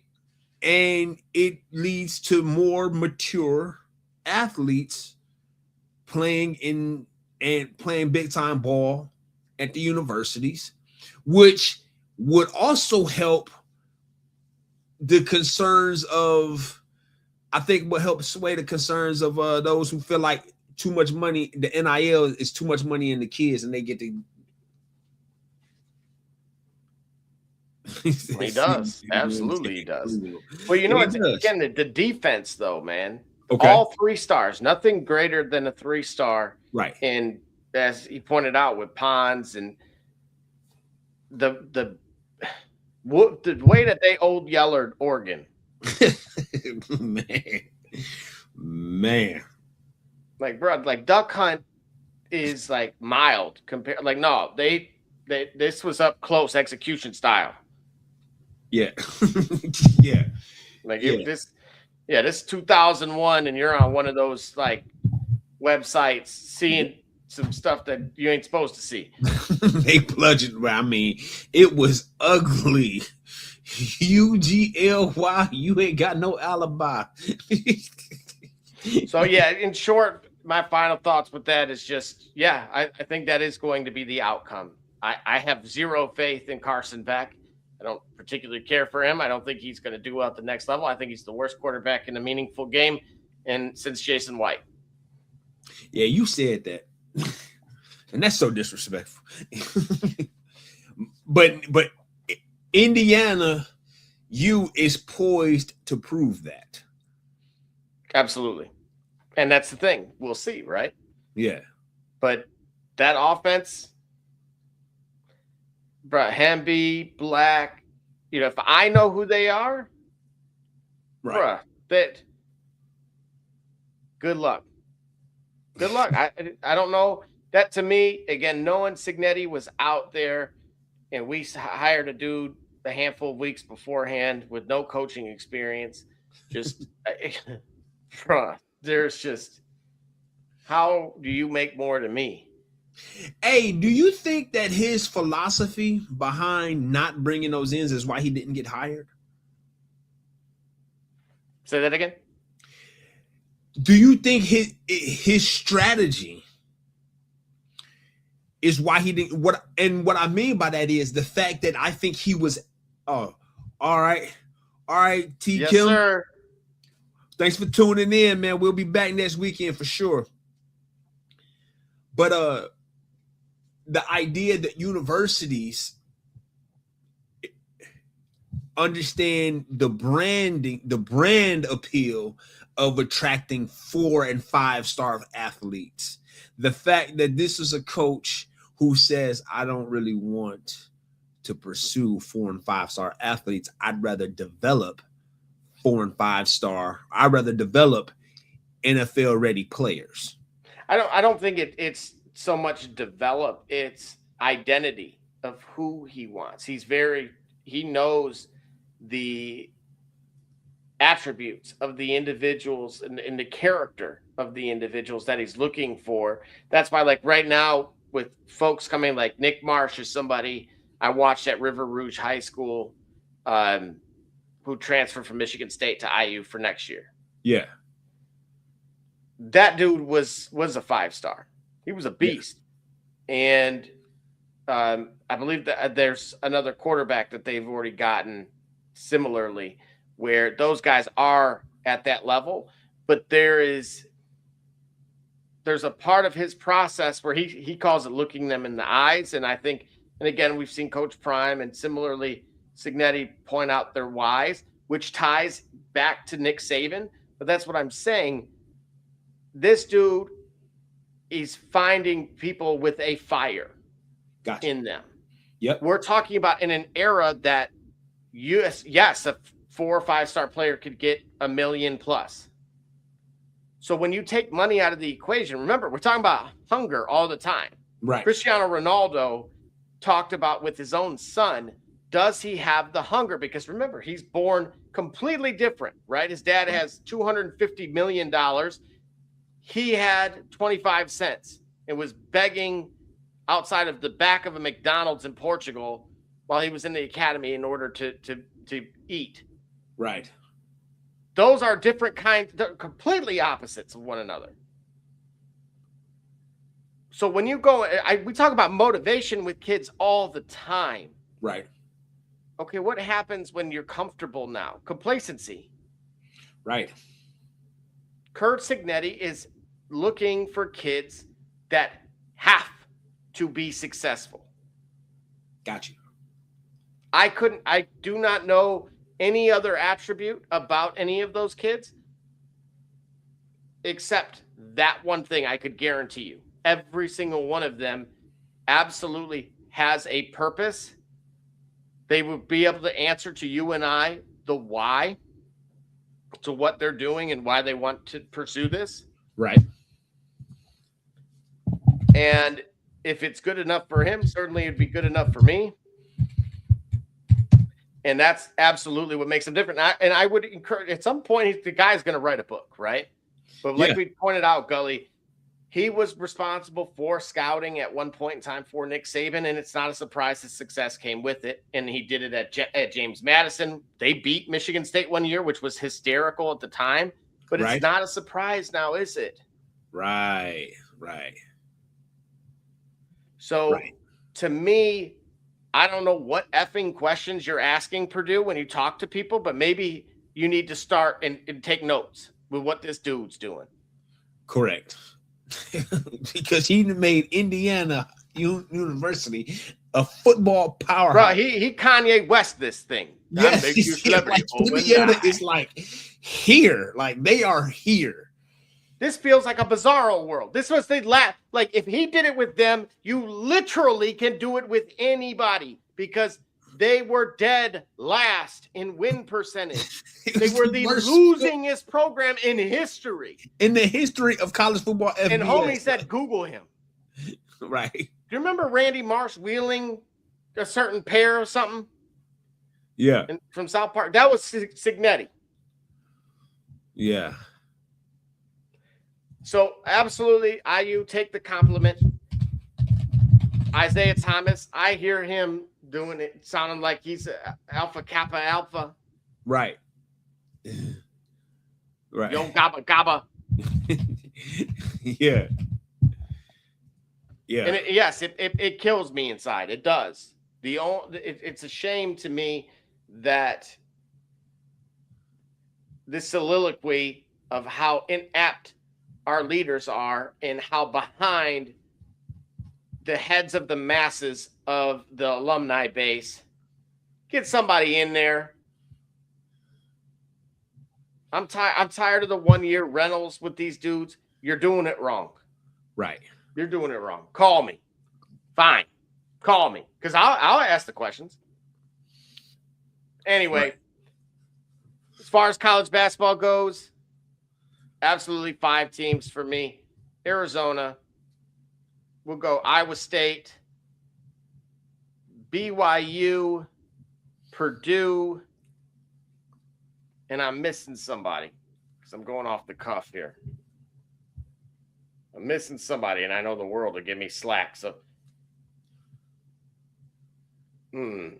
S3: And it leads to more mature athletes playing big time ball at the universities, which would also help the concerns of, I think what helps sway the concerns of those who feel like too much money, the NIL is too much money in the kids and they get to.
S2: He does. Absolutely he does. Well, you know, again, the defense, though, man,
S3: Okay.
S2: All 3 stars, nothing greater than a 3-star.
S3: Right.
S2: And as he pointed out with Pons and the way that they old Yeller Oregon.
S3: Man.
S2: Like, bro, like Duck Hunt is like mild compared. Like, no, they this was up close execution style.
S3: Yeah. Yeah.
S2: Like this 2001, and you're on one of those like websites seeing some stuff that you ain't supposed to see.
S3: They bludgeoned. I mean, it was ugly. UGLY, you ain't got no alibi.
S2: So yeah, in short, my final thoughts with that is just, yeah, I think that is going to be the outcome. I have zero faith in Carson Beck. I don't particularly care for him. I don't think he's going to do well at the next level. I think he's the worst quarterback in a meaningful game and since Jason White.
S3: Yeah, you said that. And that's so disrespectful. but Indiana U is poised to prove that.
S2: Absolutely. And that's the thing. We'll see, right?
S3: Yeah.
S2: But that offense, bro, Hamby, Black, if I know who they are,
S3: right,
S2: that good luck. Good luck. I don't know. That to me, again, knowing Cignetti was out there and we hired a dude a handful of weeks beforehand with no coaching experience, just there's just, how do you make more to me?
S3: Hey, do you think that his philosophy behind not bringing those ins is why he didn't get hired?
S2: Say that again.
S3: Do you think his strategy is why he didn't? What I mean by that is the fact that I think he was, all right, T.
S2: Yes,
S3: Kim.
S2: sir.
S3: Thanks for tuning in, man. We'll be back next weekend for sure. But the idea that universities understand the brand appeal of attracting 4 and 5 star athletes. The fact that this is a coach who says, I don't really want to pursue 4 and 5 star athletes. I'd rather develop 4 and 5 star. I'd rather develop NFL ready players.
S2: I don't think it's so much develop, it's identity of who he wants. He knows the attributes of the individuals and the character of the individuals that he's looking for. That's why, like right now, with folks coming like Nick Marsh is somebody I watched at River Rouge High School, who transferred from Michigan State to IU for next year.
S3: Yeah.
S2: That dude was a 5-star. He was a beast. Yeah. And I believe that there's another quarterback that they've already gotten similarly, where those guys are at that level, but there's a part of his process where he calls it looking them in the eyes. And I think, and again, we've seen Coach Prime and similarly Cignetti point out their whys, which ties back to Nick Saban. But that's what I'm saying. This dude is finding people with a fire in them.
S3: Yep.
S2: We're talking about in an era that yes, a 4 or 5 star player could get $1 million plus. So when you take money out of the equation, remember, we're talking about hunger all the time.
S3: Right.
S2: Cristiano Ronaldo talked about with his own son, does he have the hunger? Because remember, he's born completely different, right? His dad has $250 million. He had 25 cents and was begging outside of the back of a McDonald's in Portugal while he was in the academy in order to eat.
S3: Right.
S2: Those are different kinds, they're completely opposites of one another. So when you go, we talk about motivation with kids all the time.
S3: Right.
S2: Okay, what happens when you're comfortable now? Complacency.
S3: Right.
S2: Curt Cignetti is looking for kids that have to be successful.
S3: Got you.
S2: I do not know any other attribute about any of those kids except that one thing, I could guarantee you, every single one of them absolutely has a purpose. They will be able to answer to you and I the why to what they're doing and why they want to pursue this.
S3: Right.
S2: And if it's good enough for him, certainly it'd be good enough for me. And that's absolutely what makes him different. And I would encourage, at some point, the guy's going to write a book, right? But like we pointed out, Gully, he was responsible for scouting at one point in time for Nick Saban, and it's not a surprise his success came with it. And he did it at James Madison. They beat Michigan State one year, which was hysterical at the time. But it's not a surprise now, is it?
S3: Right.
S2: So to me, I don't know what effing questions you're asking Purdue when you talk to people, but maybe you need to start and take notes with what this dude's doing.
S3: Correct. Because he made Indiana University a football powerhouse.
S2: Bro, he Kanye West this thing.
S3: Yes, Indiana is like here. Like they are here.
S2: This feels like a bizarro world. This was the last. Like if he did it with them, you literally can do it with anybody because they were dead last in win percentage. They were the losingest program in history.
S3: In the history of college football. FBS.
S2: And homie said, Google him.
S3: Right.
S2: Do you remember Randy Marsh wheeling a certain pair or something?
S3: Yeah.
S2: From South Park. That was Cignetti.
S3: Yeah.
S2: So absolutely, IU, take the compliment. Isaiah Thomas, I hear him doing it, sounding like he's Alpha Kappa Alpha.
S3: Right. Right.
S2: Yo, Gabba Gabba.
S3: Yeah. Yeah.
S2: And it kills me inside. It does. It's a shame to me that this soliloquy of how inept our leaders are and how behind the heads of the masses of the alumni base. Get somebody in there. I'm tired of the 1 year rentals with these dudes. You're doing it wrong.
S3: Right.
S2: You're doing it wrong. Call me. Fine. Call me. Because I'll ask the questions. Anyway, as far as college basketball goes, absolutely 5 teams for me. Arizona. We'll go Iowa State, BYU, Purdue, and I'm missing somebody because I'm going off the cuff here. I'm missing somebody, and I know the world will give me slack. So, UConn.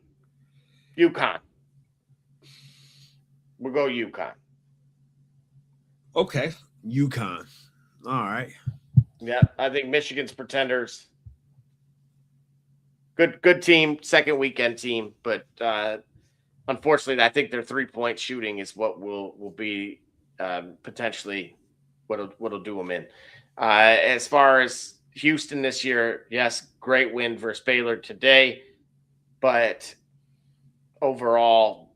S2: We'll go UConn.
S3: Okay, UConn. All right.
S2: Yeah, I think Michigan's pretenders. Good team, second weekend team, but unfortunately, I think their 3-point shooting is what will be potentially what'll do them in. As far as Houston this year, yes, great win versus Baylor today, but overall,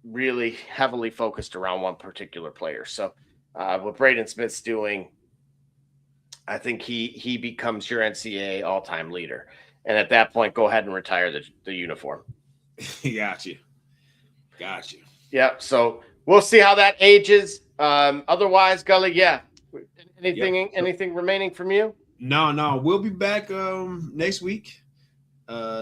S2: really heavily focused around one particular player. So, what Braden Smith's doing, I think he becomes your NCAA all-time leader. And at that point, go ahead and retire the uniform.
S3: Got you.
S2: Yeah, so we'll see how that ages. Otherwise, Gully, yeah. Anything remaining from you?
S3: No. We'll be back next week.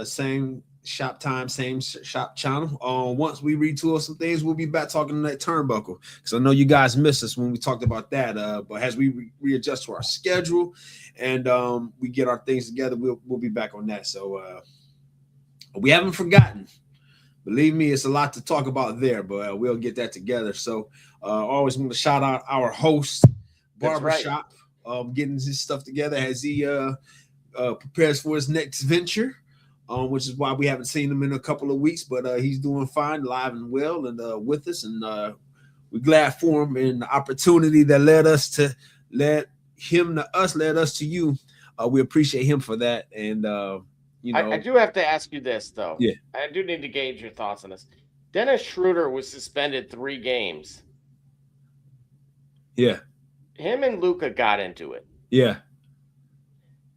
S3: Same shop time, same shop channel. Once we retool some things, we'll be back talking that turnbuckle. Because I know you guys missed us when we talked about that. But as we readjust to our schedule and we get our things together, we'll be back on that. So we haven't forgotten. Believe me, it's a lot to talk about there, but we'll get that together. So always want to shout out our host, Barbershop, getting his stuff together as he prepares for his next venture. Which is why we haven't seen him in a couple of weeks, but he's doing fine, live and well, and with us. And we're glad for him and the opportunity that led us to led us to you. We appreciate him for that. And
S2: I do have to ask you this though.
S3: Yeah,
S2: I do need to gauge your thoughts on this. Dennis Schroeder was suspended 3 games.
S3: Yeah,
S2: him and Luka got into it.
S3: Yeah.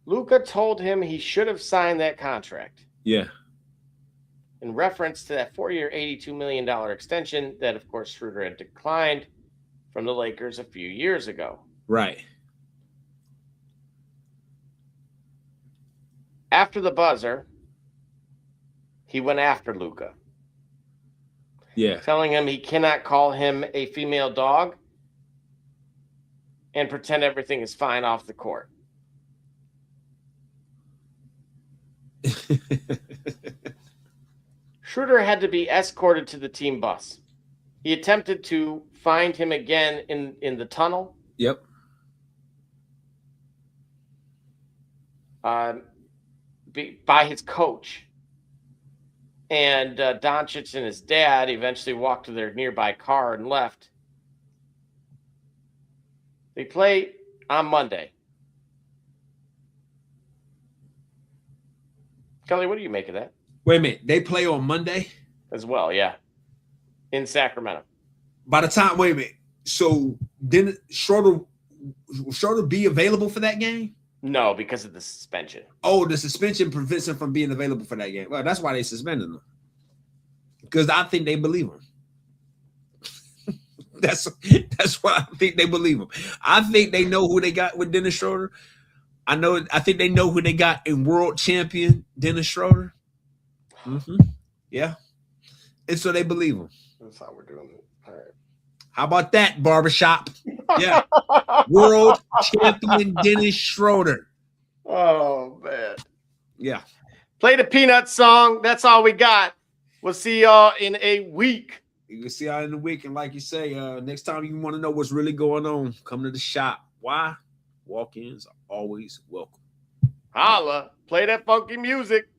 S2: Luka told him he should have signed that contract.
S3: Yeah.
S2: In reference to that 4-year, $82 million extension that, of course, Schroeder had declined from the Lakers a few years ago.
S3: Right.
S2: After the buzzer, he went after Luka.
S3: Yeah.
S2: Telling him he cannot call him a female dog and pretend everything is fine off the court. Schroeder had to be escorted to the team bus. He attempted to find him again in the tunnel.
S3: Yep.
S2: By his coach. And Doncic and his dad eventually walked to their nearby car and left. They play on Monday. Kelly, what do you make of that?
S3: Wait a minute. They play on Monday?
S2: As well, yeah. In Sacramento.
S3: By the time, wait a minute. So didn't Schroeder be available for that game?
S2: No, because of the suspension.
S3: Oh, the suspension prevents him from being available for that game. Well, that's why they suspended him. Because I think they believe him. That's why I think they believe him. I think they know who they got with Dennis Schroeder. I think they know who they got in world champion Dennis Schroeder. Mm-hmm. Yeah. And so they believe him.
S2: That's how we're doing it. All right.
S3: How about that, barbershop? Yeah. World champion Dennis Schroeder.
S2: Oh, man.
S3: Yeah.
S2: Play the Peanuts song. That's all we got. We'll see y'all in a week.
S3: You can see y'all in a week. And like you say, next time you want to know what's really going on, come to the shop. Why? Walk-ins are always welcome.
S2: Holla. Play that funky music.